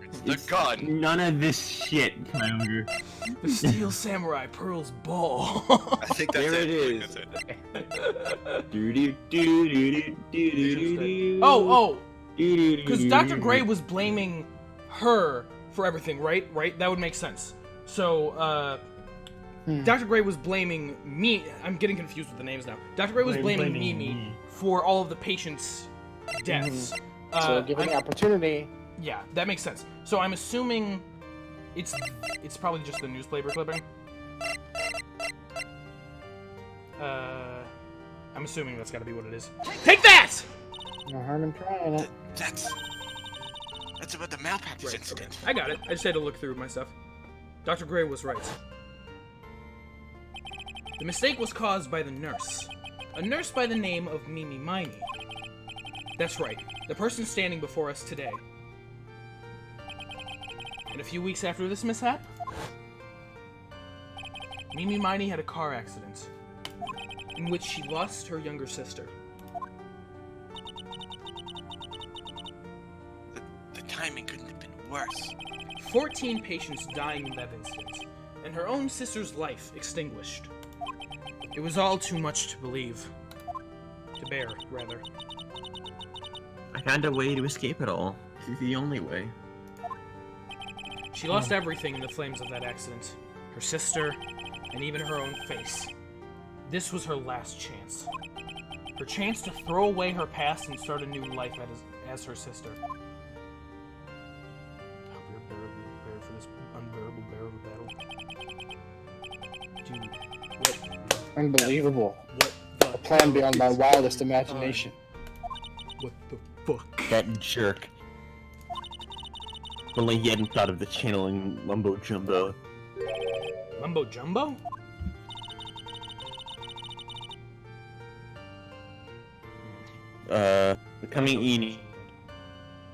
It's the It's gun. None of this shit, Kyogre. The Steel Samurai Pearl's Ball. I think that's There it. it I think is. that's it. Oh, because Dr. Gray was blaming her for everything, right? Right? That would make sense. So, Dr. Gray was blaming me. I'm getting confused with the names now. Dr. Gray was blaming Mimi for all of the patients' deaths. So given the opportunity, Yeah, that makes sense. So I'm assuming it's probably just the newspaper clipping. I'm assuming that's got to be what it is. Take that! no harm in trying it. That's about the malpractice Right, okay. incident. I got it. I just had to look through my stuff. Dr. Gray was right. The mistake was caused by the nurse. A nurse by the name of Mimi Miney. That's right, the person standing before us today. And a few weeks after this mishap, Mimi Miney had a car accident in which she lost her younger sister. The timing couldn't have been worse. 14 patients dying in that instance, and her own sister's life extinguished. It was all too much to believe. To bear, rather. I found a way to escape it all. the only way. She lost everything in the flames of that accident. Her sister, and even her own face. This was her last chance. Her chance to throw away her past and start a new life as her sister. I hope you're prepared for this unbearable bear of a battle. Dude, what? Unbelievable. What A plan beyond my wildest imagination. What the fuck? That jerk. Only he hadn't thought of the channeling mumbo jumbo. Mumbo Jumbo? Becoming Eni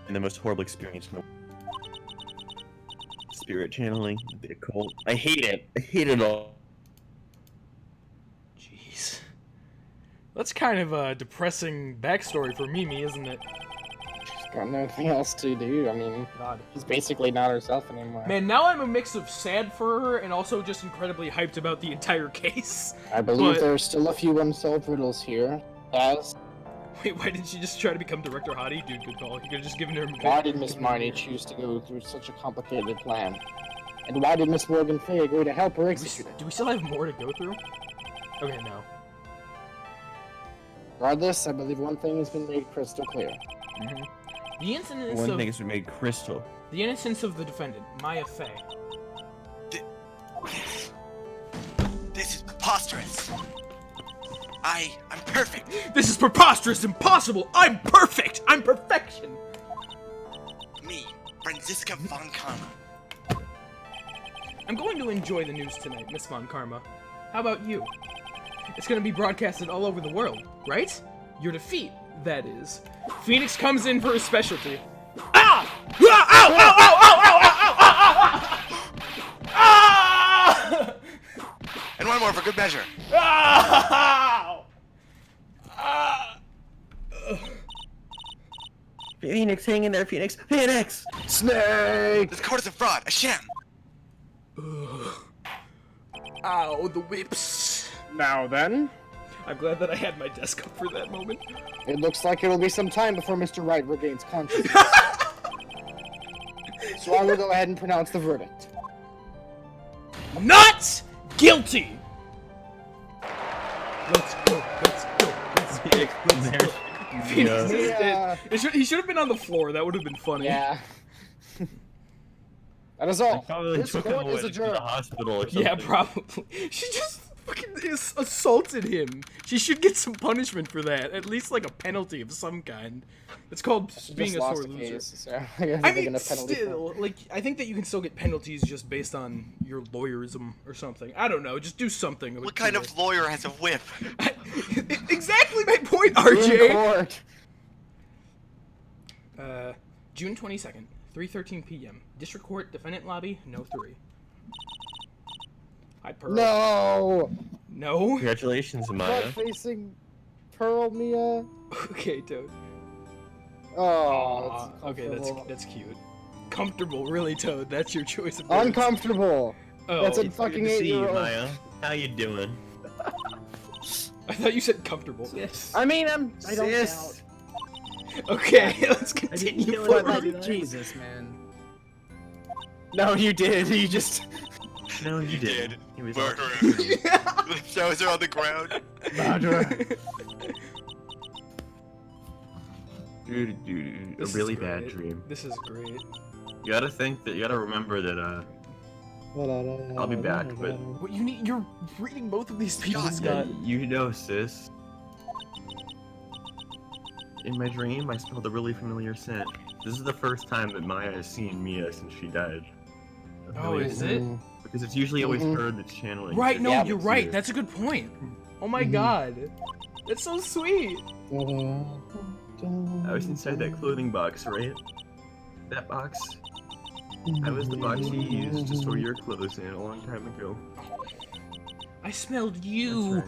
and the most horrible experience in the world. Spirit channeling, the occult. I hate it. I hate it all. Jeez. That's kind of a depressing backstory for Mimi, isn't it? She's got nothing else to do. I mean, God. she's basically not herself anymore. Man, now I'm a mix of sad for her and also just incredibly hyped about the entire case. I believe but- there are still a few unsolved riddles here. As Wait, why didn't she just try to become Director Hottie? Dude, good call. You could've just given her... why did Miss Marnie choose to go through such a complicated plan? And why did Miss Morgan Fay agree to help her execute it? Do we still have more to go through? Okay, no. Regardless, I believe one thing has been made crystal clear. The innocence One of... thing has been made crystal. The innocence of the defendant, Maya Fey. This is preposterous. I'm perfect. This is preposterous, impossible! I'm perfect! I'm perfection! Me, Franziska von Karma. I'm going to enjoy the news tonight, Miss Von Karma. How about you? It's going to be broadcasted all over the world, right? Your defeat, that is. Phoenix comes in for his specialty. Ah! Ah! Ow! Ow! Ow! Ow! Ow! Ow! Ow! Ow! Ah! And one more for good measure. Ow! Ah! Phoenix, hang in there, Phoenix. Phoenix! Snake! This court is a fraud, a sham. Ow, the whips. Now then, I'm glad that I had my desk up for that moment. it looks like it'll be some time before Mr. Wright regains consciousness. So I will go ahead and pronounce the verdict. Not guilty! Let's go, let's go, let's go. Phoenix is dead. He should have been on the floor, that would have been funny. Yeah. That is all. Probably This took him court away is to adjourned. the hospital or something. Yeah, probably. She just fucking assaulted him. She should get some punishment for that. At least like a penalty of some kind. It's called being Just a lost sore the loser. case, so I guess I they're mean, gonna penalty for it. still, like, I think that you can still get penalties just based on your lawyerism or something. I don't know, just do something. What kind of lawyer has a whip? Exactly my point, In RJ! court. June 22nd, 3:13 p.m. District Court, Defendant Lobby, No. 3. Hi, Pearl. No! No? Congratulations, Maya. Front facing Pearl Mia. Okay, Toad. Oh, Aw, it's okay, uncomfortable. that's cute. Comfortable, really, Toad. That's your choice of words. Uncomfortable. Oh, That's a It's fucking good to see you, 8-year-old. Maya. How you doing? I thought you said comfortable. Yes. I mean, I don't Sis. doubt. Okay, let's continue kill But, forward. like, Jesus, man. No, you did. You just. No, you did. didn't. He was Murderer. Shows her on the ground. Dude, a This is really bad great. dream. This is great. You gotta think that, you gotta remember that, I'll be back, but What you need? You're reading both of these people, Scott. Scott. you know, sis. In my dream, I smelled a really familiar scent. This is the first time that Maya has seen Mia since she died. Oh, is it? Because it's usually always Mhm. her that's channeling. Right, no, Yeah, you're it's right. you. That's a good point. Oh my Mhm. god. That's so sweet. I was inside that clothing box, right? That box. That was the box you used to store your clothes in a long time ago. I smelled That's you. right.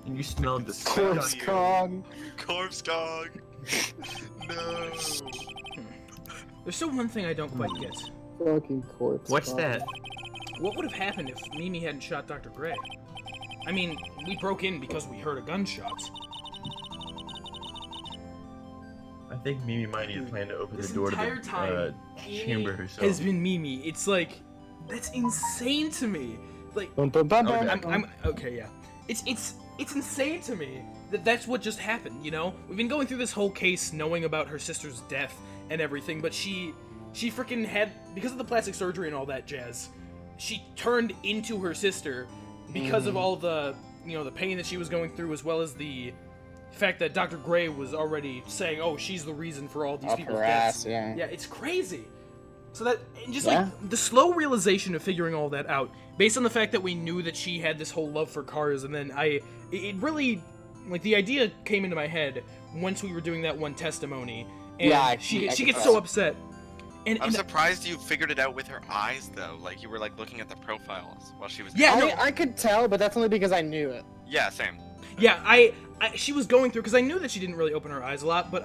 And you smelled the Corpse scent. Kong. Corpse Kong. No. There's still one thing I don't quite get. Fucking corpse. What's Kong. that? What would have happened if Mimi hadn't shot Dr. Gray? I mean, we broke in because we heard a gunshot. I think Mimi might need a plan to open This the door to entire the time, chamber herself. has been Mimi. It's like, that's insane to me. Like, Bum, bum, bum, Okay. bum, bum. I'm okay, yeah. It's insane to me that that's what just happened. You know, we've been going through this whole case knowing about her sister's death and everything, but she freaking had, because of the plastic surgery and all that jazz, she turned into her sister because of all the, you know, the pain that she was going through, as well as the fact that Dr. Gray was already saying, oh, she's the reason for all these Up people's her deaths. ass, yeah. Yeah, it's crazy. So that, and just Yeah. like the slow realization of figuring all that out, based on the fact that we knew that she had this whole love for cars, and then it really, like, the idea came into my head once we were doing that one testimony, and Yeah, I she could gets tell. so upset. I'm And surprised you figured it out with her eyes, though. Like, you were, like, looking at the profiles while she was... Yeah, no. I could tell, but that's only because I knew it. Yeah, same. yeah, she was going through, because I knew that she didn't really open her eyes a lot, but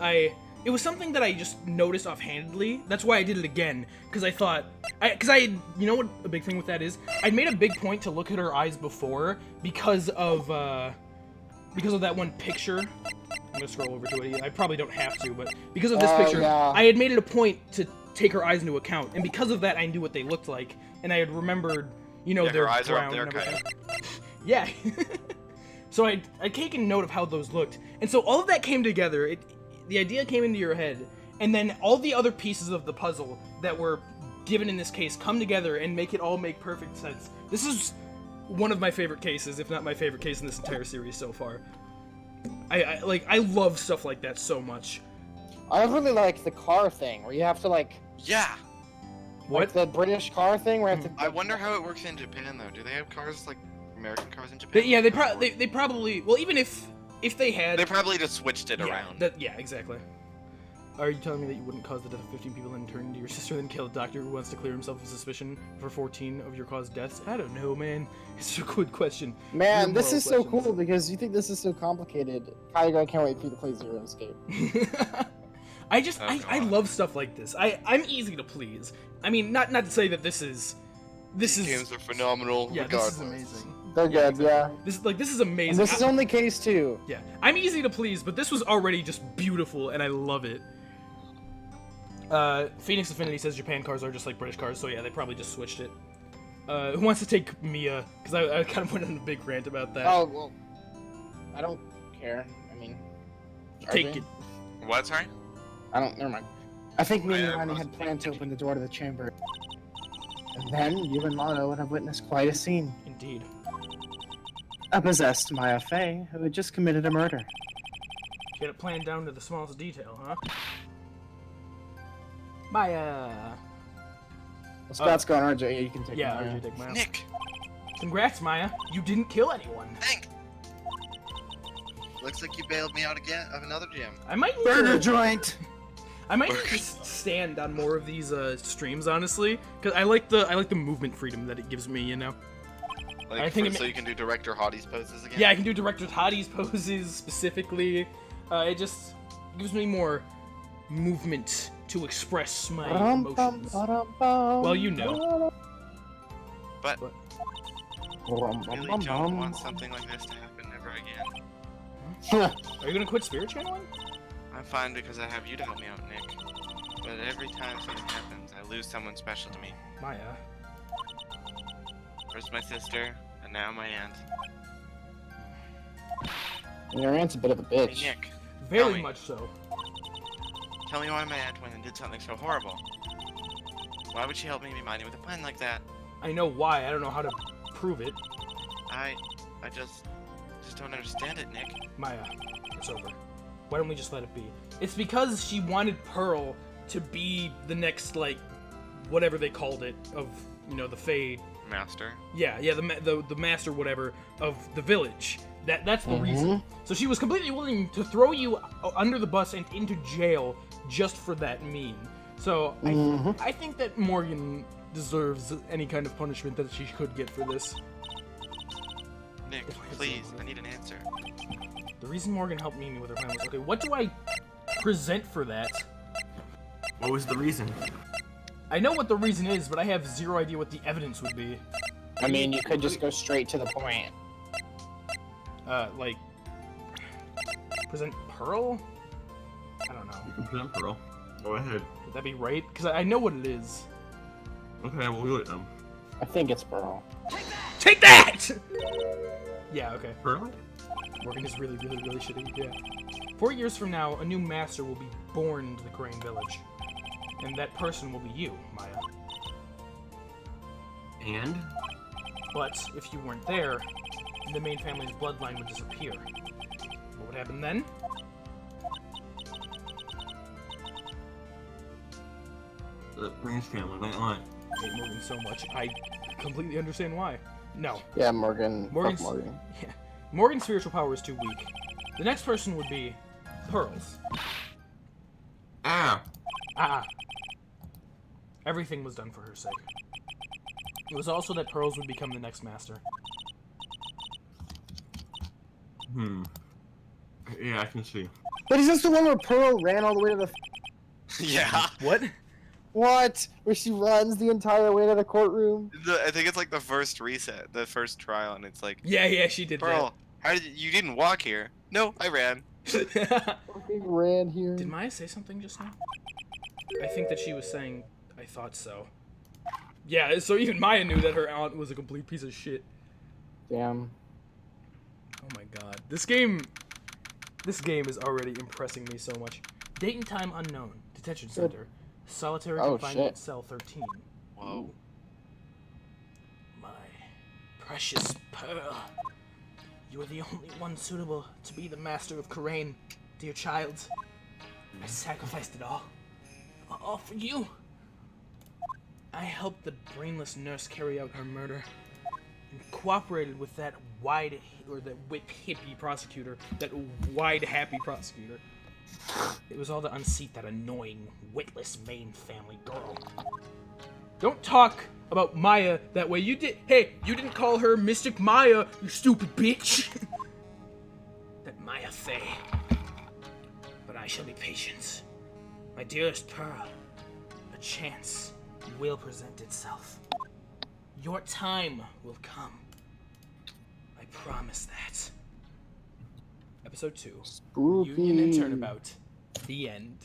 it was something that I just noticed offhandedly. That's why I did it again, because I thought, you know what a big thing with that is? I'd made a big point to look at her eyes before because of that one picture. I'm gonna scroll over to it. I probably don't have to, but because of this Oh, picture, yeah. I had made it a point to take her eyes into account, and because of that, I knew what they looked like, and I had remembered, you know, Yeah, their her eyes are up brown there, and everything. Yeah. So I'd taken note of how those looked, and so all of that came together. The idea came into your head, and then all the other pieces of the puzzle that were given in this case come together and make it all make perfect sense. This is one of my favorite cases, if not my favorite case in this entire series so far. I love stuff like that so much. I really like the car thing, where you have to, like, Yeah! like the British car thing, where you have to... I wonder how it works in Japan, though. Do they have cars like American cars in Japan? Yeah, they probably, well, even if they had, They probably just switched it yeah, around. yeah, exactly. Are you telling me that you wouldn't cause the death of 15 people and turn into your sister, then kill a doctor who wants to clear himself of suspicion for 14 of your caused deaths? I don't know, man. It's a good question. Man, Real this moral is so questions. cool, because you think this is so complicated. Kygo, I can't wait for you to play Zero Escape. I just, Oh, I God. love stuff like this. I'm easy to please. I mean, not to say that this is Games are phenomenal, yeah, regardless. this is amazing. They're good, yeah. This is And amazing. this is only case 2. Yeah, I'm easy to please, but this was already just beautiful, and I love it. Phoenix Affinity says Japan cars are just like British cars, so yeah, they probably just switched it. Who wants to take Mia? Because I kind of went on a big rant about that. Oh, well, I don't care. I mean... Take RJ? it. What, sorry? I don't, never mind. I think me and I Ronnie wasn't had planned to open the door to the chamber. And then you and Lana would have witnessed quite a scene. Indeed. A possessed Maya Fey who had just committed a murder. Get it planned down to the smallest detail, huh? Maya. Well, Scott's gone, RJ. You can take Yeah, Maya. RJ, take Maya. Nick! Congrats, Maya. You didn't kill anyone. Thanks! Looks like you bailed me out again of another gym. I might need Burger to, joint. I might need to stand on more of these streams, honestly, because I like the movement freedom that it gives me. You know. Like, I think so it you can do Director Hottie's poses again? Yeah, I can do Director Hottie's poses specifically. It just gives me more movement to express my emotions. Well, you know. But What? I really don't want something like this to happen ever again. Are you gonna quit Spirit Channeling? I'm fine because I have you to help me out, Nick. But every time something happens, I lose someone special to me. Maya. First my sister, and now my aunt. Your aunt's a bit of a Hey, bitch. Nick, Very me. much so. tell me why my aunt went and did something so horrible. Why would she help me be mighty with a plan like that? I know why. I don't know how to prove it. I just don't understand it, Nick. Maya, it's over. Why don't we just let it be? It's because she wanted Pearl to be the next, like, whatever they called it, of, you know, the Fae. Master. Yeah, the master, whatever, of the village. That's the reason. So she was completely willing to throw you under the bus and into jail just for that meme. So I think that Morgan deserves any kind of punishment that she could get for this. Nick, please, I need an answer. The reason Morgan helped Mimi with her plan was, okay, what do I present for that? What was the reason? I know what the reason is, but I have zero idea what the evidence would be. I mean, you could just go straight to the point. Like, present Pearl? I don't know. 100% Pearl. Go ahead. Would that be right? Because I know what it is. Okay, we'll do it then. I think it's Pearl. Take that! Yeah, okay. Pearl? Morgan is really shitty, yeah. 4 years from now, a new master will be born to the Crane Village. And that person will be you, Maya. And? But if you weren't there, the main family's bloodline would disappear. What would happen then? The Prince family went on. I hate Morgan so much. I completely understand why. No. Yeah, Morgan. Morgan's, Fuck Morgan. Yeah. Morgan's spiritual power is too weak. The next person would be Pearls. Ah! Everything was done for her sake. It was also that Pearls would become the next master. Yeah, I can see. But is this the one where Pearl ran all the way to the... Yeah. What? What? Where she runs the entire way to the courtroom? I think it's like the first reset, the first trial, and it's like, Yeah, she did Pearl, you didn't walk here? No, I ran. that. Fucking ran here. Did Maya say something just now? I think that she was saying, I thought so. Yeah, so even Maya knew that her aunt was a complete piece of shit. Damn. Oh my god. This game is already impressing me so much. Date and time unknown. Detention center. Solitary confinement shit. cell 13. Whoa. My precious Pearl. You are the only one suitable to be the master of Karain, dear child. I sacrificed it all. All for you. I helped the brainless nurse carry out her murder, and cooperated with that happy prosecutor. It was all to unseat that annoying, witless main family girl. Don't talk about Maya that way. You didn't call her Mystic Maya, you stupid bitch. That Maya Fey. But I shall be patient. My dearest Pearl, a chance will present itself. Your time will come. I promise that. Episode 2. Spooky. Reunion and Turnabout. The end.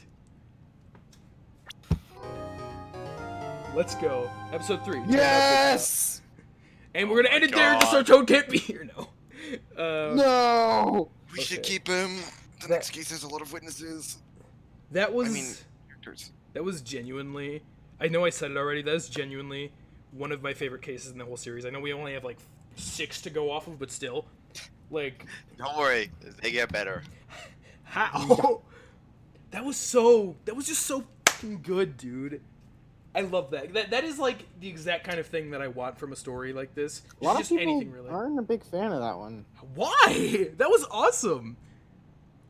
Let's go. Episode 3. Yes! And we're gonna end it there God. just so Toad can't be here. No. No! We should Okay. keep him. The next case has a lot of witnesses. That was. I mean, characters. That was genuinely. I know I said it already. That is genuinely one of my favorite cases in the whole series. I know we only have like 6 to go off of, but still, like. Don't worry, they get better. How? That was just so fucking good, dude. I love that. That is like the exact kind of thing that I want from a story like this. A lot of Just people anything really. aren't a big fan of that one. Why? That was awesome.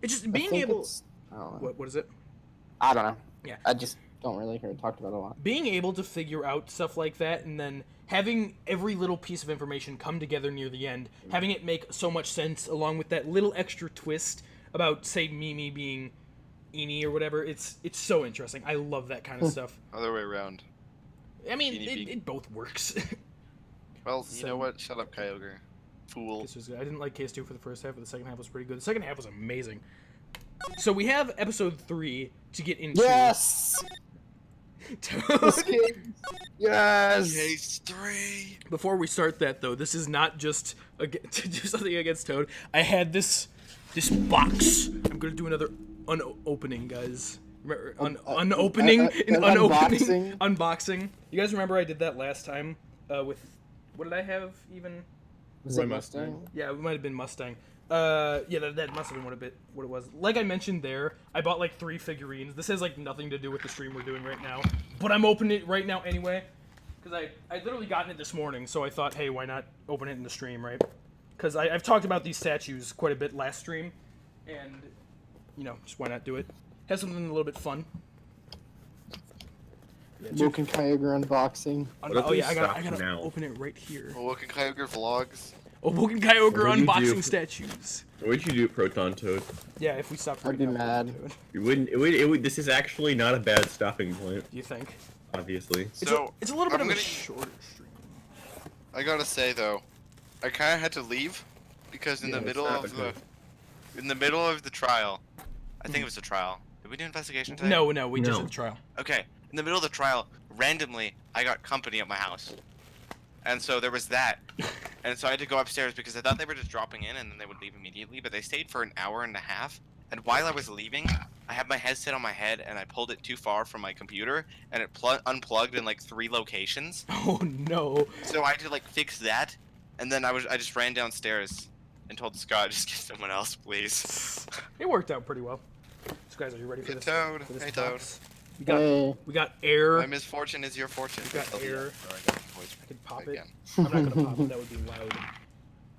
It's just I being think able. I don't know. What is it? I don't know. Yeah. I just don't really hear it talked about a lot. Being able to figure out stuff like that and then having every little piece of information come together near the end, having it make so much sense along with that little extra twist about, say, Mimi being Eenie or whatever, it's so interesting. I love that kind of stuff. Other way around. I mean, Eenie being- it both works. Well, you So- know what? Shut up, Kyogre. Fool. This was good. I didn't like Case 2 for the first half, but the second half was pretty good. The second half was amazing. So we have episode 3 to get into. Yes! Toad. Yes! Case 3. Before we start that, though, this is not just to do something against Toad. I had this box. I'm gonna do another unopening, guys. Remember, unopening and unopening unboxing. You guys remember I did that last time with what did I have even? Was it Mustang? Yeah, it might have been Mustang. Yeah, that must have been what it was. Like I mentioned there, I bought like 3 figurines. This has like nothing to do with the stream we're doing right now, but I'm opening it right now anyway, because I literally gotten it this morning, so I thought, hey, why not open it in the stream, right? Because I've talked about these statues quite a bit last stream, and you know, just why not do it? Have something a little bit fun. Yeah, Awokenkyoger unboxing. oh yeah, I gotta stop now? open it right here. Awokenkyoger vlogs. Awokenkyoger What would you unboxing do? statues. What would you do, Proton Toad? Yeah, if we stopped. I'd be right now, mad. You wouldn't. It would. This is actually not a bad stopping point. Do you think? Obviously. So, It's a little bit I'm of a gonna- shorter stream. I gotta say though, I kind of had to leave because in Yeah, the it's middle not of okay. the trial, I think it was a trial. Did we do investigation today? No, we just No. did the trial. Okay. In the middle of the trial, randomly, I got company at my house. And so there was that. And so I had to go upstairs because I thought they were just dropping in and then they would leave immediately, but they stayed for an hour and a half. And while I was leaving, I had my headset on my head and I pulled it too far from my computer and it unplugged in like 3 locations. Oh no. So I had to like fix that. And then I just ran downstairs and told Scott, just get someone else, please. It worked out pretty well. So guys, are you ready for Hey, this? Toad. For this Hey, Toad. box? Hey. We got air. My misfortune is your fortune. We got Oh, yeah. air. Sorry, I got the voice I could pop it. again. I'm not gonna pop it. That would be loud.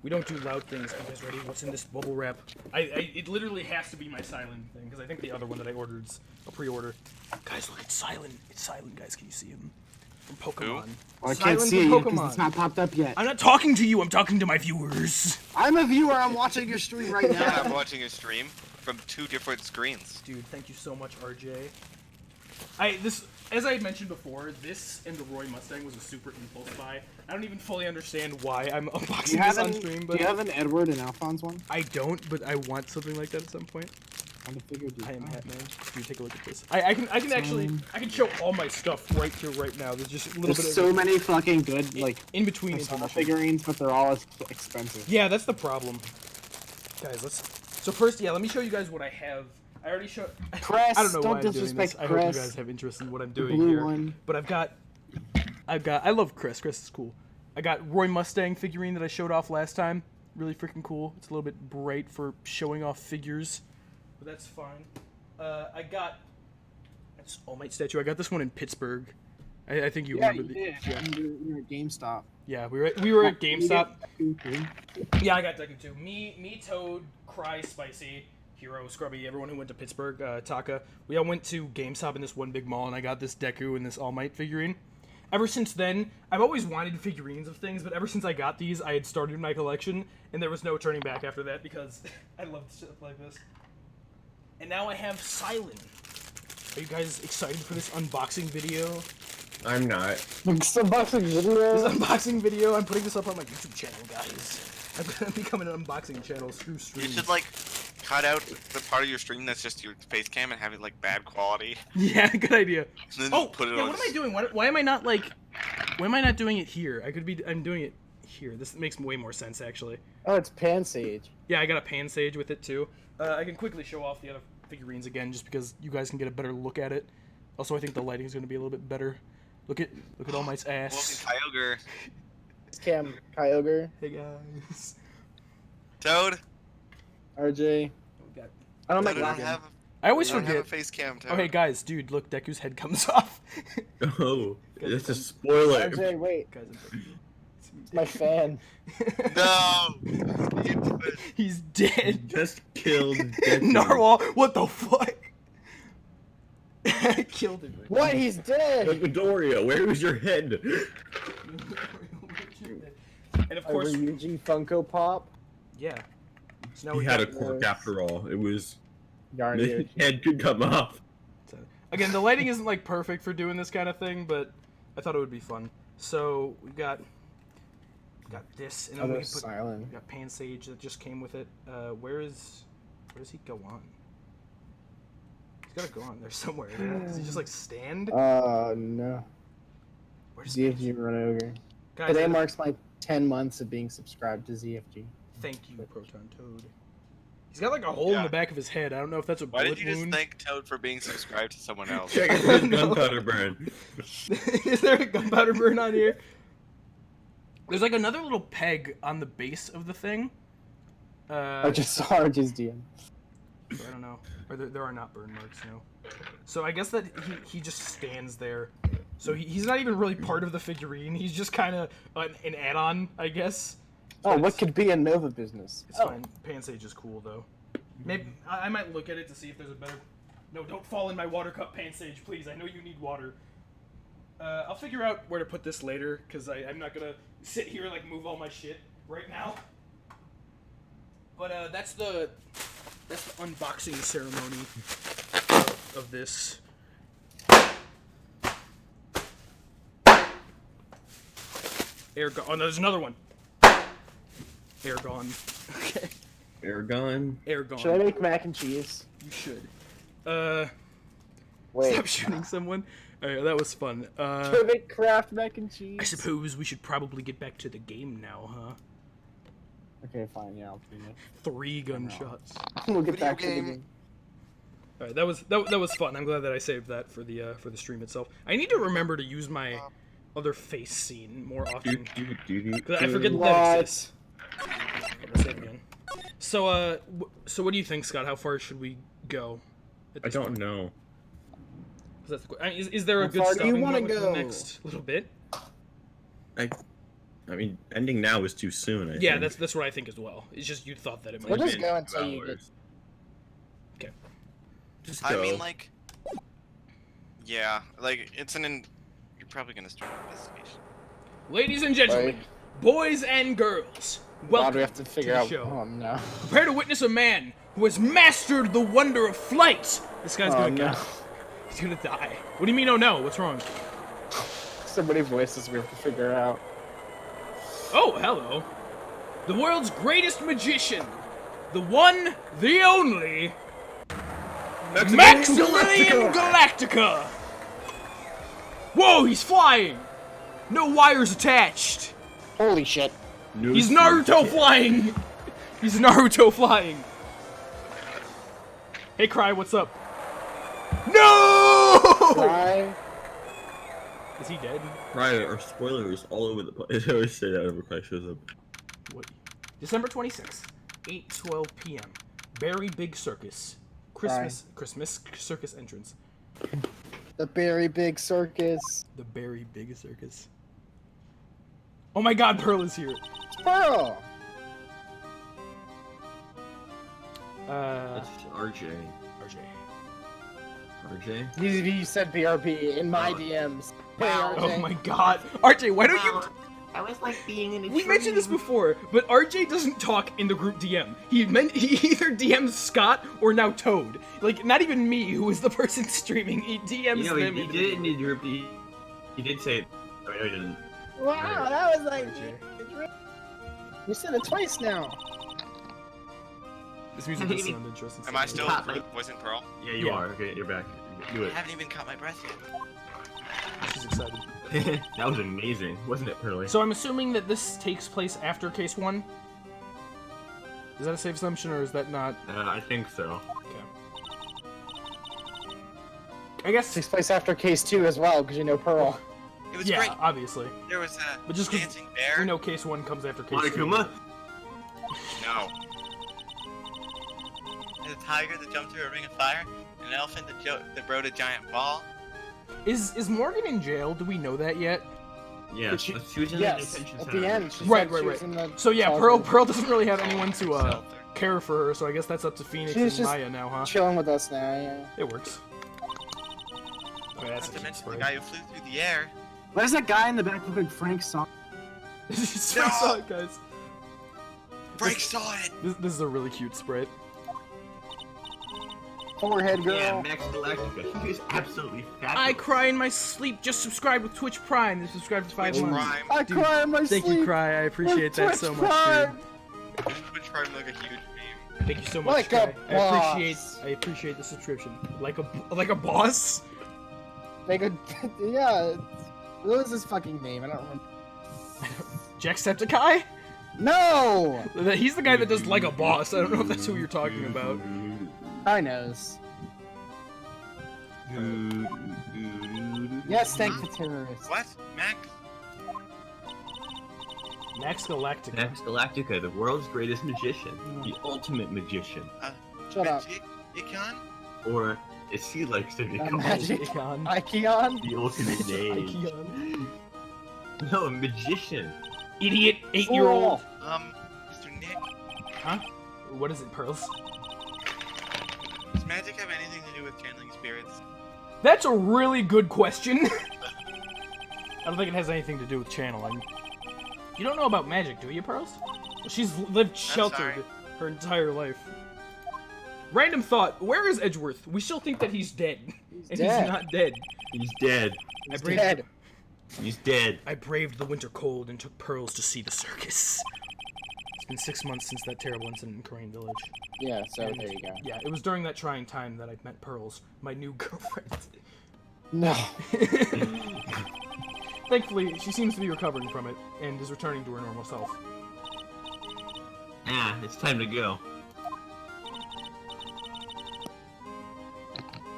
We don't do loud things. You guys ready? What's in this bubble wrap? It literally has to be my silent thing because I think the other one that I ordered is a pre-order. Guys, look, it's silent. It's silent, guys. Can you see him? From Pokemon. Well, I can't Silent see it from yet because it's not popped up yet. I'm not talking to you. I'm talking to my viewers. I'm a viewer. I'm watching your stream right Yeah, now. I'm watching a stream from 2 different screens. Dude, thank you so much, RJ. As I had mentioned before, this and the Roy Mustang was a super impulse buy. I don't even fully understand why I'm unboxing this on stream, but do you have an Edward and Alphonse one? I don't, but I want something like that at some point. I figured you. I am Hatman. Dude, take a look at this. I can show all my stuff right here, right now. There's just a little There's bit of so many fucking good like in between Persona information. figurines, but they're all expensive. Yeah, that's the problem. Guys, so first, yeah, let me show you guys what I have. I already showed. Press, I don't know don't why I'm doing disrespect this. I hope you Chris. guys have interest in what I'm The doing blue here. one. But I've got. I love Chris. Chris is cool. I got Roy Mustang figurine that I showed off last time. Really freaking cool. It's a little bit bright for showing off figures, but that's fine. I got. That's All Might statue. I got this one in Pittsburgh. I think you Yeah, remember. you did. You were at GameStop. Yeah, we were at GameStop. You Yeah, I got Deku too. Me, Toad, Cry, Spicy, Hero, Scrubby, everyone who went to Pittsburgh, Taka. We all went to GameStop in this one big mall, and I got this Deku and this All Might figurine. Ever since then, I've always wanted figurines of things, but ever since I got these, I had started my collection, and there was no turning back after that because I love stuff like this. And now I have Silent. Are you guys excited for this unboxing video? I'm not. Some boxing video. This unboxing video, I'm putting this up on my YouTube channel, guys. I'm gonna become an unboxing channel. Screw You streams. should like cut out the part of your stream that's just your face cam and have it like bad quality. Yeah, good idea. And then Oh, put it yeah, on. what am I doing? Why am I not like? Why am I not doing it here? I'm doing it here. This makes way more sense actually. Oh, it's Pansage. Yeah, I got a pan sage with it too. I can quickly show off the other figurines again, just because you guys can get a better look at it. Also, I think the lighting is going to be a little bit better. Look at All Might's ass. Kyogre. It's Cam Kyogre, Hey guys. Toad. RJ. We got- I don't I like don't Lagan. have. I always I don't have a forget. face cam. Toad. Oh, hey guys, dude, look, Deku's head comes off. Oh, that's a spoiler. RJ, wait, Guys, it's my fan. No. He's dead. Just killed Deku. Narwhal, what the fuck? I killed him. What? He's dead. Midoriya, where was your head? And of A course, Ryuji Funko Pop. yeah. So now He we had a got, quirk after all. It was Yarn his head could come off. again, the lighting isn't like perfect for doing this kind of thing, but I thought it would be fun. So we got this, and then we Other can put, silent. we got Pan Sage that just came with it. Where does he go on? He's gotta go on there somewhere. Does he just like stand? No. Where does ZFG Run Ogre. Guys, Today marks my 10 months of being subscribed to ZFG. thank you, Proton Toad. He's got like a hole in Yeah. the back of his head. I don't know if that's a Why bullet did you just wound. thank Toad for being subscribed to someone else? Check out his gunpowder burn. Is there a gunpowder burn on here? There's like another little peg on the base of the thing. I just saw RJ's DM. I don't know. Or there are not burn marks, no. So I guess that he just stands there. So he's not even really part of the figurine. He's just kind of an add-on, I guess. Oh, what could be a Nova business? It's fine. Pansage is cool, though. Maybe I might look at it to see if there's a better... No, don't fall in my water cup, Pansage, please. I know you need water. I'll figure out where to put this later, because I'm not going to sit here and like move all my shit right now. But that's the unboxing ceremony of this. Air gone. Oh, no, there's another one. Air gone. Okay. Airgun. Air gone. Should I make mac and cheese? You should. Wait. Stop shooting someone. Alright, that was fun. Make Kraft mac and cheese. I suppose we should probably get back to the game now, huh? Okay, fine. Yeah, I'll do it. 3 gunshots. We'll get Video back to the game. game. Alright, that was fun. I'm glad that I saved that for the stream itself. I need to remember to use my other face scene more often. 'Cause I forget that What? exists. Let's save again. So so what do you think, Scott? How far should we go? I don't know. That's the, is there a How good far do you stopping wanna point with the go? next little bit? I mean, ending now is too soon. I Yeah, think. that's what I think as well. It's just you thought that it might. We'll be. just go until you get. Okay. Just I go. mean, like, yeah, like it's you're probably gonna start an investigation. Ladies and gentlemen, Right. boys and girls, welcome God, we have to figure the out. show. Oh no. Prepare to witness a man who has mastered the wonder of flight. This guy's Oh gonna no. die. He's gonna die. What do you mean? Oh no! What's wrong? So many voices we have to figure out. Oh, hello. The world's greatest magician, the one, the only, Maximilian Galactica. Whoa, he's flying. No wires attached. Holy shit. He's Naruto flying. He's Naruto flying. Hey, Cry, what's up? No! Why? Is he dead? Right, or spoilers all over the place. I always say that whenever Clay shows up. What? December 26th, 8:12 p.m. Berry Big Circus. Christmas circus entrance. The Berry Big Circus. The Berry Big Circus. Oh my God, Pearl is here. Pearl. That's RJ. RJ. RJ? He said BRB in my DMs. Hey, Wow. Oh RJ. my God, RJ, why don't you? I was like being in a We mentioned this dream. before, but RJ doesn't talk in the group DM. He either DMs Scott or now Toad. Like, not even me, who is the person streaming. He DMs You know, them. he in the did it in the group. He did say it. Oh, no, he didn't. Wow, that was like. RJ. You said it twice now. This music does sound interesting. Am I still Pop, like- voicing Pearl? Yeah, you Yeah. are. Okay, you're back. Do I it. haven't even caught my breath yet. She's excited. That was amazing, wasn't it, Pearly? So I'm assuming that this takes place after case 1? Is that a safe assumption, or is that not? I think so. I guess. Takes place after case 2 as well, because you know Pearl. It was Yeah, great. obviously. There was a But just 'cause dancing bear. We know case 1 comes after case 2. Monokuma? No. There's a tiger that jumped through a ring of fire, and an elephant that rode a giant ball. Is Morgan in jail? Do we know that yet? Yeah, She- she was in Yes, the detention at center. the end. She Right, said she right, was in the So yeah, closet, Pearl doesn't really have anyone to Shelter. care for her, so I guess that's up to Phoenix She's and just Maya now, huh? chilling with us now. Yeah. It works. Okay, that's Not a to cute mention the spray. guy who flew through the air. Why does that guy in the back look like Frank Song? Spray saw it, guys. Frank saw it. This is a really cute spray. Forehead girl. Yeah, Max Galactica. He is absolutely fabulous. I cry in my sleep. Just subscribe with Twitch Prime. And subscribe for 5 Twitch months. Prime. I Dude, cry in my Thank sleep. you, Cry. I appreciate that Twitch so much, Prime. dude. Twitch Prime like a huge meme. Thank you so much, Like a Cry. boss. I appreciate the subscription. Like a boss. They could, yeah. What was his fucking name? I don't remember. Jacksepticeye? No. He's the guy that does like a boss. I don't know if that's who you're talking about. I knows. Yes, thank the terrorists. What? Max? Max Galactica. Max Galactica, the world's greatest magician. The ultimate magician. Shut up. Icon? Or, as he likes to be called, Magic. Icon. Ikeon? the ultimate name. Icon. No, a magician. Idiot 8-year-old. Mr. Nick? Huh? What is it, Pearls? Does magic have anything to do with channeling spirits? That's a really good question. I don't think it has anything to do with channeling. You don't know about magic, do you, Pearls? She's lived sheltered sorry. her entire life. Random thought, where is Edgeworth? We still think that he's dead. And dead. he's not dead. He's dead. He's braved- dead. He's dead. I braved the winter cold and took Pearls to see the circus. It's been 6 months since that terrible incident in Crane Village. Yeah, so there you go. Yeah, it was during that trying time that I met Pearls, my new girlfriend. No. Thankfully, she seems to be recovering from it and is returning to her normal self. Ah, it's time to go.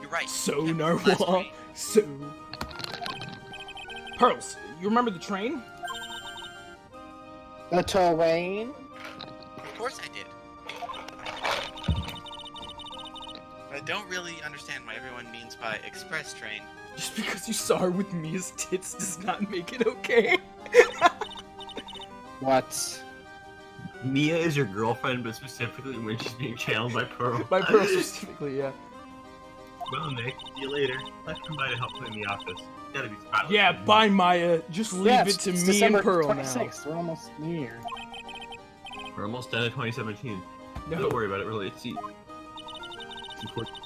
You're right. So Last narwhal. week. So. Pearls, you remember the train? The terrain? Of course I did. I don't really understand what everyone means by express train. Just because you saw her with Mia's tits does not make it okay. What? Mia is your girlfriend, but specifically when she's being channeled by Pearl. By Pearl specifically, yeah. Well, Nick, see you later. Let's come by to help clean the office. Gotta be Scott. Yeah, bye Maya. Just leave Yeah, it to it's me December and Pearl 26th. We're almost New Year. We're almost done at 2017. now. Don't worry about it, really. It's important.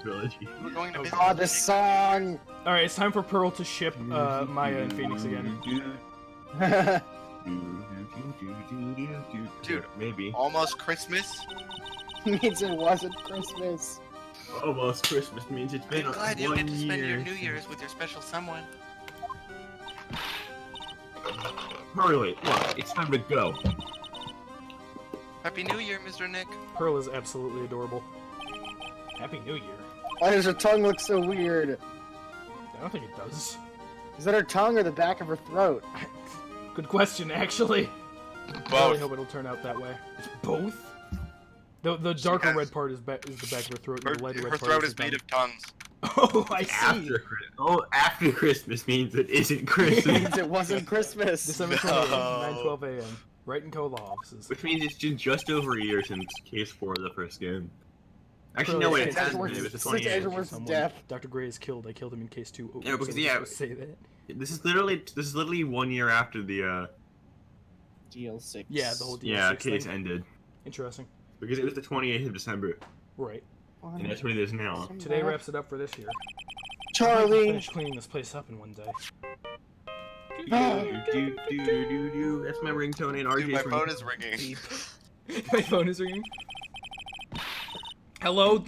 Trilogy. We're going to Oh visit god, the this song! Alright, it's time for Pearl to ship Maya and Phoenix again. Dude. Maybe. almost Christmas. Means it wasn't Christmas. Almost Christmas means it's been I'm glad you get to spend 1 your year. New Year's with your special someone. Hurry, look, it's time to go. Happy New Year, Mr. Nick. Pearl is absolutely adorable. Happy New Year. Why does her tongue look so weird? I don't think it does. Is that her tongue or the back of her throat? Good question, actually. I really Both. hope it'll turn out that way. It's both? The darker has- red part is the back of her throat, and the lighter Her red part throat is is the made tongue. of tongues. Oh, I see. After Christmas means it isn't Means Christmas. it wasn't Christmas. December 28th, 9:12 a.m. Wright and Co. law offices. Which means it's been just over a year since Case 4 of the first game. Actually, no, Pearl, wait, it it's hasn't been. Edward's- It was the since 28th. Edward's Someone- death. Dr. Gray is killed. I killed him in case 2. Oh, Yeah, because, so yeah. let's say that. This is literally 1 year after the DL6. Yeah, the whole DLC yeah case thing. ended. Interesting. Because it was the 28th of December, Right. and that's what it is now. Today wraps it up for this year. Charlie! Finish cleaning this place up in one day. That's my ringtone and RJ's Dude, my phone ringtone. is ringing. My phone is ringing. Hello,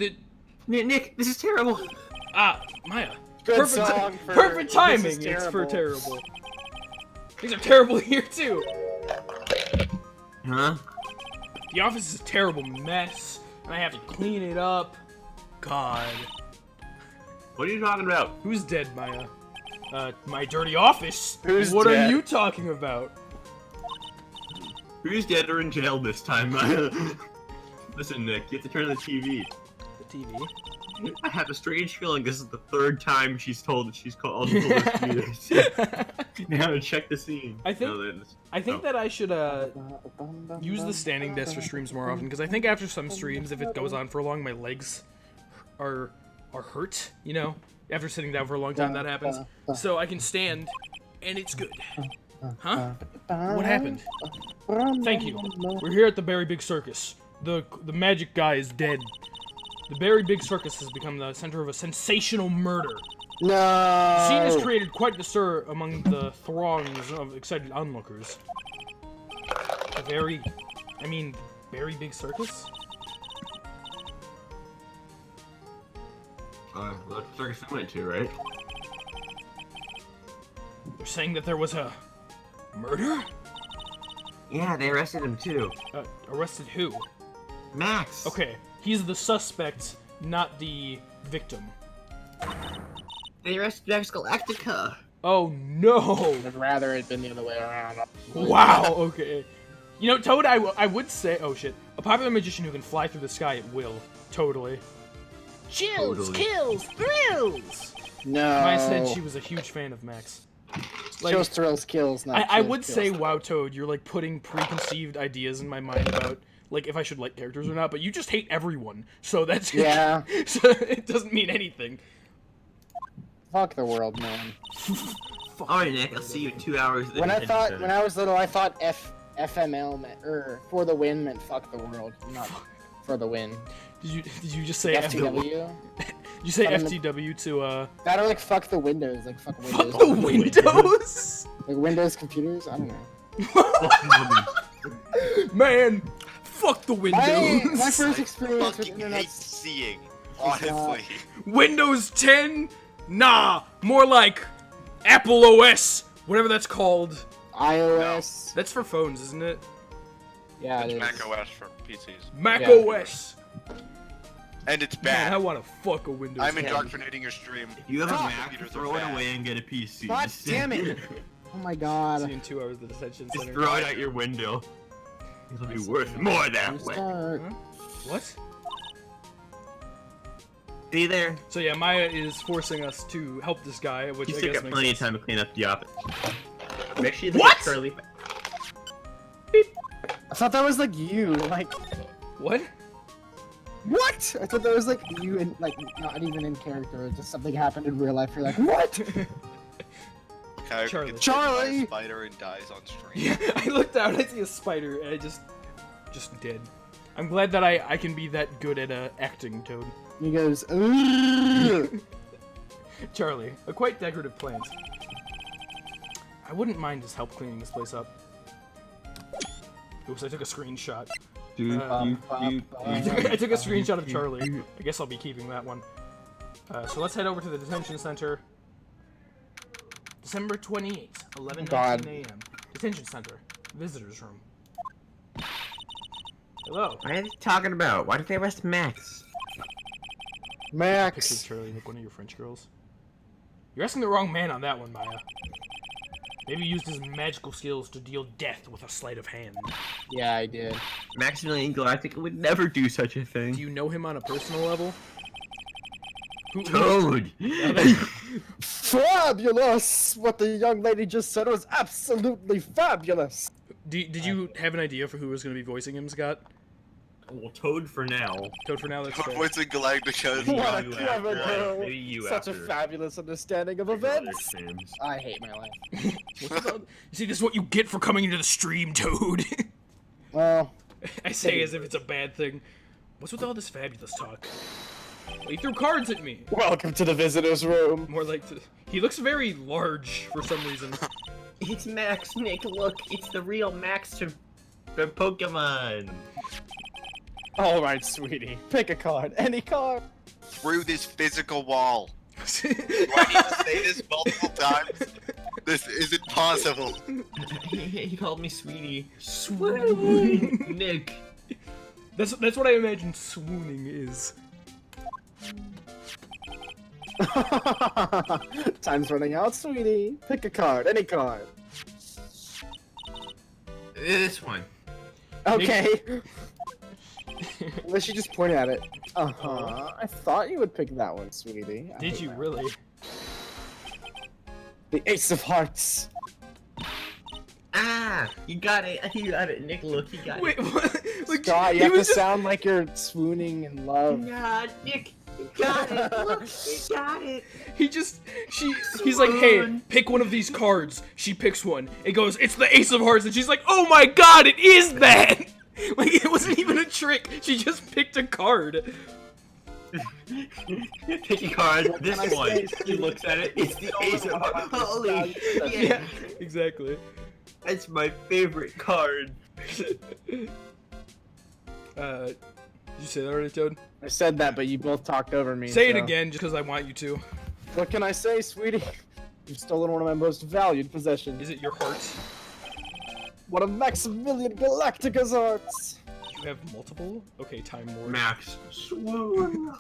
Nick, this is terrible. Maya. Good Perfect, song for perfect This timing. Is It's for Terrible. terrible. These are terrible here too. Huh? The office is a terrible mess, and I have to clean it up. God. What are you talking about? Who's dead, Maya? My dirty office? Who's what dead? are you talking about? Who's dead or in jail this time? Listen, Nick, you have to turn on the TV. The TV. I have a strange feeling this is the third time she's told that she's called the Now to check the scene. I think- No, that's- I think oh. that I should use the standing desk for streams more often, because I think after some streams, if it goes on for long, my legs are hurt, you know? After sitting down for a long time, that happens. So I can stand, and it's good. Huh? What happened? Thank you. We're here at the Very Big Circus. The magic guy is dead. The Very Big Circus has become the center of a sensational murder. No! The scene has created quite the stir among the throngs of excited onlookers. Very Big Circus? Well, that's the circus I went to, right? They're saying that there was a murder? Yeah, they arrested him too. Arrested who? Max. Okay, he's the suspect, not the victim. They arrested Max Galactica. Oh no! I'd rather it been the other way around. Wow, okay. You know, Toad, I would say, oh shit, a popular magician who can fly through the sky at will. Totally. Chills, Totally. kills, thrills! No. Maya said she was a huge fan of Max. Like, Shows thrills kills, not I kills, would kills. say, wow, Toad, you're like putting preconceived ideas in my mind about like if I should like characters or not, but you just hate everyone, so that's Yeah. so it doesn't mean anything. Fuck the world, man. Alright, Nick, I'll see you in 2 hours. at the When I detention thought, center. when I was little, I thought FML meant, for the win meant fuck the world, not for the win. Did you just say FTW? Did you say Fuck FTW to That or like fuck the Windows, like fuck Windows. fuck the Windows? Like Windows computers? I don't know. Man, fuck the Windows. My first experience with Fucking internet. hate seeing, honestly. Windows 10, Nah, more like Apple OS, whatever that's called. iOS. That's for phones, isn't it? Yeah, it It's is. Mac OS for PCs. Mac Yeah. OS. And it's Man, I bad. want to fuck a Windows. I'm phone. indoctrinating your stream. If you have a God, Mac, computers are throw it bad. away and get a PC. God Just- damn it. Oh my god. See you in 2 hours at the detention Just center. throw it out your window. It'll be worth more that way. Restart. What? See there? So yeah, Maya is forcing us to help this guy, which You I still guess got makes plenty of sense. time to clean up the office. Make sure you look What? at Charlie. I thought that was like you, like What? what? I thought that was like you and like not even in character. Just something happened in real life. You're like what? Kyogre Charlie. gets bitten by a Charlie! spider and dies on stream. Yeah, I looked out, I see a spider, and I just did. I'm glad that I can be that good at acting, Toad. He goes. "Ugh." Charlie, a quite decorative plant. I wouldn't mind his help cleaning this place up. Oops, I took a screenshot. I took a screenshot of Charlie. I guess I'll be keeping that one. So let's head over to the detention center. December 28th, 11:19 a.m. Detention center, visitors room. Hello. What are they talking about? Why did they arrest Max? Picture Max. Charlie like one of your French girls. You're asking the wrong man on that one, Maya. Maybe he used his magical skills to deal death with a sleight of hand. Yeah, I did. Maximilian Galactica would never do such a Do thing. you know him on a personal level? Toad! Fabulous! What the young lady just said was absolutely fabulous. Did you have an idea for who was going to be voicing him, Scott? Well, Toad for now. Toad for now, that's fair. What's in Galactica? What a you clever after. girl. Maybe you Such a after. fabulous understanding of events. I hate my life. What's with all- You see, this is what you get for coming into the stream, Toad. Well, I say as if it's a bad thing. What's with all this fabulous talk? Well, he threw cards at me. welcome to the visitors' room. More like, he looks very large for some reason. It's Max, Nick, look, it's the real Max from Pokemon. Alright, sweetie. Pick a card. Any card. Through this physical wall. Do I need to say this multiple times? This isn't possible. He called me sweetie. Swoon. Nick. That's what I imagine swooning is. Time's running out, sweetie. Pick a card. Any card. This one. Okay. Unless you just point at it. Uh-huh. I thought you would pick that one, sweetie. I Did hate you that. really? The Ace of Hearts. Ah, you got it. You got it, Nick. Look, he got Wait, what? Like, God, you he have to was just- sound like you're swooning in it. love. Nah, Nick, you got it. Look, you got it. He's like, hey, pick one of these cards. She picks one. It goes, it's the Ace of Hearts, and she's like, oh my god, it is that! Like, it wasn't even a trick. She just picked a card. Pick a card. This can I one. say? He looks at it. It's the Ace of Hearts. Holy shit. Yeah, exactly. That's my favorite card. Did you say that already, Toad? I said that, but you both talked over me. Say it so- again, just because I want you to. What can I say, sweetie? You've stolen one of my most valued possessions. Is it your heart? One of Maximilian Galactica's hearts. You have multiple? Okay, Time Lord. Max. Swoon.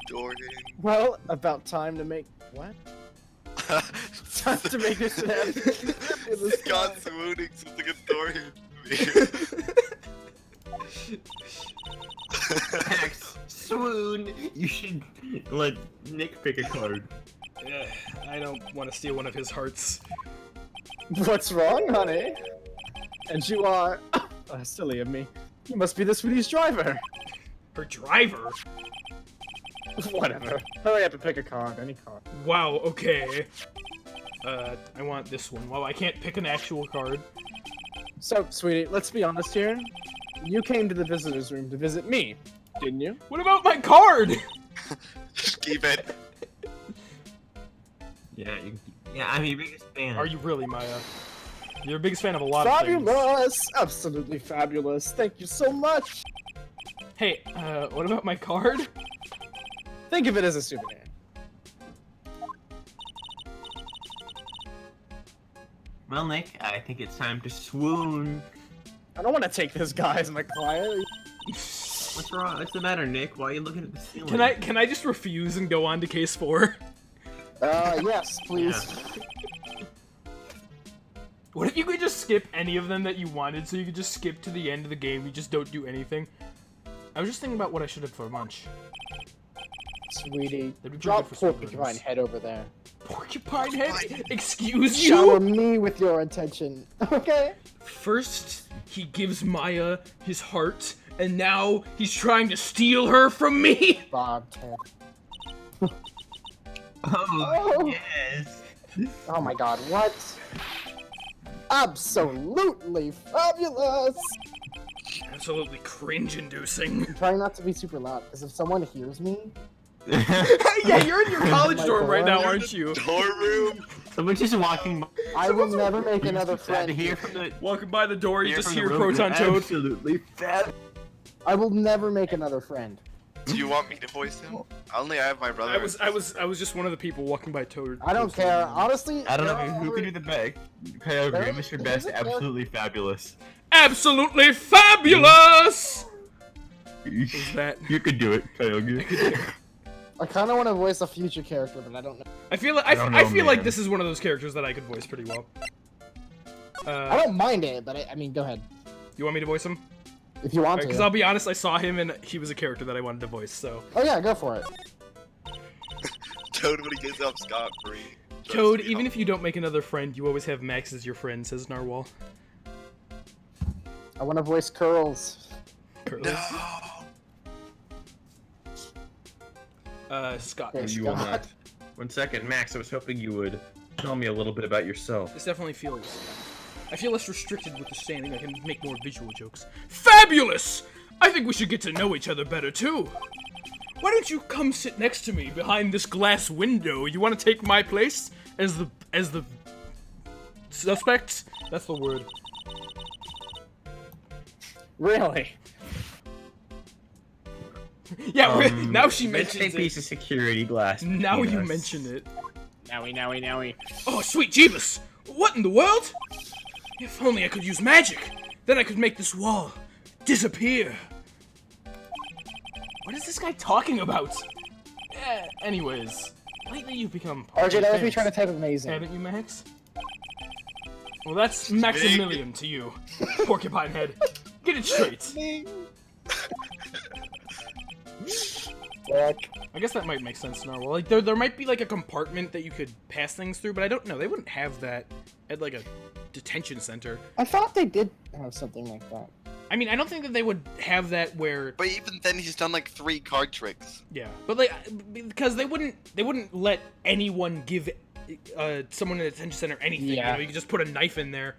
Dorian. Well, about time to make what? Time to make this happen. Scott swooning something a Dorian. Max. Swoon. You should let Nick pick a card. Ugh, I don't want to steal one of his hearts. What's wrong, honey? And you are silly of me. You must be the sweetie's driver. Her driver? Whatever. Hurry up and pick a card. Any card. Wow, okay. I want this one. Well, I can't pick an actual card. So, sweetie, let's be honest here. You came to the visitors' room to visit me, didn't you? What about my card? Just keep it. Yeah, I'm your biggest fan. Are you really, Maya? You're a biggest fan of a lot of things. Fabulous! Absolutely fabulous. Thank you so much. Hey, what about my card? Think of it as a souvenir. Well, Nick, I think it's time to swoon. I don't want to take this guy as my client. What's wrong? What's the matter, Nick? Why are you looking at the ceiling? Can I just refuse and go on to case 4? Yes, please. What if you could just skip any of them that you wanted, so you could just skip to the end of the game, you just don't do anything? I was just thinking about what I should have for lunch. Sweetie, That'd be pretty drop good for porcupine speedrunners. head over there. Porcupine head? Excuse Shower you? me with your attention, okay? First, he gives Maya his heart, and now he's trying to steal her from me? Bobcat. Oh, yes. Oh my god, what? Absolutely fabulous! Absolutely cringe-inducing. I'm trying not to be super loud, because if someone hears me... Yeah, you're in your college my dorm right now, God. aren't you? Dorm room. Someone's just walking by. I will never make another Glad to friend. hear from the. Walking by the door, you just from the hear room. Proton Toad. Absolutely fab. I will never make another friend. Do you want me to voice him? Only I have my brother. I was just one of the people walking by Toad. I don't care. Honestly, I don't know there who are- can do the best. Kyogre, Mr. there's Best, a character- absolutely fabulous. Absolutely fabulous! Who's that? You could do it, Kyogre. I kind of want to voice a future character, but I don't know. I feel like don't I know, feel like man. this is one of those characters that I could voice pretty well. I don't mind it, but I mean, go ahead. You want me to voice him? If you want Because to. I'll be honest, I saw him and he was a character that I wanted to voice. So Oh yeah, go for it. Toad when he gets up scot free. Toad, even if you don't make another friend, you always have Max as your friend, says Narwhal. I want to voice Curls. Curly. Scott. Okay. You will not. 1 second, Max. I was hoping you would tell me a little bit about yourself. This definitely feels... I feel less restricted with the standing. I can make more visual jokes. Fabulous! I think we should get to know each other better, too. Why don't you come sit next to me behind this glass window? You want to take my place as the suspect? That's the word. Really? Yeah, now she Let's mentions take piece it. of security glass. Now between you us. mention it. Nowie. Oh, sweet Jeebus! What in the world? If only I could use magic. Then I could make this wall disappear. What is this guy talking about? Anyways, lately you've become RJ, that was me famous, trying to type amazing. haven't you, Max? Well, that's Maximilian to you, porcupine head. Get it straight. I guess that might make sense, Narwhal. Like, there might be, like, a compartment that you could pass things through, but I don't know. They wouldn't have that at, like, a detention center. I thought they did have something like that. I mean, I don't think that they would have that where... But even then, he's done like 3 card tricks. Yeah, but, like, because they wouldn't let anyone give someone in a detention center anything. Yeah. You know, you could just put a knife in there,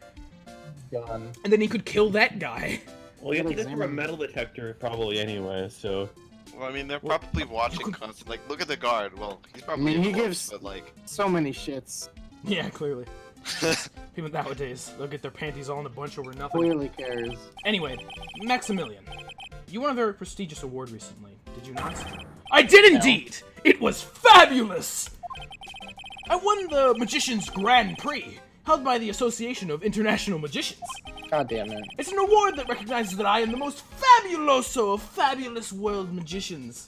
Gun. and then he could kill that guy. Well, you have to Good go through a example. metal detector probably anyway, so. Well, I mean, they're probably watching constant. Like, look at the guard. Well, he's probably. I mean, he a corpse, gives- But like, So many shits. Yeah, clearly. People nowadays, they'll get their panties all in a bunch over nothing. Clearly cares. Anyway, Maximilian, you won a very prestigious award recently, did you not? I did indeed! It was fabulous! I won the Magician's Grand Prix, held by the Association of International Magicians. God damn it. It's an award that recognizes that I am the most fabuloso of fabulous world magicians.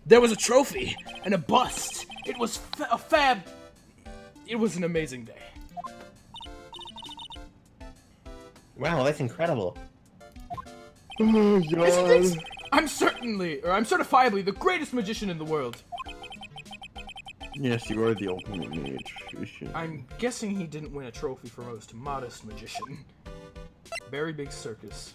There was a trophy and a bust. It was It was an amazing day. Wow, that's incredible. Oh, Isn't it? I'm certifiably the greatest magician in the world. Yes, you are the ultimate mage. I'm guessing he didn't win a trophy for most modest magician. Very big circus.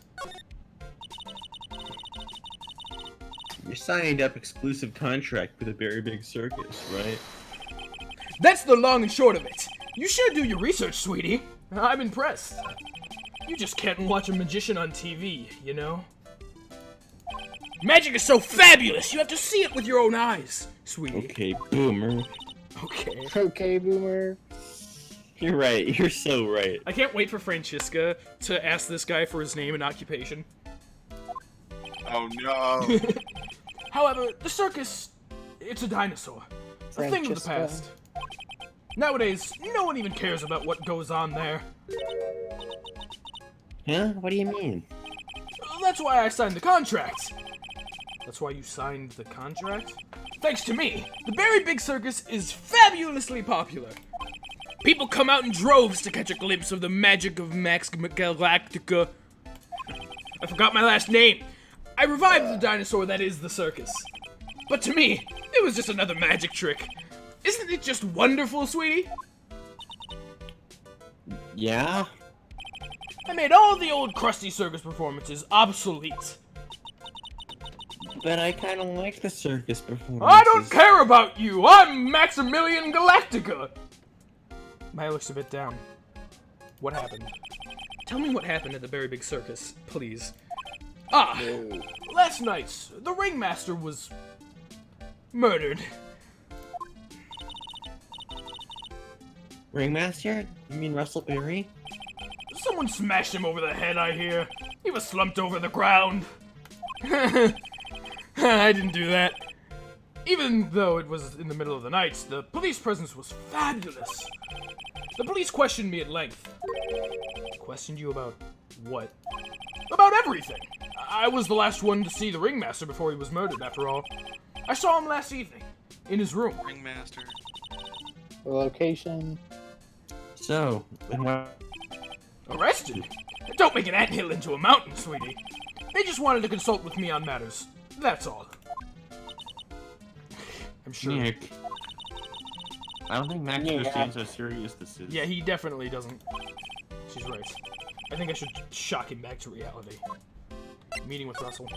You signed up exclusive contract with a very big circus, right? That's the long and short of it. You should do your research, sweetie. I'm impressed. You just can't watch a magician on TV, you know? Magic is so fabulous, you have to see it with your own eyes, sweetie. Okay, boomer. Okay. Okay, boomer. You're right. You're so right. I can't wait for Francisca to ask this guy for his name and occupation. oh no. However, the circus, it's a dinosaur. A thing of the Francesca. past. Nowadays, no one even cares about what goes on there. Huh? What do you mean? That's why I signed the contract. That's why you signed the contract? Thanks to me, the Very Big Circus is fabulously popular. People come out in droves to catch a glimpse of the magic of Max Galactica. I forgot my last name. I revived the dinosaur that is the circus. But to me, it was just another magic trick. Isn't it just wonderful, sweetie? Yeah? I made all the old crusty circus performances obsolete. But I kind of like the circus performance. I don't care about you! I'm Maximilian Galactica! Maya looks a bit down. What happened? Tell me what happened at the Very Big Circus, please. Ah! Last night, the ringmaster was... murdered. Ringmaster? You mean Russell Berry? Someone smashed him over the head, I hear. He was slumped over the ground. I didn't do that. Even though it was in the middle of the night, the police presence was fabulous. The police questioned me at length. Questioned you about what? About everything. I was the last one to see the ringmaster before he was murdered, after all. I saw him last evening, in his room. Ringmaster. The location. So, and what? Arrested? Don't make an anthill into a mountain, sweetie. They just wanted to consult with me on matters. That's all. I'm sure. Nick. I don't think Max Yeah. understands how serious this is. Yeah, he definitely doesn't. She's right. I think I should shock him back to reality. Meeting with Russell.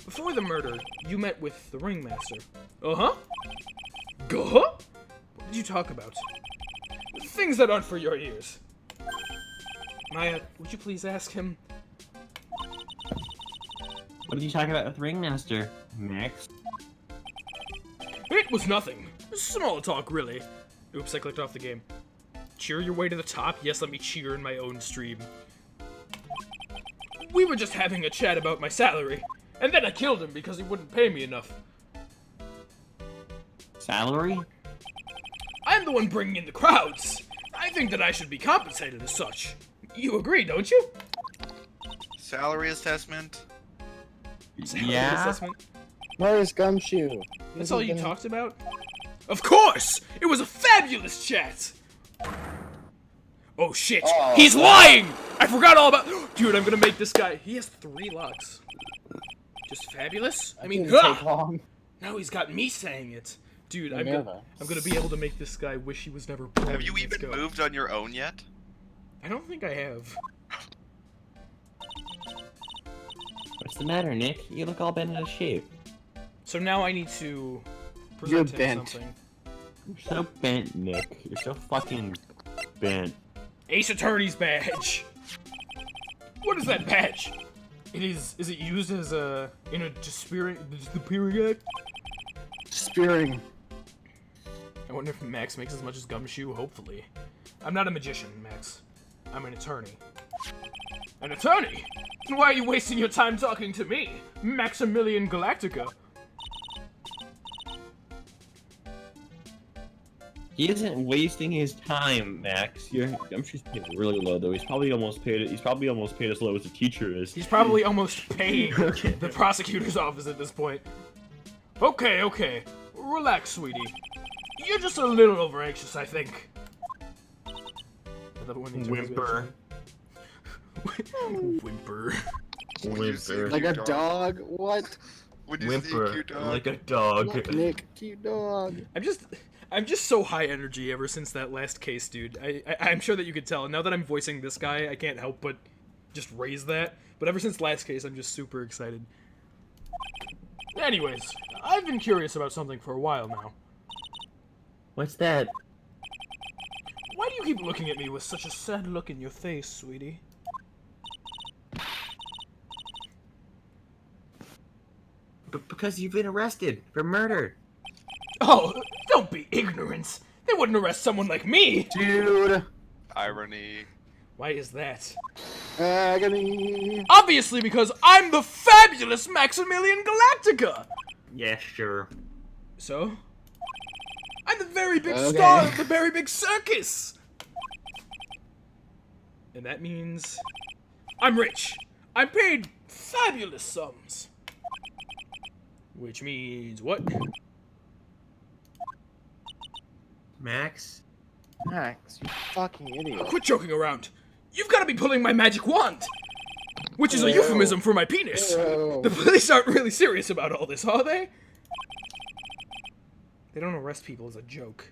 Before the murder, you met with the ringmaster. Uh-huh? Guh? What did you talk about? Things that aren't for your ears. Maya, would you please ask him? What did you talk about with Ringmaster, Max? It was nothing. Small talk, really. Oops, I clicked off the game. Cheer your way to the top? Yes, let me cheer in my own stream. We were just having a chat about my salary, and then I killed him because he wouldn't pay me enough. Salary? I'm the one bringing in the crowds. I think that I should be compensated as such. You agree, don't you? Salary assessment. Salary Yeah? assessment? Where's Gumshoe? That's all you talked about? Of course! It was a fabulous chat! Oh shit! He's lying! I forgot all about- Dude, I'm gonna make this guy- He has 3 locks. Just fabulous? I mean, Didn't take long. now he's got me saying it. Dude, I'm Minerva. gonna be able to make this guy wish he was never born. Have you Let's even go. moved on your own yet? I don't think I have. What's the matter, Nick? You look all bent out of shape. So now I need to You're present him bent. something. You're so bent, Nick. You're so fucking bent. Ace Attorney's badge. What is that badge? Is it used as in a disappearing act? Spearing. I wonder if Max makes as much as Gumshoe, hopefully. I'm not a magician, Max. I'm an attorney. An attorney? Why are you wasting your time talking to me, Maximilian Galactica? He isn't wasting his time, Max. I'm sure he's paid really low though. He's probably almost paid as low as a teacher is. He's probably almost paying the prosecutor's office at this point. Okay. Relax, sweetie. You're just a little overanxious, I think. I love it when he turns Whimper. Whimper. Whimper. Like a dog? What? When you see a Whimper cute dog. like a dog. Look, Nick, cute dog. I'm just so high energy ever since that last case, dude. I'm sure that you could tell. And now that I'm voicing this guy, I can't help but just raise that. But ever since last case, I'm just super excited. Anyways, I've been curious about something for a while now. What's that? Why do you keep looking at me with such a sad look in your face, sweetie? Because you've been arrested for murder. Oh, don't be ignorant. They wouldn't arrest someone like me. Dude. Irony. Why is that? Agony. Obviously because I'm the fabulous Maximilian Galactica! Yeah, sure. So? I'm the very big Okay. star of the very big circus! And that means I'm rich. I'm paid fabulous sums. Which means what? Max? Max, you fucking idiot. Quit joking around. You've got to be pulling my magic wand. Which is a euphemism for my penis. Ew. The police aren't really serious about all this, are they? They don't arrest people as a joke.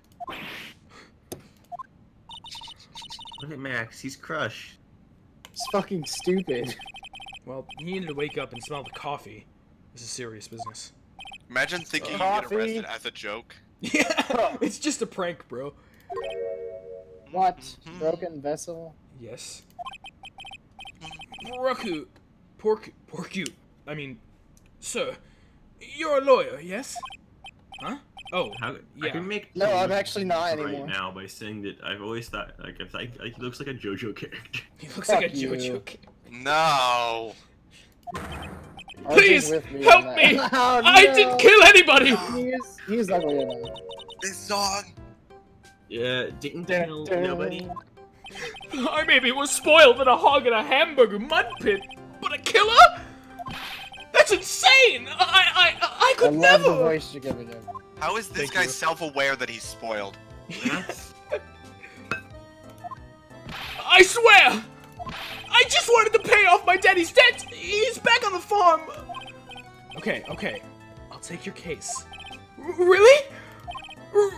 Look at Max, he's crushed. It's fucking stupid. Well, he needed to wake up and smell the coffee. This is serious business. Imagine thinking you get Coffee. arrested as a joke. Yeah, it's just a prank, bro. What? Mhm. Broken vessel? Yes. Porcu. I mean, sir, you're a lawyer, yes? Huh? Oh, How, I yeah. can make No, I'm two actually not right anymore. now by saying that I've always thought like if he looks like a JoJo character. He looks like a Fuck you. JoJo kid. No. Please, Arjun's with me help on me! that. Oh, I no. didn't kill anybody! He's ugly enough. This song. Yeah, didn't kill nobody. I maybe was spoiled in a hog in a hamburger mud pit, but a killer? That's insane! I could I love never! the voice you're giving him. How is this Thank guy you. self-aware that he's spoiled? I swear! I just wanted to pay off my daddy's debt! He's back on the farm! Okay. I'll take your case. Really?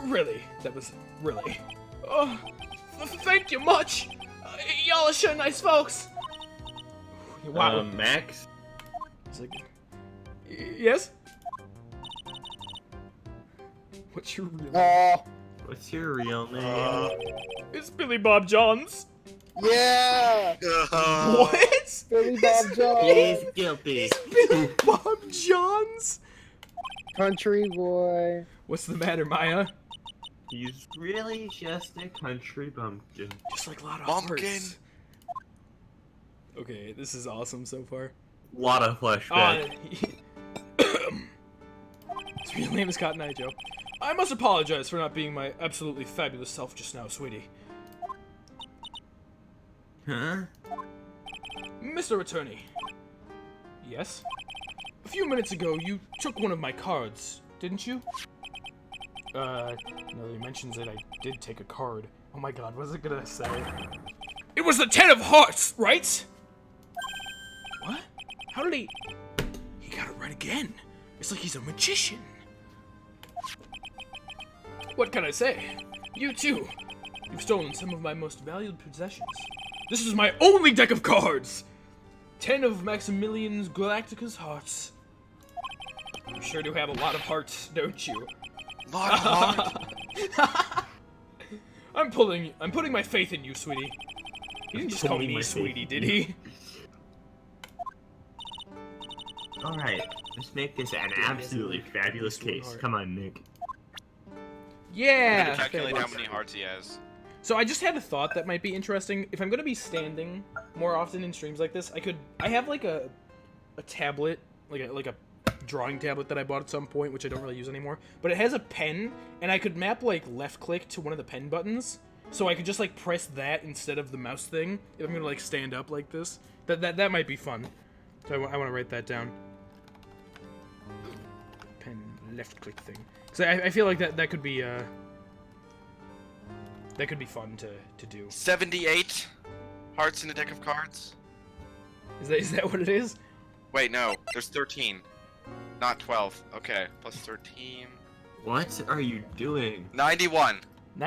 Really? That was really. Oh, thank you much! Y'all are sure nice folks! Wow. Max? He's like, yes? What's your real name? Oh, What's your real name? It's Billy Bob Johns. yeah! What? Billy Bob Jones! He's guilty. Billy Bob Johns? Country boy. What's the matter, Maya? He's really just a country bumpkin. Just like a lot of Bumpkin. hearts. Okay, this is awesome so far. Lot of flashback. His real name is Scot Joe. I must apologize for not being my absolutely fabulous self just now, sweetie. Huh? Mr. Attorney. Yes? A few minutes ago, you took one of my cards, didn't you? No, he mentions that I did take a card. Oh my god, what was it gonna say? It was the 10 of hearts, right? What? How did he... He got it right again. It's like he's a magician. What can I say? You too. You've stolen some of my most valued possessions. This is my only deck of cards! 10 of Maximilian Galactica's hearts. You sure do have a lot of hearts, don't you? Lot of heart. I'm putting my faith in you, sweetie. He didn't just call Putting me my faith sweetie, in did you. he? Alright, let's make this an absolutely fabulous case. Come on, Nick. Yeah! Calculate how thanks. many hearts he has. So I just had a thought that might be interesting. If I'm gonna be standing more often in streams like this, I have like a tablet, like a drawing tablet that I bought at some point, which I don't really use anymore. But it has a pen, and I could map like left click to one of the pen buttons, so I could just like press that instead of the mouse thing if I'm gonna like stand up like this. That might be fun. So I want to write that down. Pen left click thing. So I feel like that could be fun to do. 78 hearts in a deck of cards. Is that what it is? Wait, no. There's 13. Not 12. Okay. Plus 13. What are you doing? 91.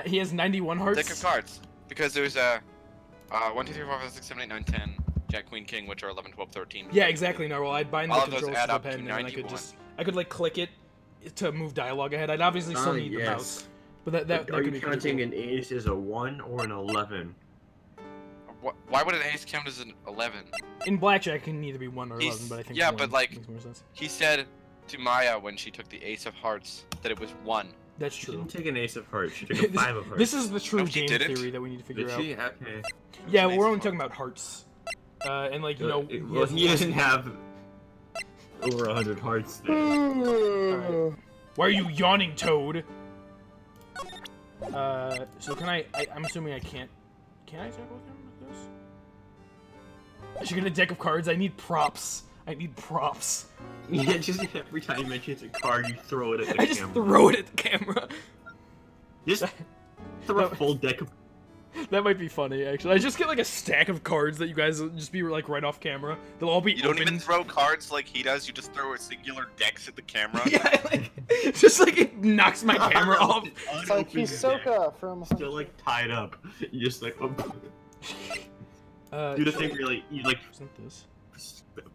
He has 91 hearts. Deck of cards. Because there's a 1, 2, 3, 4, 5, 6, 7, 8, 9, 10. Jack, Queen, King, which are 11, 12, 13. Yeah, exactly. No, well, I'd bind the All of those controls add to the up to pen, and then I 91. could like click it to move dialogue ahead. I'd obviously still need the mouse, but that Are could you be pretty counting cool. an ace as a 1 or an 11? Why would an ace count as an 11? In blackjack, it can either be 1 or He's- 11, but I think yeah, 1 but, like, makes more sense. He said to Maya when she took the ace of hearts that it was 1. That's She true. didn't take an ace of hearts, she took a 5 of hearts. This is the true No, she game didn't. theory that we need to figure Did out. she? Okay. Yeah, Nice we're only one. talking about hearts, and like you know. Well, he doesn't have over 100 hearts there. Alright. Why are you yawning, Toad? So can I'm assuming I can't. Can I tackle with him like this? I should get a deck of cards. I need props. I need props. Yeah, just every time you mention it's a card, you throw it at the camera. I just throw it at the camera. Just throw a full deck of... That might be funny, actually. I just get like a stack of cards that you guys will just be like right off camera. They'll all be You don't even opened. throw cards like he does. You just throw a singular decks at the camera. Yeah, like, just like it knocks my camera off. It's like Hisoka from. Still like tied up. You just like... Do the thing where you like Isn't this?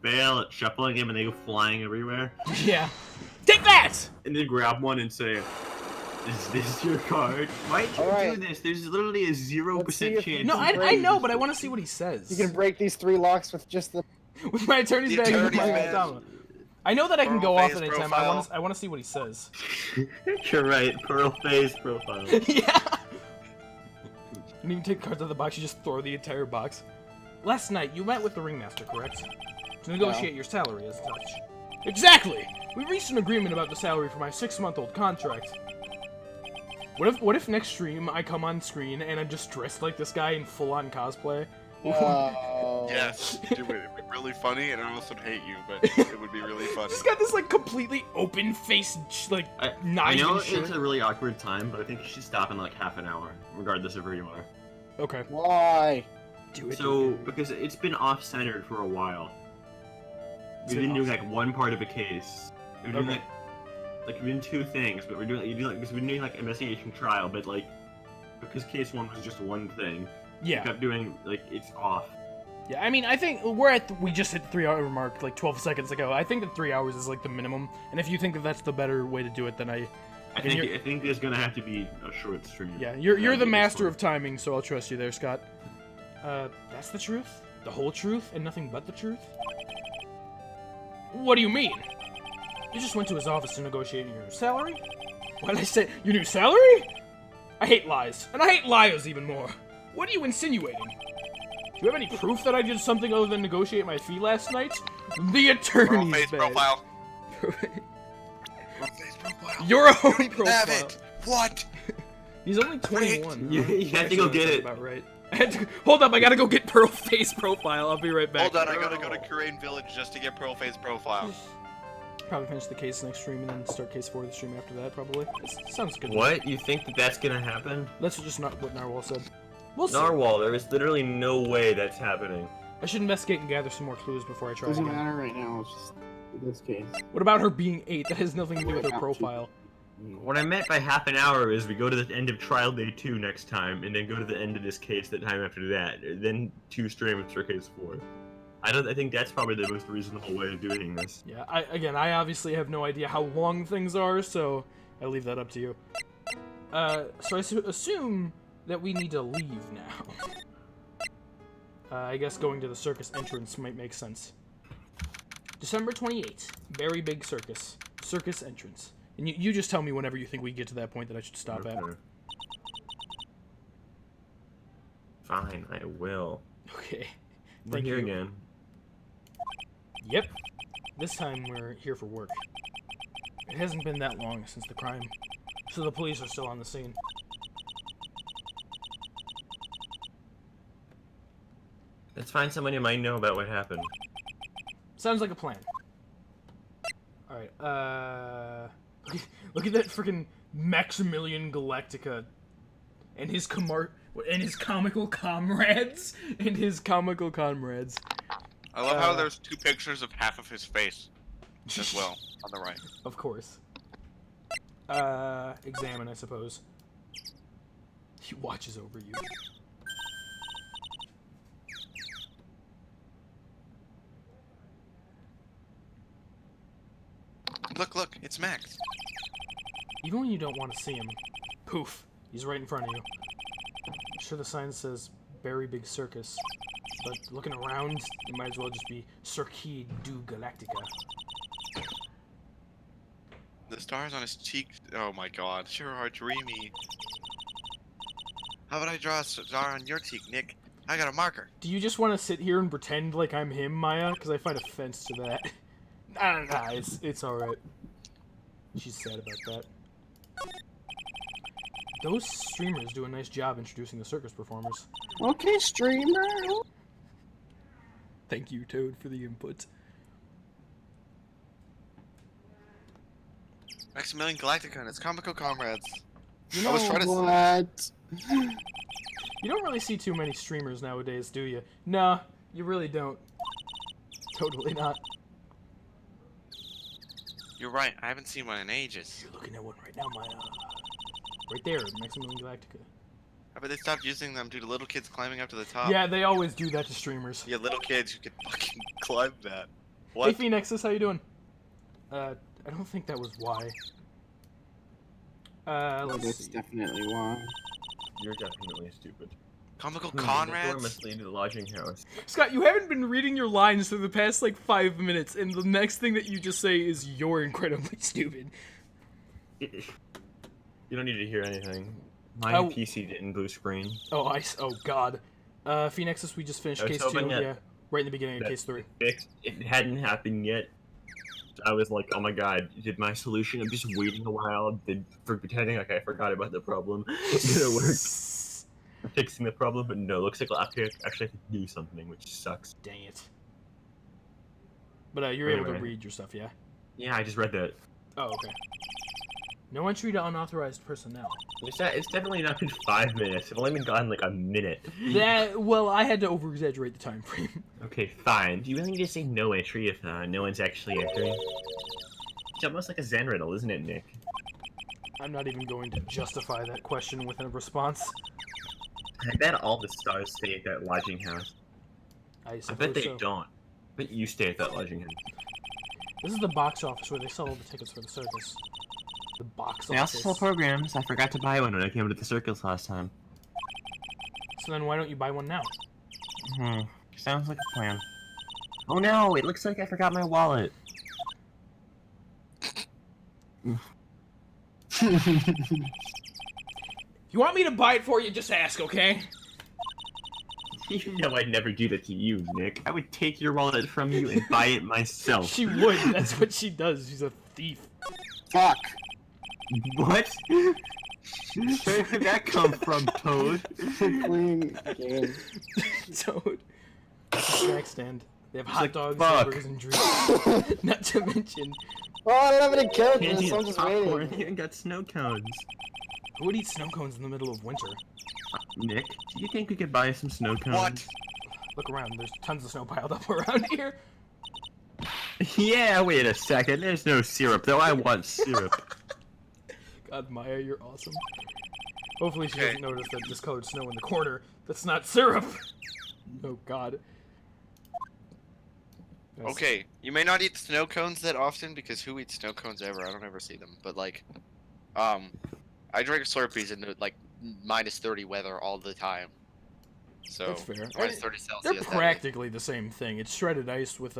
bail at shuffling him and they go flying everywhere. Yeah. Take that! And then grab one and say, "Is this your card?" Why'd you Alright. do this? There's literally a 0% Let's see if you chance. No, can I know, but I want to see what he says. You can break these 3 locks with just the. With my attorney's The bag and with my attorney's bag. Madama. I know that I can Pearl go off face at any time. profile. I want to see what he says. You're right. Pearl face profile. Yeah. You didn't even take cards out of the box. You just throw the entire box. Last night, you met with the ringmaster, correct? To negotiate your salary as such. Exactly! We reached an agreement about the salary for my 6-month-old contract. What if next stream I come on screen and I'm just dressed like this guy in full-on cosplay? Oh. Yes, it would be really funny, and I also hate you, but it would be really funny. Just got this like completely open face, like I knife know and shit. it's a really awkward time, but I think you should stop in like half an hour, regardless of where you are. Okay. Why? Do it. So, because it's been off-centered for a while. We've been doing like one part of a case. We're doing Okay. like we're doing 2 things, but we're doing because we're doing like investigation trial, but like because case 1 was just one thing. We Yeah. kept doing like it's off. Yeah, I mean, I think we just hit the 3-hour mark like 12 seconds ago. I think that 3 hours is like the minimum, and if you think that that's the better way to do it, then I you're- think there's gonna have to be a short stream. yeah, you're the this master one. of timing, so I'll trust you there, Scott. That's the truth, the whole truth, and nothing but the truth. What do you mean? You just went to his office to negotiate your salary? What did I say? Your new salary? I hate lies, and I hate liars even more. What are you insinuating? Do you have any proof that I did something other than negotiate my fee last night? The Pearl attorney's face bag. profile. Pearl face profile. Your own Have profile. it. What? He's only 21. You have to go get it. About right. Hold up, I gotta go get Pearl Face profile. I'll be right back. Hold on, I gotta go to Korean Village just to get Pearl face profile. Probably finish the case next stream and then start case 4 the stream after that, probably. Sounds good. What? You think that that's gonna happen? That's just not what Narwhal said. We'll see. Narwhal, there is literally no way that's happening. I should investigate and gather some more clues before I try Doesn't again. matter right now. It's just this case. What about her being 8? That has nothing to do with her profile. What I meant by half an hour is we go to the end of trial day 2 next time, and then go to the end of this case the time after that, then 2 streams for case 4. I think that's probably the most reasonable way of doing this. Yeah, I obviously have no idea how long things are, so I leave that up to you. So I assume that we need to leave now. I guess going to the circus entrance might make sense. December 28th, very big circus. Circus entrance. And you just tell me whenever you think we get to that point that I should stop at. Okay. Fine, I will. Okay. We're Thank here you. again. Yep. This time we're here for work. It hasn't been that long since the crime, so the police are still on the scene. Let's find someone who might know about what happened. Sounds like a plan. Alright, look at that freaking Maximilian Galactica and his comical comrades. And his comical comrades. I love how there's 2 pictures of half of his face as well on the right. Of course. Examine, I suppose. He watches over you. Look, it's Max. Even when you don't want to see him, poof, he's right in front of you. I'm sure the sign says Very Big Circus, but looking around, it might as well just be Cirque du Galactica. The stars on his cheeks. Oh my god, sure are dreamy. How about I draw a star on your cheek, Nick? I got a marker. Do you just want to sit here and pretend like I'm him, Maya? Because I find offense to that. Nah, it's alright. She's sad about that. Those streamers do a nice job introducing the circus performers. Okay, streamer. Thank you, Toad, for the input. Maximilian Galactica, it's Comico Comrades. You I was know, trying to. What? you don't really see too many streamers nowadays, do you? Nah, you really don't. Totally not. You're right. I haven't seen one in ages. You're looking at one right now, Maya. Right there, Maximilian Galactica. I bet they stopped using them due to little kids climbing up to the top. Yeah, they always do that to streamers. Yeah, little kids who can fucking climb that. Hey, What? Phoenixus, how you doing? I don't think that was why. Let's That's see. definitely why. You're definitely stupid. Comical The door Conrads? must lead to the lodging house. Scott, you haven't been reading your lines for the past, like, 5 minutes, and the next thing that you just say is, you're incredibly stupid. You don't need to hear anything. My Oh. PC didn't blue screen. Oh, oh, God. Phoenixus, we just finished I was case 2, hoping that- yeah. Right in the beginning of that case 3. It hadn't happened yet. I was like, oh my god, did my solution? I'm just waiting a while, for pretending like I forgot about the problem. It's gonna work. I'm fixing the problem, but no, looks like I'll actually have to do something, which sucks. Dang it. But you're able to Anyway. read your stuff, yeah? Yeah, I just read that. Oh, okay. No entry to unauthorized personnel. It's definitely not been 5 minutes. It's only been gone like a minute. Well, I had to over-exaggerate the time frame. Okay, fine. Do you really need to say no entry if no one's actually entering? It's almost like a Zen riddle, isn't it, Nick? I'm not even going to justify that question with a response. I bet all the stars stay at that lodging house. I I bet they so. don't. I bet you stay at that lodging house. This is the box office where they sell all the tickets for the circus. The box They also office. sell programs. I forgot to buy one when I came to the circus last time. So then why don't you buy one now? Sounds like a plan. Oh no, it looks like I forgot my wallet. If you want me to buy it for you, just ask, okay? You know I'd never do that to you, Nick. I would take your wallet from you and buy it myself. She would. That's what she does. She's a thief. Fuck. What? Where did that come from, Toad? Playing game. Toad. Snack stand. They have hot like, dogs, fuck. hamburgers, and drinks. Not to mention, Oh, I don't have any characters, Candy so I'm and just popcorn. waiting. You got snow cones. who would eat snow cones in the middle of winter? Nick, do you think we could buy some snow cones? What? Look around. There's tons of snow piled up around here. Yeah, wait a second. There's no syrup, though. I want syrup. God, Maya, you're awesome. Hopefully she Okay. doesn't notice that discolored snow in the corner. That's not syrup. Oh, God. That's- Okay, you may not eat snow cones that often because who eats snow cones ever? I don't ever see them. But like, I drink Slurpees in like minus 30 weather all the time. So That's fair. minus 30 Celsius. They're that is. practically the same thing. It's shredded ice with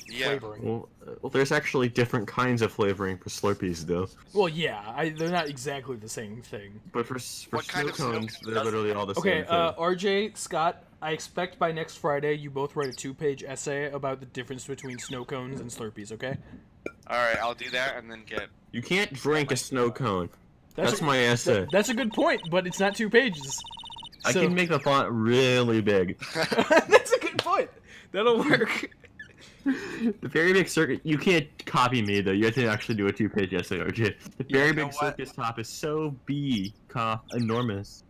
Yeah. flavoring. Well, there's actually different kinds of flavoring for Slurpees, though. Well, yeah, they're not exactly the same thing. But for What kind snow of snow cones, cone they're does literally all the Okay, same thing. RJ, Scott, I expect by next Friday you both write a 2-page essay about the difference between snow cones and Slurpees, okay? All right, I'll do that and then get. You can't drink a snow cone. That's a- my essay. That's a good point, but it's not 2 pages. I So- can make the font really big. That's a good point. That'll work. The very big circus. You can't copy me though. You have to actually do a 2-page essay, RJ. The very you know big what? circus top is so enormous.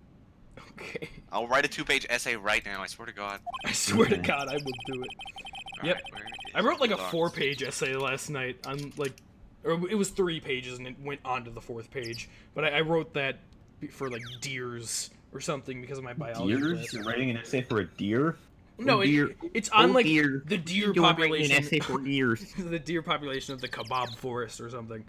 Okay. I'll write a 2-page essay right now. I swear to God. I swear to Okay. God, I will do it. All Yep. right, where I is wrote like a the docs? 4-page essay last night on like, or it was 3 pages and it went on to the 4th page. But I wrote that for like deers or something because of my biology Deers? class. You're writing an essay for a deer? No, Oh, deer. it's on Oh, like deer. the deer You're writing population. an essay for deers. The deer population of the kebab forest or something.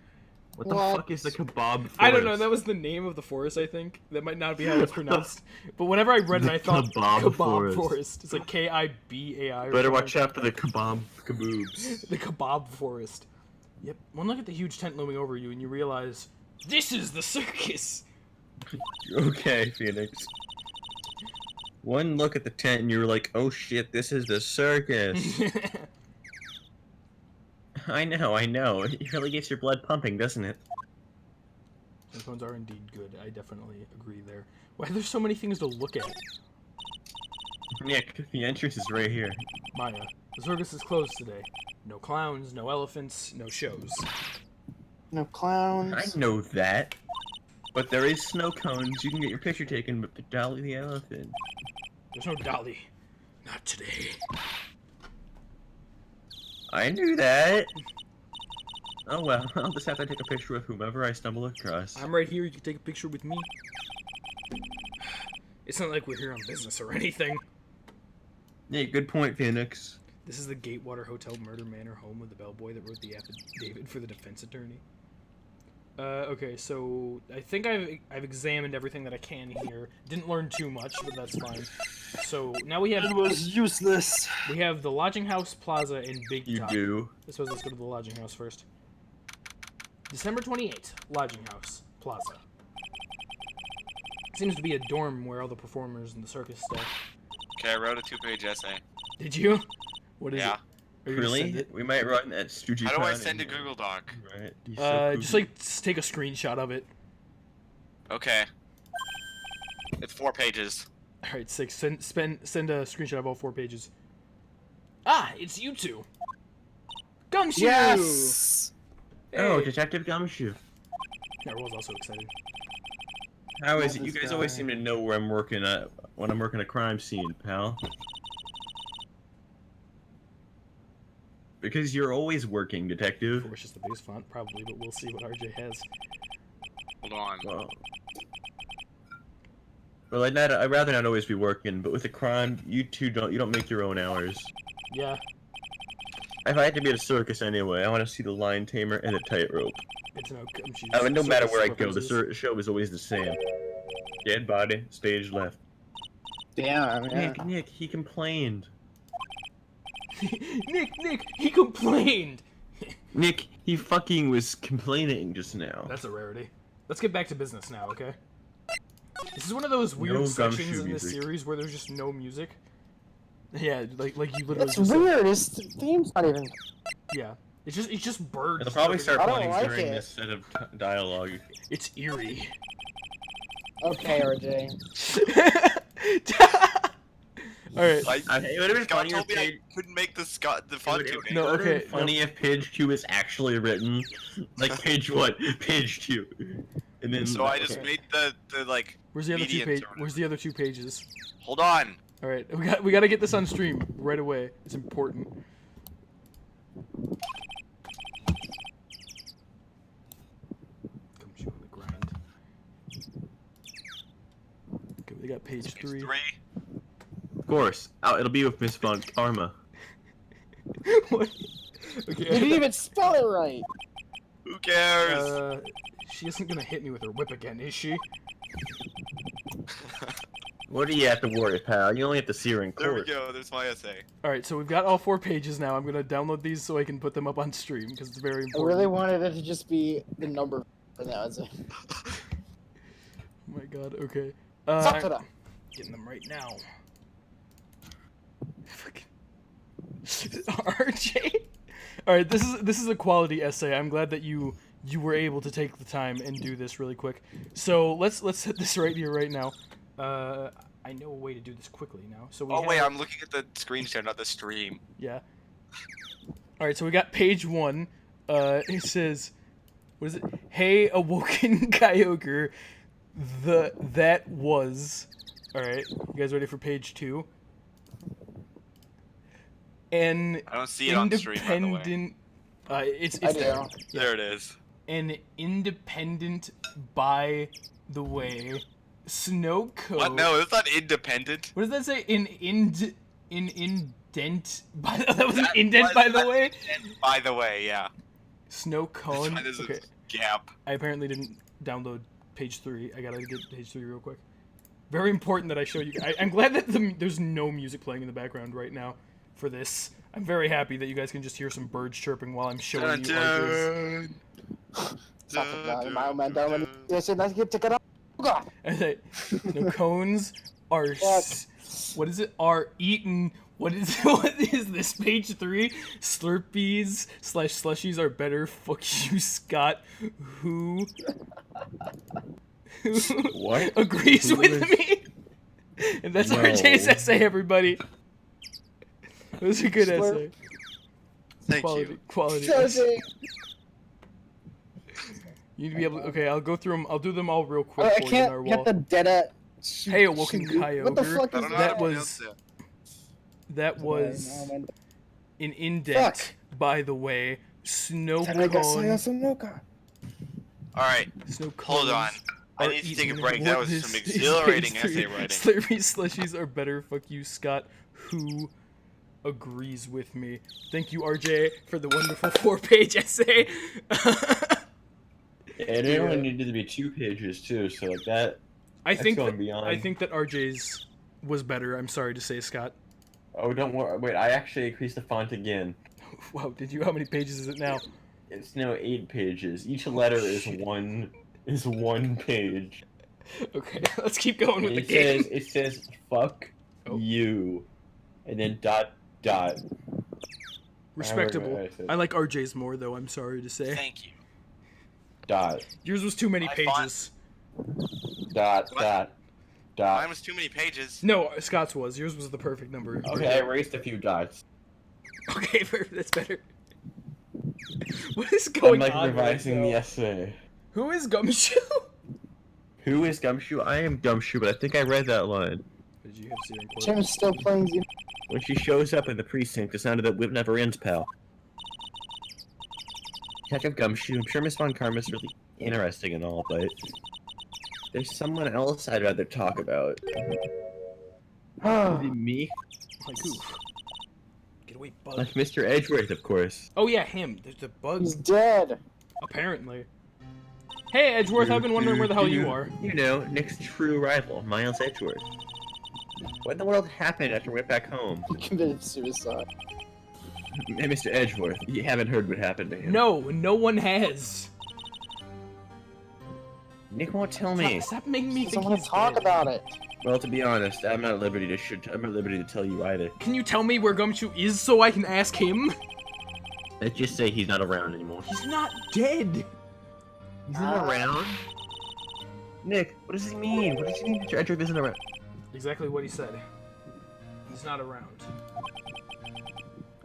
What the What? fuck is the kebab forest? I don't know. That was the name of the forest, I think. That might not be how it's pronounced. But whenever I read it, The I thought kebab forest. forest. It's like Kibbai. or Better something. watch out for the kaboobs. The kebab forest. Yep. One look at the huge tent looming over you, and you realize this is the circus. Okay, Phoenix. One look at the tent and you were like, oh shit, this is the circus. I know. It really gets your blood pumping, doesn't it? Snow cones are indeed good. I definitely agree there. Why are there so many things to look at? Nick, the entrance is right here. Maya, the circus is closed today. No clowns, no elephants, no shows. No clowns. I know that. But there is snow cones. You can get your picture taken with the Dolly the elephant. There's no Dolly. Not today. I knew that. Oh well, I'll just have to take a picture with whomever I stumble across. I'm right here. You can take a picture with me. It's not like we're here on business or anything. Yeah, good point, Phoenix. This is the Gatewater Hotel Murder Manor, home of the bellboy that wrote the affidavit for the defense attorney. Okay, so I think I've examined everything that I can here. Didn't learn too much, but that's fine. So now we have It was useless. we have the lodging house, plaza, and big You top. do. I suppose let's go to the lodging house first. December 28th, lodging house, plaza. Seems to be a dorm where all the performers and the circus stay. Okay, I wrote a 2-page essay. Did you? What is Yeah. it? Are you gonna send Really? it? We might run that Stoogie. How do I send a Google Doc? Right. He's so Just cool. like take a screenshot of it. Okay. It's 4 pages. All right, 6. Send a screenshot of all 4 pages. Ah, it's you two. Gumshoe. Yes. Oh, Hey. Detective Gumshoe. Everyone's also excited. How is it? This You guys always guy. seem to know where I'm working at when I'm working a crime scene, pal. Because you're always working, detective. Of course, just the biggest font, probably, but we'll see what RJ has. Hold on. Well, I'd rather not always be working, but with a crime, you don't make your own hours. Yeah, If I had to be at a circus anyway, I want to see the lion tamer and the tightrope. good to know. Gumshoe's I mean, no matter circus where I go, the references. show is always the same. Dead body, stage left. Damn. Yeah. Nick, he complained. Nick, he complained. Nick, he fucking was complaining just now. That's a rarity. Let's get back to business now, okay? This is one of those weird No sections Gumshoe in this music. series where there's just no music. Yeah, like you literally. That's just said- weird. His theme's not even. Yeah, it's just birds. It'll probably start I don't playing like during it. this set of dialogue. It's eerie. Okay, RJ. All right. It would have been Scott funnier told if me I Page, couldn't make the font too big. No, it would've been okay, funny if page 2 is actually written. Like page 1, page 2. And then So I just Okay. made the like. Where's the other two medians pages? or whatever. Where's the other 2 pages? Hold on. All right, we got to get this on stream right away. It's important. Come shoot on the grind. Okay, we got page 3. 3. Of course, it'll be with Miss Von Karma. What? You didn't Okay. even spell it right. Who cares? She isn't gonna hit me with her whip again, is she? What do you have to worry, pal? You only have to see her in There we court. go. There's my essay. All right, so we've got all 4 pages now. I'm gonna download these so I can put them up on stream because it's very I important. really wanted it to just be the number, but that was it. Oh my god. Okay. Suck it up. Getting them right now. Fucking RJ. All right, this is a quality essay. I'm glad that you were able to take the time and do this really quick. So let's hit this right here right now. I know a way to do this quickly now. So we Oh have, wait, I'm looking at the screen share, not the stream. yeah. All right, so we got page 1. It says, what is it? Hey, Awokenkyoger, that was. All right, you guys ready for page 2? An I don't see it on stream, by the way. independent. It's I there. do. Yeah. There it is. An independent, by the way, snow cone. What? No, it's not independent. What does that say? An indent. By that was an That indent, was- by the that- way. By the way, yeah. Snow That's cone. why there's Okay. a gap. I apparently didn't download page 3. I gotta get page 3 real quick. Very important that I show you. I'm glad that there's no music playing in the background right now for this. I'm very happy that you guys can just hear some birds chirping while I'm showing you. Arthur's- Suck it up. My man, darling. Yes, and let's get to get up. And then, no, cones are what is it? Are eaten. What is this? Page 3. Slurpees / slushies are better. Fuck you, Scott. Who What? agrees Who with is- me? And that's No. RJ's essay, everybody. It was a good essay. Thank Quality, you. quality. essay. You need to be able. Okay, I'll go through them. I'll do them all real quick I for you in our can't wall. get the dead Hey, Awokenkyoger. What the fuck I is don't know that? That how to was- pronounce that. That was Sorry, no, an indent, by the way. Snow cone. All right, Snow hold on. cones I are need to take a eaten. break. That was What some is exhilarating page essay 3? writing. Slurpee slushies are better. Fuck you, Scott. Who agrees with me? Thank you, RJ, for the wonderful 4-page essay. And it only needed to be 2 pages too, so like that. I That's think going that, beyond. I think that RJ's was better. I'm sorry to say, Scott. Oh, don't worry. Wait, I actually increased the font again. Wow, did you? How many pages is it now? It's now 8 pages. Each letter is shit. one page. Okay, let's keep going with the It game. says fuck Oh. you, and then ... Respectable. I said- I like RJ's more, though. I'm sorry to say. Thank you. Yours was too many My pages. What? Mine was too many pages. No, Scott's was. Yours was the perfect number. Okay, I erased a few dots. Okay, that's better. What is I'm going like on? revising right the now? essay. Who is Gumshoe? Who is Gumshoe? I am Gumshoe, but I think I read that line. Did you have Syrian quote? Jim's still playing you. When she shows up in the precinct, the sound of that whip never ends, pal. Detective Gumshoe, I'm sure Miss Von Karma's really interesting and all, but there's someone else I'd rather talk about. Maybe me? Like who? Get away, bug. Like Mr. Edgeworth, of course. Oh yeah, him. There's the He's bugs. dead. Apparently. Hey, Edgeworth, I've been wondering where the hell you are. You know, Nick's true rival, Miles Edgeworth. What in the world happened after we went back home? He committed suicide. Hey, Mr. Edgeworth, you haven't heard what happened to him. No, no one has. Nick won't tell me. Stop making me think Someone he's talk dead. about it. Well, to be honest, I'm not at liberty to tell you either. Can you tell me where Gumshoe is so I can ask him? Let's just say he's not around anymore. He's not dead. He's not around? Nick, what does he mean? What does he mean Mr. Edgeworth isn't around? Exactly what he said. He's not around.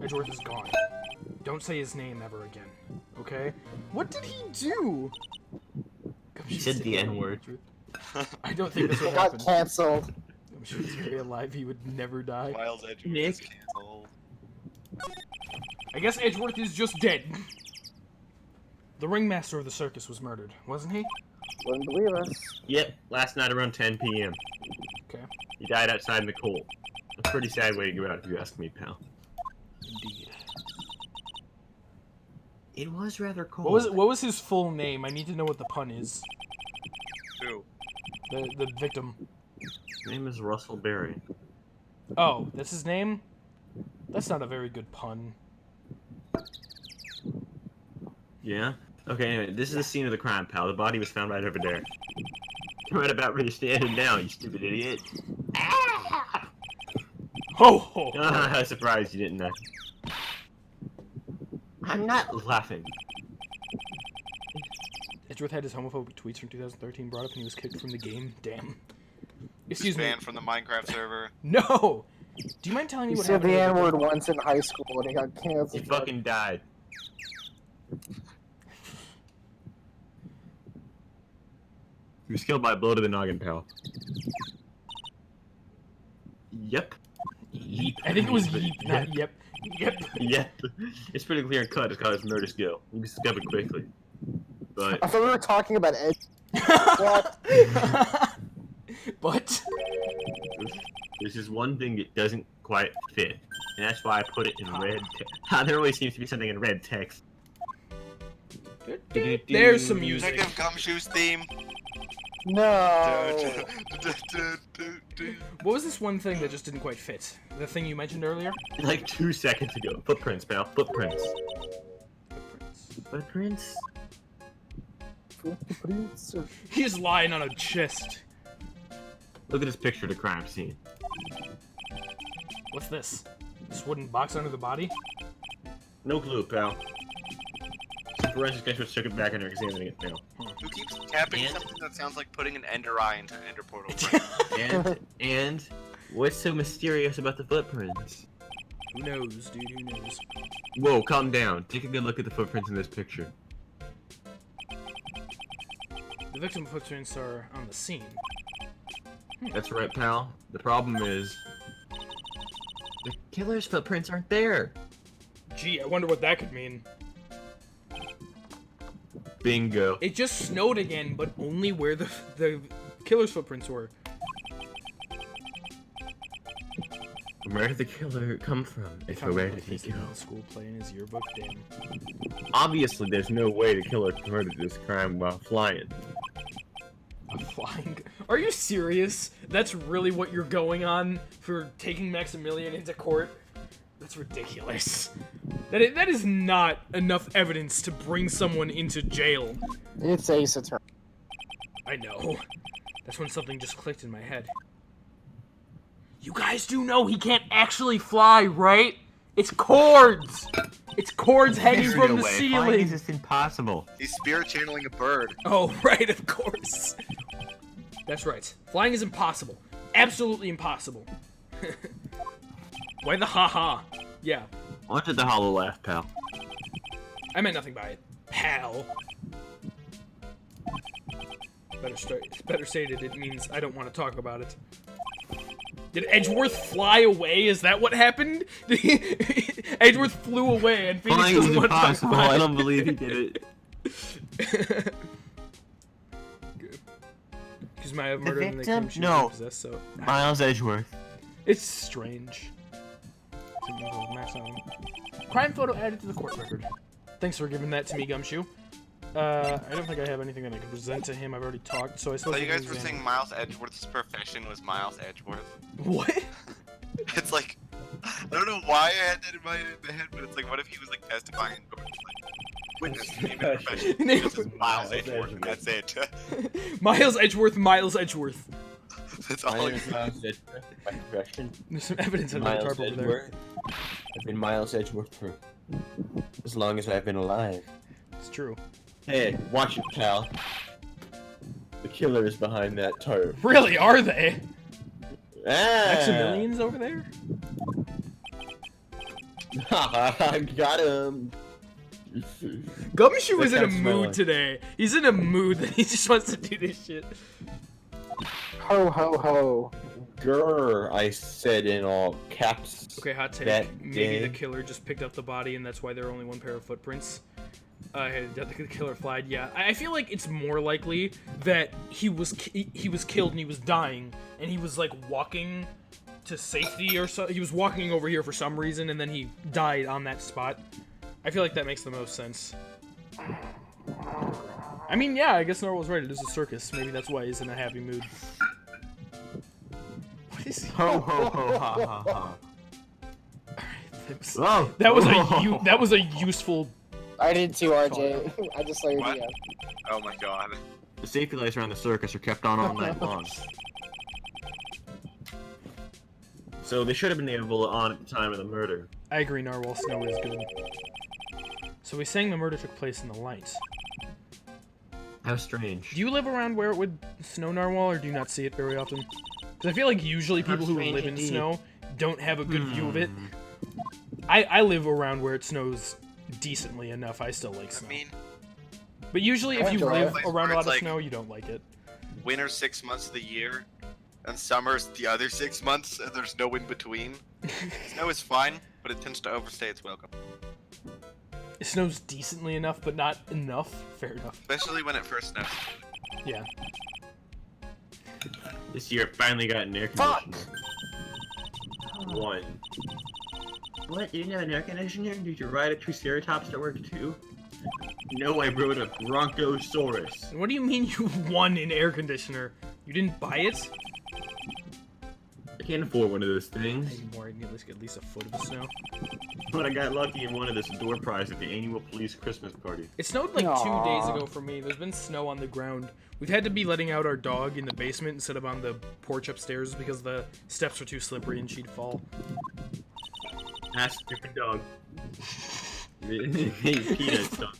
Edgeworth is gone. Don't say his name ever again, okay? What did he do? He said the N-word. I don't think this It would got happen. cancelled. I'm sure he's very alive. He would never die. Miles Edgeworth Nick? is canceled. I guess Edgeworth is just dead. The ringmaster of the circus was murdered, wasn't he? Wouldn't believe us. Yep, last night around 10 p.m. Okay. He died outside in the cold. A pretty sad way to go out if you ask me, pal. Indeed. It was rather cold. What was his full name? I need to know what the pun is. Who? The victim. His name is Russell Berry. Oh, that's his name? That's not a very good pun. Yeah? Okay, anyway, this is the scene of the crime, pal. The body was found right over there. Right about where you're standing now, you stupid idiot. Ho ho! Ah, I was surprised you didn't know. I'm not laughing. Edgeworth had his homophobic tweets from 2013 brought up and he was kicked from the game. Damn. He's Excuse me. banned from the Minecraft server. No! Do you mind telling me He what said happened? the to N-word once in high school and he got He canceled. fucking died. He was killed by a blow to the noggin, pal. Yep. Yeep. I think it was yeep, not yep. Yep. Yep. It's pretty clear and cut. It's called his murder skill. He discovered quickly. But I thought we were talking about Ed. But there's just one thing that doesn't quite fit, and that's why I put it in red. There always seems to be something in red text. there's some music. Negative Gumshoe's theme. No. What was this one thing that just didn't quite fit? The thing you mentioned earlier? Like 2 seconds ago. Footprints, pal. Footprints. Footprints. Footprints? going to put you in He's lying on a chest. Look at this picture of the crime scene. What's this? This wooden box under the body? No clue, pal. Some forensic experts took it back and are examining it now. Who keeps tapping And- something that sounds like putting an ender eye into an ender portal? And what's so mysterious about the footprints? Who knows, dude? Who knows? Whoa, calm down. Take a good look at the footprints in this picture. The victim footprints are on the scene. That's right, pal. The problem is... the killer's footprints aren't there. Gee, I wonder what that could mean. Bingo. It just snowed again, but only where the killer's footprints were. Where did the killer come from? If so, where did he go? School play in his yearbook, damn. Obviously, there's no way the killer committed this crime while flying. Flying. Are you serious? That's really what you're going on for taking Maximilian into court? That's ridiculous. That is not enough evidence to bring someone into jail. It's Ace Attorney. I know. That's when something just clicked in my head. You guys do know he can't actually fly, right? It's cords! It's cords hanging from the Flying ceiling! is just impossible. He's spirit channeling a bird. Oh, right, of course. That's right. Flying is impossible. Absolutely impossible. Why the ha-ha? Yeah, Watch at the hollow laugh, pal. I meant nothing by it. Pal. Better stated, it means I don't want to talk about it. Did Edgeworth fly away? Is that what happened? Edgeworth flew away and Phoenix Flying is doesn't want to talk impossible. about I it. don't believe he did it. Because I have murdered and they victim? claim she No. was possessed, so Miles Edgeworth. it's strange. Crime photo added to the court record. Thanks for giving that to me, Gumshoe. I don't think I have anything that I can present to him. I've already talked, so I suppose. So you we can guys were examine- saying Miles Edgeworth's profession was Miles Edgeworth. What? It's like, I don't know why I had that in my head, but it's like, what if he was like testifying in court? Like, witness, name and profession. Name This is and- Miles Edgeworth, and that's it. Miles Edgeworth, Miles Edgeworth. That's all you Miles Edgeworth. My profession. There's some evidence under the tarp over there. I've been Miles Edgeworth for as long as I've been alive. It's true. Hey, watch it, pal. The killer is behind that tarp. Really, are they? Ah! Maximilian's over there? I got him. Gumshoe is in a That sounds mood smelly. today. He's in a mood that he just wants to do this shit. Ho ho ho. Grr, I said in all caps. Okay, hot take. That Maybe day. the killer just picked up the body and that's why there are only one pair of footprints. The killer flied. Yeah, I feel like it's more likely that he was killed and he was dying and he was like walking to safety or so. He was walking over here for some reason and then he died on that spot. I feel like that makes the most sense. I mean, yeah, I guess Narwhal's right. It is a circus. Maybe that's why he's in a happy mood. What is he? Ho ho ho ha ha ha. That was a useful. I did too, RJ. I just saw your What? DM. Oh my god. The safety lights around the circus are kept on all night long. So they should have been able on at the time of the murder. I agree. Narwhal snow is good. So he's saying the murder took place in the light. How strange. Do you live around where it would snow, Narwhal, or do you not see it very often? Because I feel like usually people who strange live in indeed. snow don't have a good view of it. I live around where it snows decently enough. I still like I snow. mean, But usually if you enjoy live it. around a lot of Like- snow, you don't like it. winter 6 months of the year, and summer's the other 6 months, and there's no in between. Snow is fine, but it tends to overstay its welcome. It snows decently enough, but not enough. Fair enough. Especially when it first snows. Yeah. This year it finally got an air conditioner. One. What? You didn't have an air conditioner? Did you ride a Triceratops to work too? No, I rode a Brontosaurus. And what do you mean you won an air conditioner? You didn't buy it? I can't afford one of those things. Anymore, I need at least a foot of the snow. But I got lucky and wanted this door prize at the annual police Christmas party. It snowed like 2 Aw. days ago for me. There's been snow on the ground. We've had to be letting out our dog in the basement instead of on the porch upstairs because the steps were too slippery and she'd fall. Ask different dog. Hey, Peanuts dog.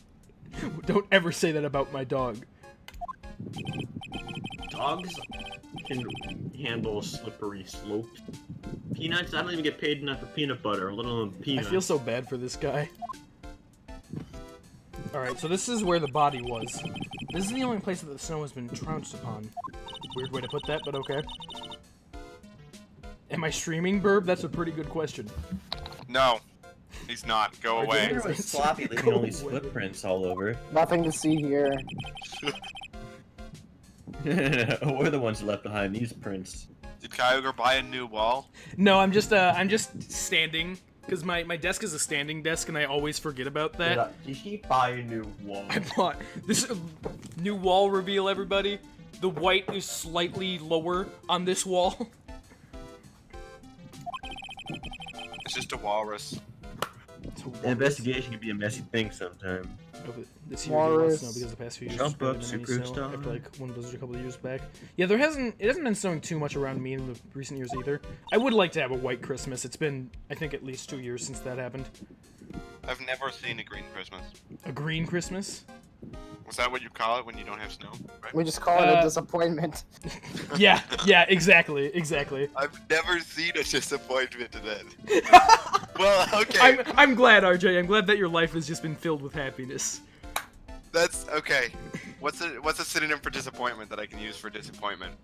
Don't ever say that about my dog. Dogs can handle slippery slopes. Peanuts, I don't even get paid enough for peanut butter, let alone peanuts. I feel so bad for this guy. Alright, so this is where the body was. This is the only place that the snow has been trounced upon. Weird way to put that, but okay. Am I streaming, Burb? That's a pretty good question. No, he's not. Go away. There was sloppy leaving all these footprints all over. Nothing to see here. We're the ones left behind these prints. Did Kyogre buy a new wall? No, I'm just standing. Because my desk is a standing desk, and I always forget about that. Did he buy a new wall? I bought this new wall reveal, everybody. The white is slightly lower on this wall. It's just a walrus. It's a walrus. Investigation can be a messy thing sometimes. No, but this year did not Walrus. snow because the past few years Jump there's up, barely been any snow superstar. after like one blizzard a couple of years back. Yeah, it hasn't been snowing too much around me in the recent years either. I would like to have a white Christmas. It's been I think at least 2 years since that happened. I've never seen a green Christmas. A green Christmas? Was that what you call it when you don't have snow? Right? We just call it a disappointment. Yeah, exactly. I've never seen a disappointment then. Well, okay. I'm glad, RJ. I'm glad that your life has just been filled with happiness. That's okay. What's a synonym for disappointment that I can use for disappointment?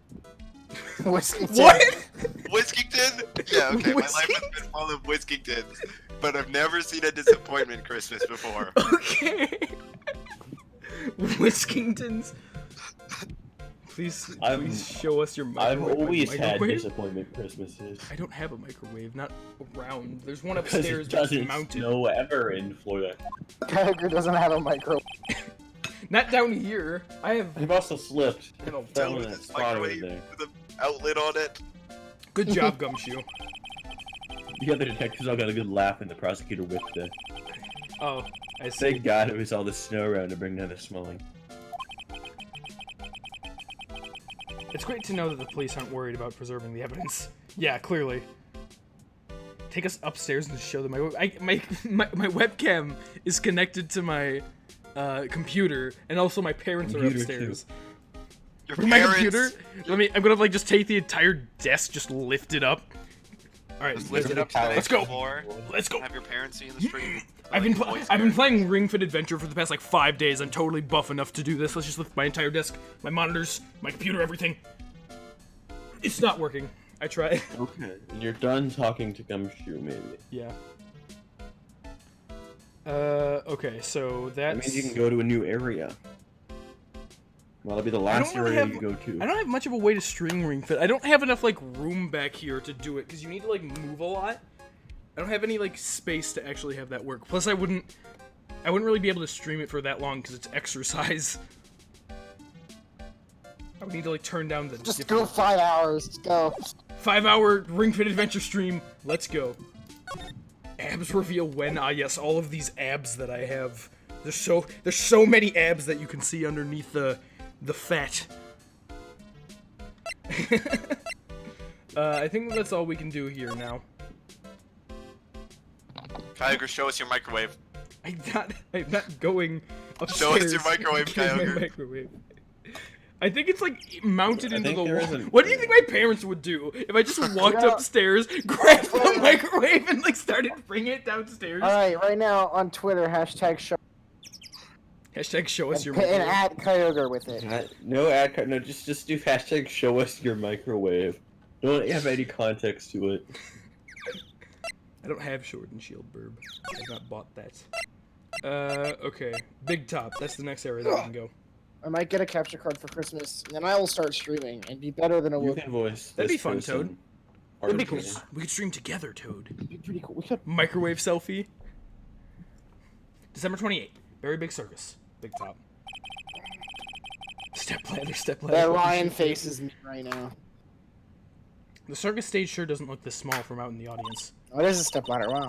Whiskington. What? Whiskington? Yeah, okay. My life has been full of Whiskingtons, but I've never seen a disappointment Christmas before. Okay. Whiskingtons. Please show us your I've microwave. always had Microwave? disappointment Christmases. I don't have a microwave, not around. There's one Because upstairs it that's doesn't mounted. snow ever in Florida. Kyogre doesn't have a micro. Not down here. I have. I've also slipped. I don't Fell know. in that spot over Microwave there. with an outlet on it. Good job, Gumshoe. The other detectives all got a good laugh and the prosecutor whipped it. Oh, I see. Thank God it was all the snow around to bring down the smelling. It's great to know that the police aren't worried about preserving the evidence. Yeah, clearly. Take us upstairs and show them my webcam is connected to my computer, and also my parents are Computer, upstairs. Your Bring my parents. computer. I'm gonna like just take the entire desk, just lift it up. All right, Just lift it up to the let's next go. floor. Let's go. Have your parents see in the stream. I've been playing Ring Fit Adventure for the past like 5 days. I'm totally buff enough to do this. Let's just lift my entire desk, my monitors, my computer, everything. It's not working. I tried. Okay. And you're done talking to Gumshoe, maybe. Yeah. Okay, so That that's. means you can go to a new area. Well, that'll be the last really area have- you go to. I don't have much of a way to string Ring Fit. I don't have enough like room back here to do it because you need to like move a lot. I don't have any like space to actually have that work. Plus, I wouldn't really be able to stream it for that long because it's exercise. I would need to like turn down the Just different- go 5 hours. Just go. 5-hour Ring Fit Adventure stream. Let's go. Abs reveal when. Ah, yes, all of these abs that I have. There's so many abs that you can see underneath the fat. I think that's all we can do here now. Kyogre, show us your microwave. I'm not going upstairs. Show us your microwave, to get my Kyogre. microwave. I think it's like mounted into think the there wall. is a- What do you think my parents would do if I just walked upstairs, grabbed the microwave, and like started bringing it downstairs? Alright, right now on Twitter, hashtag show Hashtag show us your and microwave. add Kyogre with it. No ad card. No, just do hashtag show us your microwave. Don't have any context to it. I don't have Sword and Shield Burb. I've not bought that. Okay. Big Top. That's the next area that we can go. I might get a capture card for Christmas, and then I will start streaming and be better than a You Awoken. can voice. That'd this be fun, person. Toad. That'd be cool. Article. We could stream together, Toad. It'd be pretty cool. We could. Microwave selfie. December 28th. Very Big Circus. Big Top. Step ladder, step ladder. That lion faces me right now. The circus stage sure doesn't look this small from out in the audience. Oh, there's a stepladder. Wow.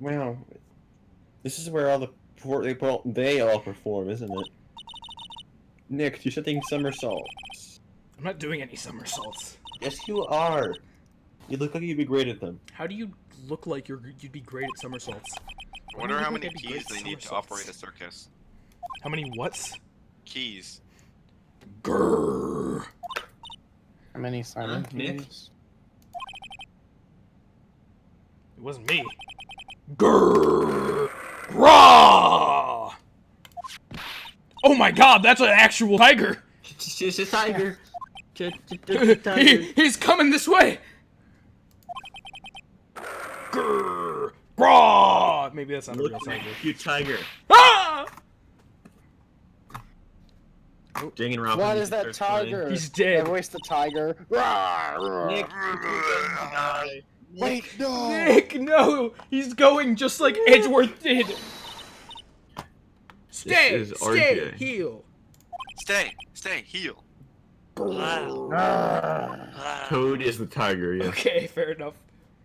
Wow. This is where all they all perform, isn't it? Nick, you're setting somersaults. I'm not doing any somersaults. Yes, you are. You look like you'd be great at them. How do you look like you'd be great at somersaults? I wonder how many I'd be great keys at they need to somersaults. operate a circus. How many whats? Keys. Grrr. How many, Simon? Nick? Keys? It wasn't me. Grrr. Raw. Oh my god, that's an actual tiger. It's a tiger. Tiger. He's coming this way. Grrr. Raw. Maybe that's not a Look real at tiger. that cute tiger. Ah! Dang and Robin. What is that tiger? He's dead. I voiced the tiger. Nick, Wait, no! Nick, no! He's going just like Edgeworth did. Stay, is stay, RJ. heal. Stay, heal. Toad is the tiger, yeah. Okay, fair enough.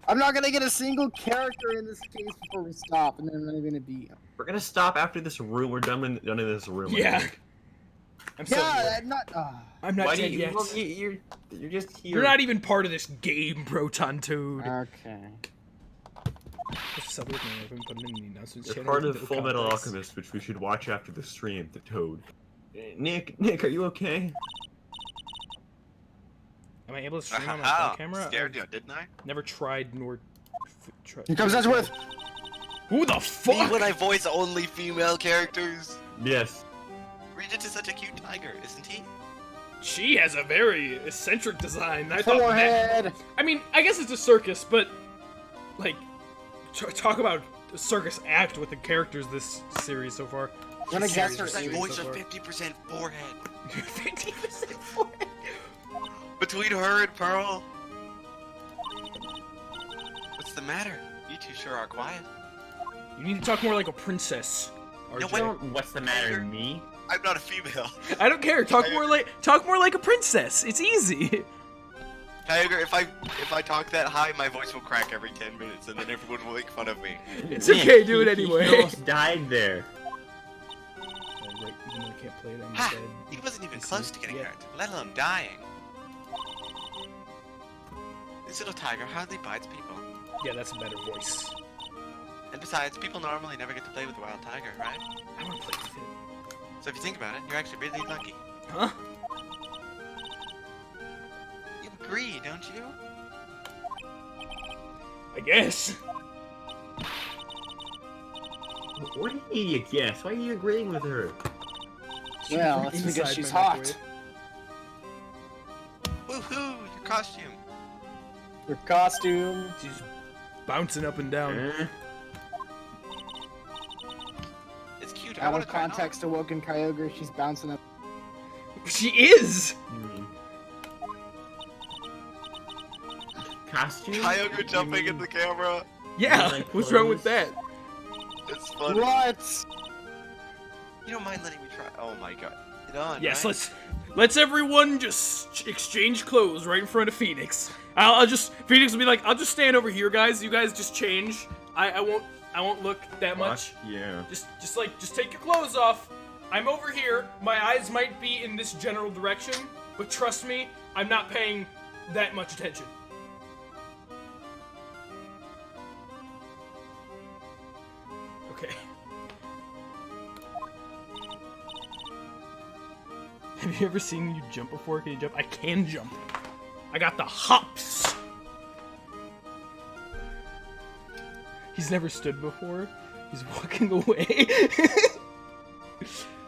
I'm not gonna get a single character in this case before we stop, and then I'm not even gonna beat him. We're gonna stop after this room. We're done in this room. I Yeah. think. I'm sorry. Yeah, I'm not. I'm not Why do dead you, yet. well, you're just here. You're not even part of this game, Proton Toad. Okay. You're part of Full Metal Alchemist, which we should watch after the stream. The Toad. Nick, are you okay? Am I able to stream on my Haha, phone camera? scared you, didn't I? Never tried nor. Here comes Edgeworth! Who the Me fuck? when I voice only female characters. Yes. Regent is such a cute tiger, isn't he? She has a very eccentric design. I thought that. Forehead! I mean, I guess it's a circus, but like, talk about a circus act with the characters this series so far. I'm gonna guess her That age. voice so of far. 50% forehead. 50% forehead. Between her and Pearl. What's the matter? You two sure are quiet. You need to talk more like a princess. No, RJ. wait. What's the matter, me? I'm not a female. I don't care. Talk more like a princess. It's easy. Tiger, if I talk that high, my voice will crack every 10 minutes, and then everyone will make fun of me. It's Nick, okay. Do it he anyway. almost died there. Right, even though I can't play it, I'm Ha! dead. He wasn't even I see. close to getting Yeah. hurt, let alone dying. This little tiger hardly bites people. Yeah, that's a better voice. And besides, people normally never get to play with a wild tiger, right? I want to play with it. So if you think about it, you're actually really lucky. Huh? You agree, don't you? I guess. What an idiot guess. Why are you agreeing with her? Well, that's Inside because she's my hot. microwave. Woohoo! Your costume. Her costume. She's bouncing up and down. Eh? It's cute. I Out want of to try it on. context, Awokenkyoger, she's bouncing up. She is. Costume? Kyogre jumping in the camera. Yeah. like What's wrong with clothes? that? It's funny. What? You don't mind letting me try? Oh my god. Get on. Yes. right? Let's everyone just exchange clothes right in front of Phoenix. I'll just Phoenix will be like, I'll just stand over here, guys. You guys just change. I won't look that much. Yeah. Just take your clothes off. I'm over here. My eyes might be in this general direction, but trust me, I'm not paying that much attention. Okay. Have you ever seen you jump before? Can you jump? I can jump. I got the hops. He's never stood before. He's walking away.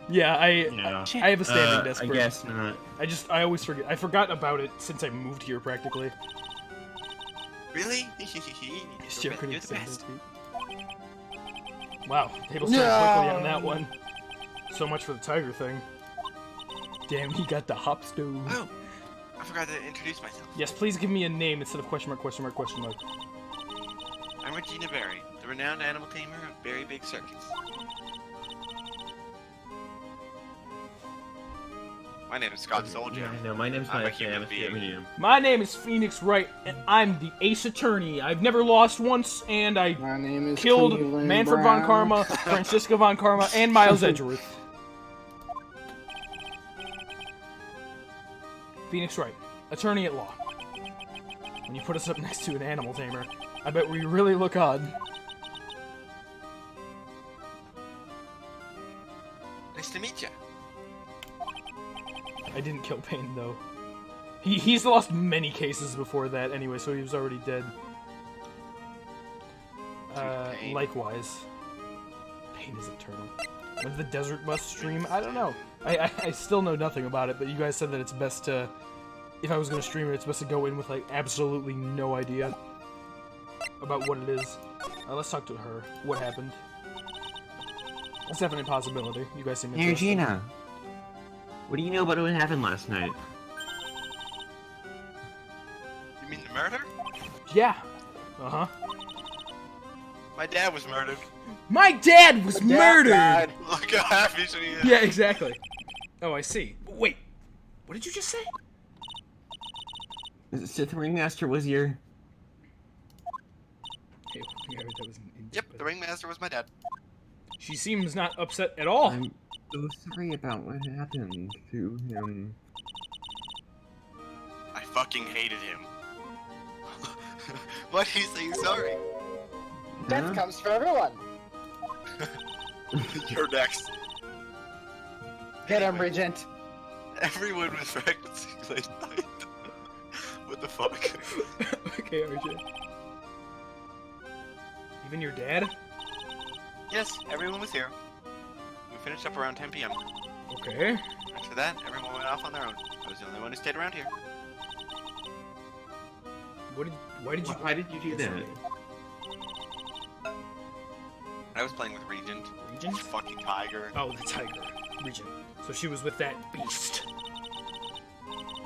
Yeah, I have a standing desk. I where- guess not. I always forget. I forgot about it since I moved here practically. Really? Yes, You're Joker the did say best. that. Wow, table started quickly on that one. So much for the tiger thing. Damn, he got the hop stove. Oh, I forgot to introduce myself. Yes, please give me a name instead of question mark, question mark, question mark. I'm Regina Berry, the renowned animal tamer of Berry Big Circus. My name is Scott Soldier. Yeah, no, my name's I'm a not human I'm a being. medium. My name is Phoenix Wright, and I'm the Ace Attorney. I've never lost once, and I My name is killed Cleveland Manfred Brown. von Karma, Francisca von Karma, and Miles Edgeworth. Phoenix Wright, attorney at law. When you put us up next to an animal tamer, I bet we really look odd. Nice to meet you. I didn't kill Payne, though. He's lost many cases before that anyway, so he was already dead. Payne. Likewise. Payne is eternal. When's the Desert Bus stream? I don't know. I still know nothing about it, but you guys said that it's best to... If I was going to stream it, it's best to go in with, like, absolutely no idea about what it is. Let's talk to her. What happened? That's definitely a possibility. You guys seem Hey, interested. Regina. What do you know about what happened last night? You mean the murder? Yeah. Uh-huh. My dad was murdered. My dad was Dad murdered! died. Look how happy she is. Yeah, exactly. Oh, I see. Wait. What did you just say? Sith Ringmaster was your... Hey, yeah, that was an Yep, the ringmaster was my dad. She seems not upset at all. I'm so sorry about what happened to him. I fucking hated him. Why do you say sorry? Death Huh? comes for everyone. You're next. Get him, Regent. Everyone was practicing late night. What the fuck? Okay, RJ. Even your dad? Yes, everyone was here. We finished up around 10 p.m. Okay. After that, everyone went off on their own. I was the only one who stayed around here. Why did you... Why did you do that? I was playing with Regent. Regent? Fucking tiger. Oh, the tiger. Regent. So she was with that beast.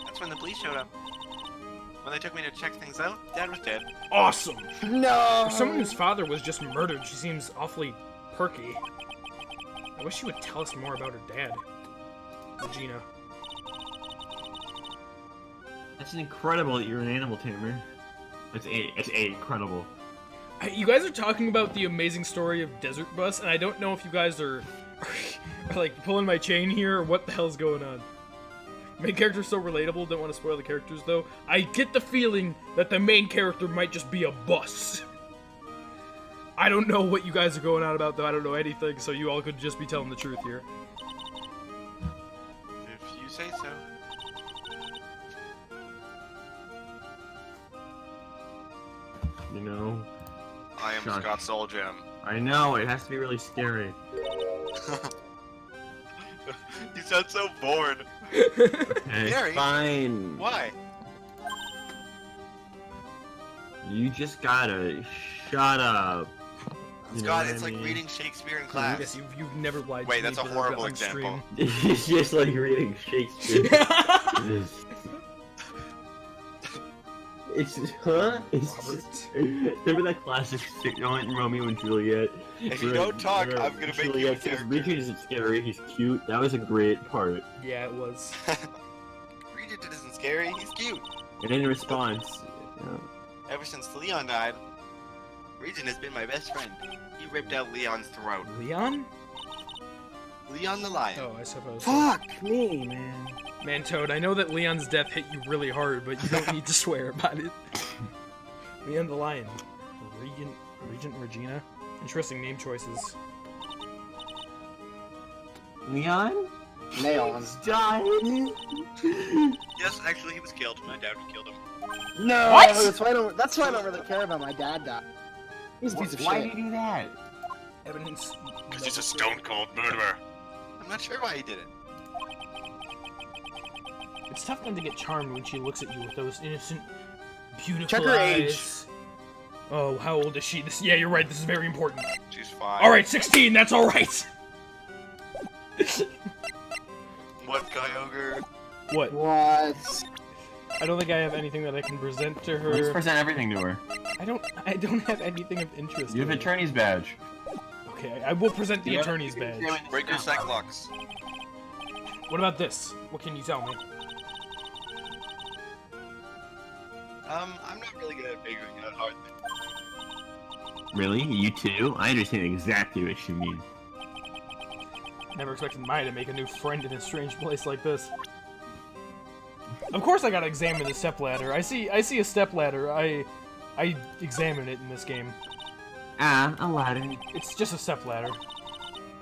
That's when the police showed up. When they took me to check things out, Dad was dead. Awesome! No. For someone whose father was just murdered, she seems awfully perky. I wish she would tell us more about her dad. Regina. That's incredible that you're an animal tamer. It's incredible. You guys are talking about the amazing story of Desert Bus, and I don't know if you guys are like pulling my chain here or what the hell's going on. Main character's so relatable, don't want to spoil the characters though. I get the feeling that the main character might just be a bus. I don't know what you guys are going on about though, I don't know anything, so you all could just be telling the truth here. If you say so. You know? I am Shush. Scott Soldier. I know, it has to be really scary. You sound so bored. Okay, Gary? fine. Why? You just gotta shut up. You know Scott, what it's I like mean? reading Shakespeare in class. Yes, you've never lied Wait, to me that's a for horrible on example. stream. It's just like reading Shakespeare. It's huh? It's just, remember that classic Romeo and Juliet? If you where- don't talk, where I'm gonna make you a Juliet says, character. Richard isn't scary, he's cute. That was a great part. Yeah, it was. Regent isn't scary, he's cute. And in response, Ever since Leon died, Regent has been my best friend. He ripped out Leon's throat. Leon? Leon the lion. Oh, I suppose. Fuck me, man. Man, Toad, I know that Leon's death hit you really hard, but you don't need to swear about it. Leon the Lion. Regent Regina? Interesting name choices. Leon? Leon. Died? Yes, actually, he was killed. My dad killed him. No. What? That's why I don't really care about my dad dying. He's a piece of Why shit. did you do that? Evidence. Because he's a stone cold murderer. I'm not sure why he did it. It's tough not to get charmed when she looks at you with those innocent, beautiful Check her age. eyes. Oh, how old is she? Yeah, you're right. This is very important. She's fine. All right, 16. That's all right. What, Kyogre? What? What? I don't think I have anything that I can present to her. Let's present everything to her. I don't have anything of interest. You have to an her. attorney's badge. Okay, I will present the Yeah. attorney's badge. Break your Cyclops. What about this? What can you tell me? I'm not really good at figuring out hard things. Really? You too? I understand exactly what you mean. Never expected Maya to make a new friend in a strange place like this. Of course I gotta examine the stepladder. I see a stepladder. I examine it in this game. Ah, a ladder. It's just a stepladder.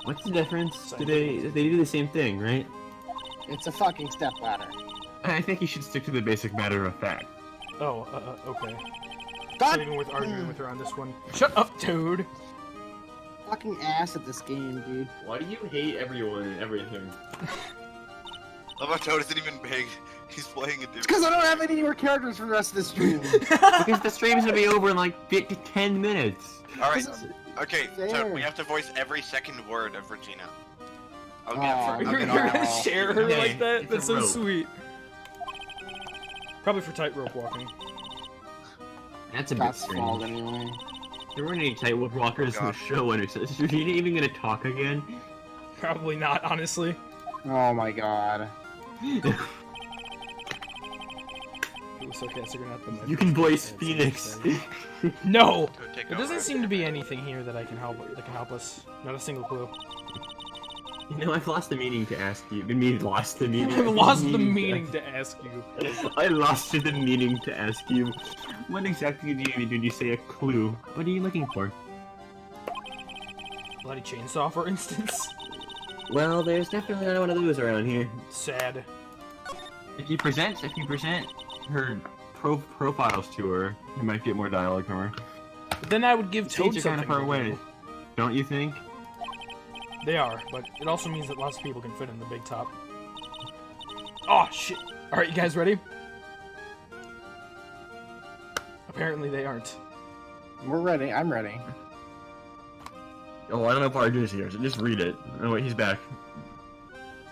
What's the difference? They do the same thing, right? It's a fucking stepladder. I think you should stick to the basic matter of fact. Oh, okay. God Not even worth arguing with her on this one. Shut up, Toad! fucking ass at this game, dude. Why do you hate everyone and everything? Love how Toad isn't even big. He's playing a dude. Because I don't have any more characters for the rest of the stream. Because the stream's gonna be over in like 10 minutes. Alright, This is okay, fair. Toad, we have to voice every second word of Regina. I'll get, Aw, I'll You're get gonna on. share her Yeah, like that? it's That's a so rope. sweet. Probably for tightrope walking. That's a bit Scott's fault strange. anyway. There weren't any tightrope walkers in the God. show, and is Regina even gonna talk again? Probably not, honestly. Oh my god. It was sarcastic or not, but You can voice That's Phoenix. insane. No! Toad, take There over. doesn't seem to be anything here that can help us. Not a single clue. You know, I've lost the meaning to ask you. Lost the meaning. I've lost the meaning to ask you. I lost the meaning to ask you. What exactly do you mean when you say a clue? What are you looking for? Bloody chainsaw, for instance. Well, there's definitely not one of those around here. Sad. If you present her profiles to her, you might get more dialogue from her. But then I would give Toad Stage are something. kind of far to away, do. don't you think? They are, but it also means that lots of people can fit in the big top. Oh, shit. Alright, you guys ready? Apparently they aren't. We're ready. I'm ready. Oh, I don't know if Arjun's here, so just read it. Oh wait, he's back.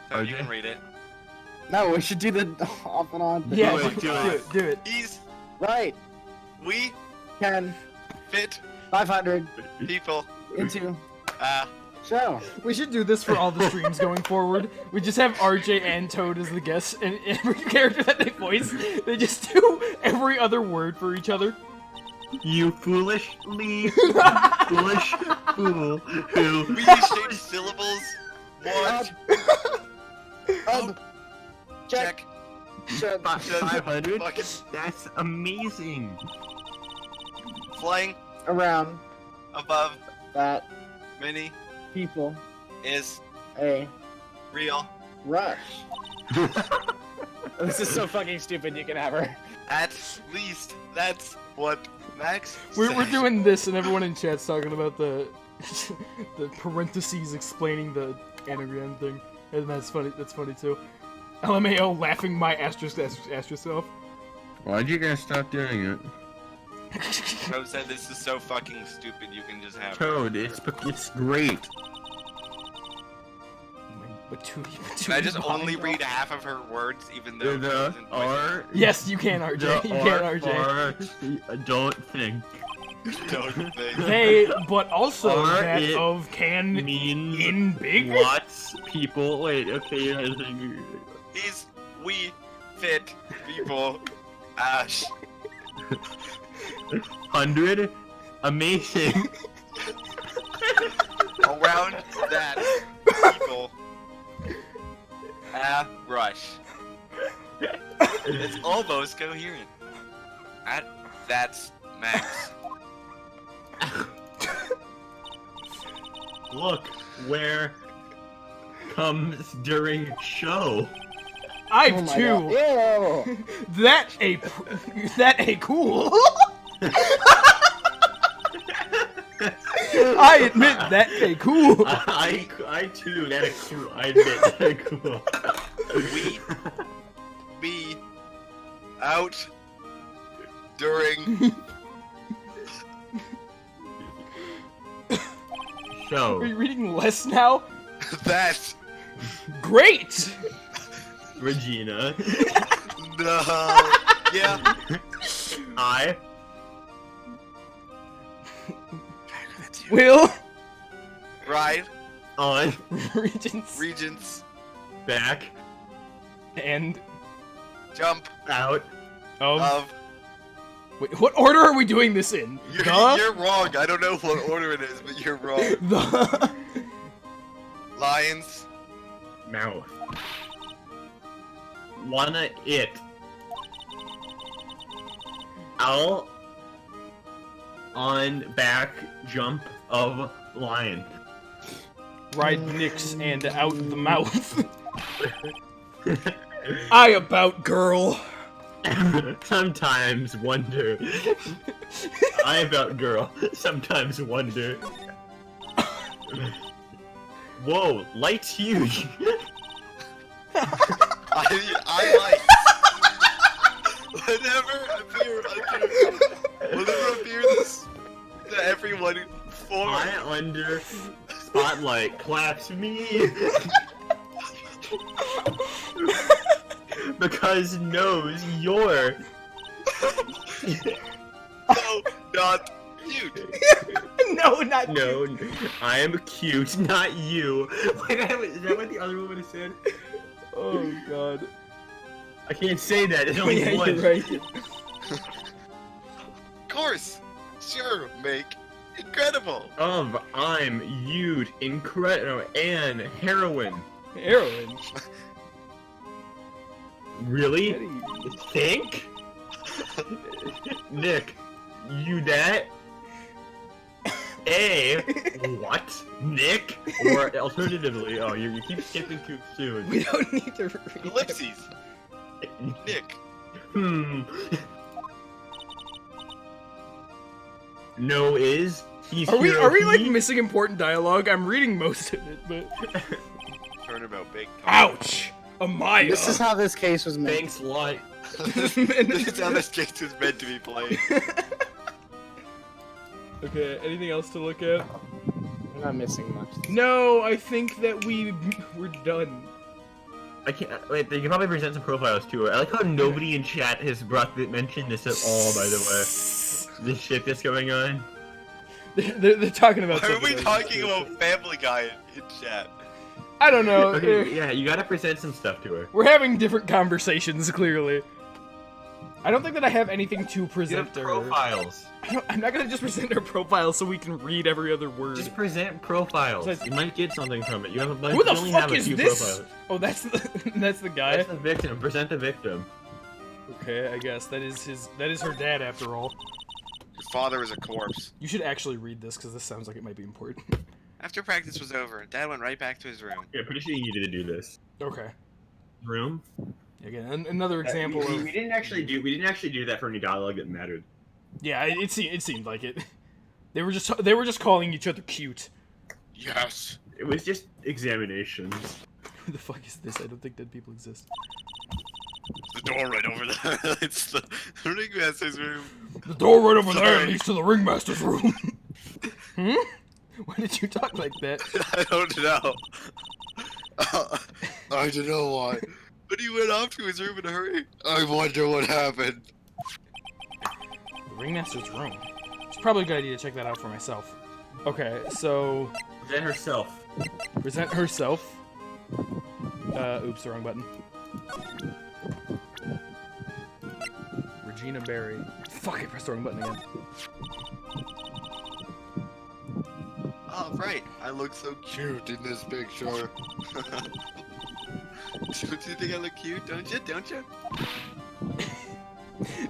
Toad, you can read it. No, we should do the off and on thing. Yeah, it, do it, do it. He's, Right. we 10, fit 500 people, into uh, show. We should do this for all the streams going forward. We just have RJ and Toad as the guests, and every character that they voice, they just do every other word for each other. You foolish fool who. we exchange syllables. What? Check. Should. 500? Fucking That's amazing. flying Around above that many people is a real. rush. This is so fucking stupid. You can have her. At least that's what Max We're said. doing this, and everyone in chat's talking about the the parentheses explaining the anagram thing, and that's funny. That's funny too. LMAO laughing my asterisk self. Why'd you guys stop doing it? Toad said this is so fucking stupid. You can just have. Toad, it's great. Can I just only read half of her words, even though it The doesn't voice R. Yes, you can, RJ. The You can, R RJ. for don't think. it? Toad thing. They, but also Or that it of can Means in big. lots people. Wait, okay. He's we fit people. Ash. 100? Amazing. Around that people. Rush. It's almost coherent. That's Max. Look where comes during show. I've Oh my two. God. Ew. That a cool. I admit that a cool. I too. That is cool. I admit that is cool. We be out during Show. Are you reading less now? that. Great. Regina. No. Yeah. I. Will. Right. On. Regents. Regents. Back. And Jump Out. of. wait, what order are we doing this in? You're wrong. I don't know what order it is, but you're wrong. The Lions. Mouth. Wanna it. Owl. On back jump of lion. ride Nix and out the mouth. I about girl. Sometimes wonder. I about girl. Sometimes wonder. Whoa, light's huge. I like. Whenever appears to everyone for. I under spotlight claps me. Because knows you're. No, not cute. No, not No, I am cute, not you. Wait, is that what the other woman said? Oh god. I can't say that. It's Oh, only yeah, one. you're right. Of course. Sure, make. Incredible. I'm you'd incredible and heroin. Heroin. Really? Eddie. Think? Nick, you that? What? Nick? Or alternatively, oh, you keep skipping too soon. We don't need to read Ellipses. Nick. No is he's Are we hero like he? missing important dialogue? I'm reading most of it, but Turnabout big. ouch! Amaya. This is how this case was made. Thanks a lot. This is how this game is meant to be played. Okay, anything else to look at? I'm not missing much. No, I think that we're done. I can't wait. They can probably present some profiles too. I like how nobody in chat has mentioned this at all. By the way, this shit that's going on. They're talking about. Why are something we else. talking about Family Guy in chat? I don't know. Okay, yeah, you gotta present some stuff to her. We're having different conversations, clearly. I don't think that I have anything to You present have to her. profiles. I'm not gonna just present her profile so we can read every other word. Just present profiles. Besides- You might get something from it. You have a bunch. Who the you only fuck have a is few this? profiles. Oh, that's the guy. That's the victim. Present the victim. Okay, I guess that is her dad after all. Your father is a corpse. You should actually read this because this sounds like it might be important. After practice was over, Dad went right back to his room. Yeah, pretty sure you needed to do this. Okay. Room. Again, another example we of didn't actually do that for any dialogue that mattered. yeah. It seemed like it. They were just calling each other cute. Yes. It was just examinations. Who the fuck is this? I don't think dead people exist. The door right over there. It's the ringmaster's room. The door right over there Sorry. leads to the ringmaster's room. Hmm? Why did you talk like that? I don't know. I don't know why. But he went off to his room in a hurry. I wonder what happened. The ringmaster's room. It's probably a good idea to check that out for myself. Okay, so Present herself. present herself. Oops, the wrong button. Regina Berry. Fuck, I pressed the wrong button again. Oh, right. I look so cute in this picture. Don't you think I look cute? Don't you? Don't you?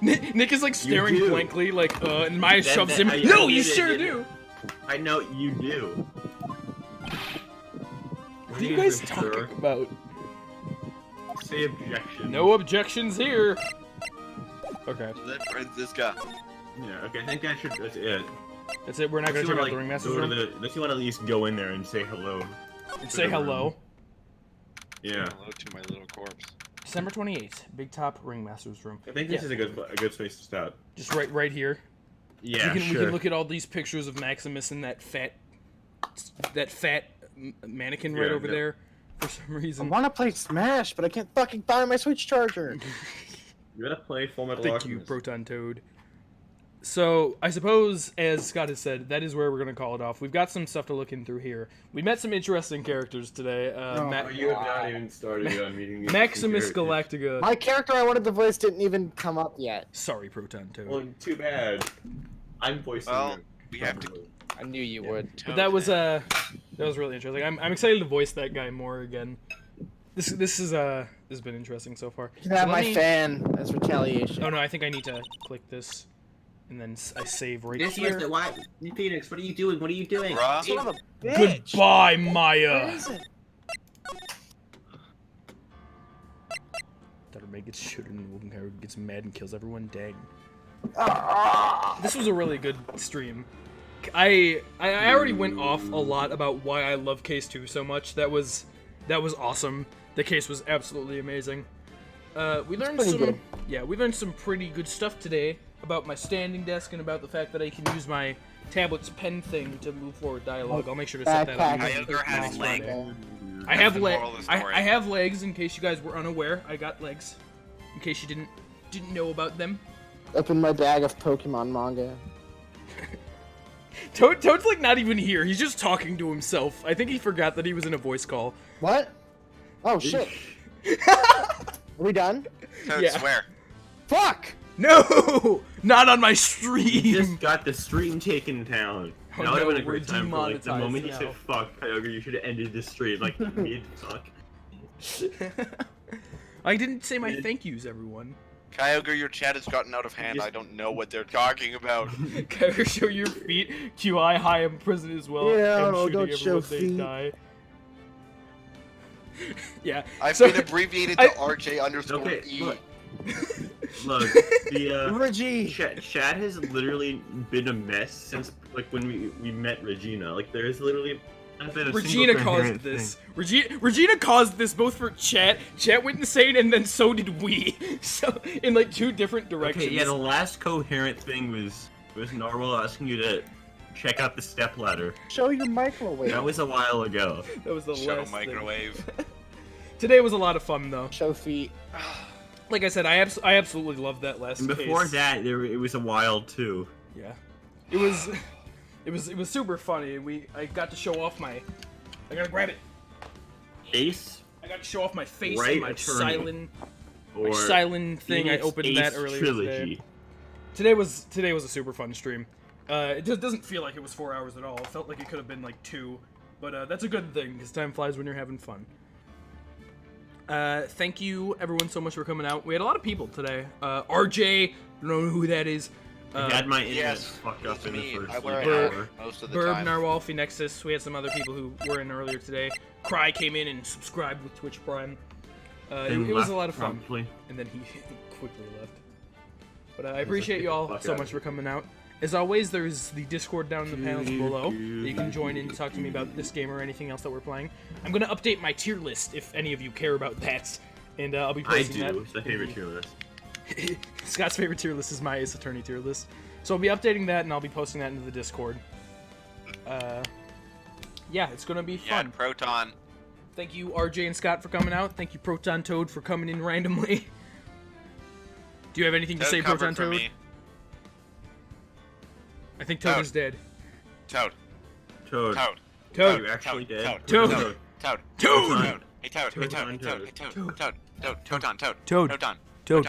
Nick is like staring do. blankly, like, and Maya That- shoves that- him. I- No, I you get it, sure get it. do. I know you do. What are you guys talking about? Say objection. No objections here. Okay, That Francisca. Yeah. Okay. I think that's it. that's it. We're not gonna check out the ringmaster's room. Unless you want to at least go in there and say hello. And say hello. Yeah. Hello to my little corpse. December 28th, Big Top Ringmaster's room. I think this is a good space to stop. Just right here. Yeah, we can look at all these pictures of Maximus and that fat mannequin right Yeah, over yeah. there for some I reason. want to play Smash, but I can't fucking find my Switch charger. You gotta play Full Metal Thank Alchemist. you, Proton Toad. So, I suppose, as Scott has said, that is where we're going to call it off. We've got some stuff to look in through here. We met some interesting characters today. You have not even started on meeting these Maximus characters. Galactica. My character I wanted to voice didn't even come up yet. Sorry, Proton Toad. Well, too bad. I'm voicing Well, him. we have to. I knew you would. But that was really interesting. I'm excited to voice that guy more again. This has been interesting so far. You can have So let my me- fan as retaliation. Oh no, I think I need to click this, and then I save right This here. was the why. Phoenix, what are you doing? What are you doing? Bruh. Son of a bitch. Goodbye, Where Maya. is it? That'll make it shooter and Awokenkyoger gets mad and kills everyone. Dang. Ah. This was a really good stream. I already went off a lot about why I love Case 2 so much. That was awesome. The case was absolutely amazing. We learned pretty some good. we learned some pretty good stuff today about my standing desk and about the fact that I can use my tablet's pen thing to move forward dialogue. I'll make sure to set that up. Backpack. Kyogre has next legs. Friday. I That's have the legs. moral of the I story. have legs. In case you guys were unaware, I got legs. In case you didn't know about them. Open my bag of Pokemon manga. Toad's like not even here. He's just talking to himself. I think he forgot that he was in a voice call. What? Oh shit. Are we done? Toad, Yeah. swear. Fuck! No, not on my You stream. just got the stream taken down. Oh, That would have no, been a great we're time for like the demonetized moment you now. said fuck, Kyogre, you should have ended the stream like mid fuck. I didn't say my thank yous, everyone. Kyogre, your chat has gotten out of hand. I don't know what they're talking about. Kyogre, show your feet. QI, hi, I'm prison as well. Yeah, and no, shooting don't show everyone they feet. die. Yeah. I've so- been abbreviated I- to RJ_E. Okay, look. Look, the Reggie! chat has literally been a mess since like when we met Regina. Like there's literally not been a Regina single caused coherent this. thing. Regina caused this both for chat. Chat went insane, and then so did we. So in like two different directions. Okay, yeah, the last coherent thing was Narwhal asking you to check out the step ladder. Show your microwave. That was a while ago. That was the Show last thing. microwave. Today was a lot of fun though. Show feet. Like I said, I absolutely loved that last And before case. that, it was a while too. Yeah, it was super funny. I got to show off my. I gotta grab it. Ace I got to show off my face Right and my Attorney. my or silent thing. I Phoenix opened Ace that earlier today. trilogy. Today was a super fun stream. It just doesn't feel like it was 4 hours at all. It felt like it could have been like 2, but that's a good thing because time flies when you're having fun. Thank you everyone so much for coming out. We had a lot of people today. RJ, don't know who that is. I had my internet yes, fucked up it's in the me. first I wear like, it hour. most of the Burb, time. Narwhal, Phoenixus. We had some other people who were in earlier today. Cry came in and subscribed with Twitch Prime. It And was left a lot of fun. promptly. And then he quickly left. But I appreciate you all Fuck so out much of for coming out. As always, there's the Discord down in the panels below that you can join in and talk to me about this game or anything else that we're playing. I'm going to update my tier list if any of you care about that. And I'll be I posting do. that. It's my favorite tier list. Scott's favorite tier list is my Ace Attorney tier list. So I'll be updating that and I'll be posting that into the Discord. Yeah, it's gonna be Yeah, fun. Proton. Thank you, RJ and Scott, for coming out. Thank you, Proton Toad, for coming in randomly. Do you have anything to Toad say, Proton covered for Toad? me. I think Toad Toad. is dead. Toad. Toad. Toad. Toad. You actually Toad. did. Toad. Toad. Toad. Toad. Toad. Toad. Hey Toad. Hey Toad. Hey Toad. Hey Toad. Toad. Toad. Toad. Toad. Toad. Toad. Toad. Toad.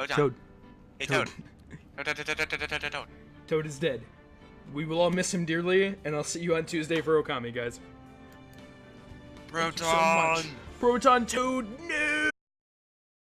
Toad. Toad. Hey Toad. Toad. Toad. Toad is dead. We will all miss him dearly, and I'll see you on Tuesday for Okami, guys. Thank you so much. Proton Toad, no!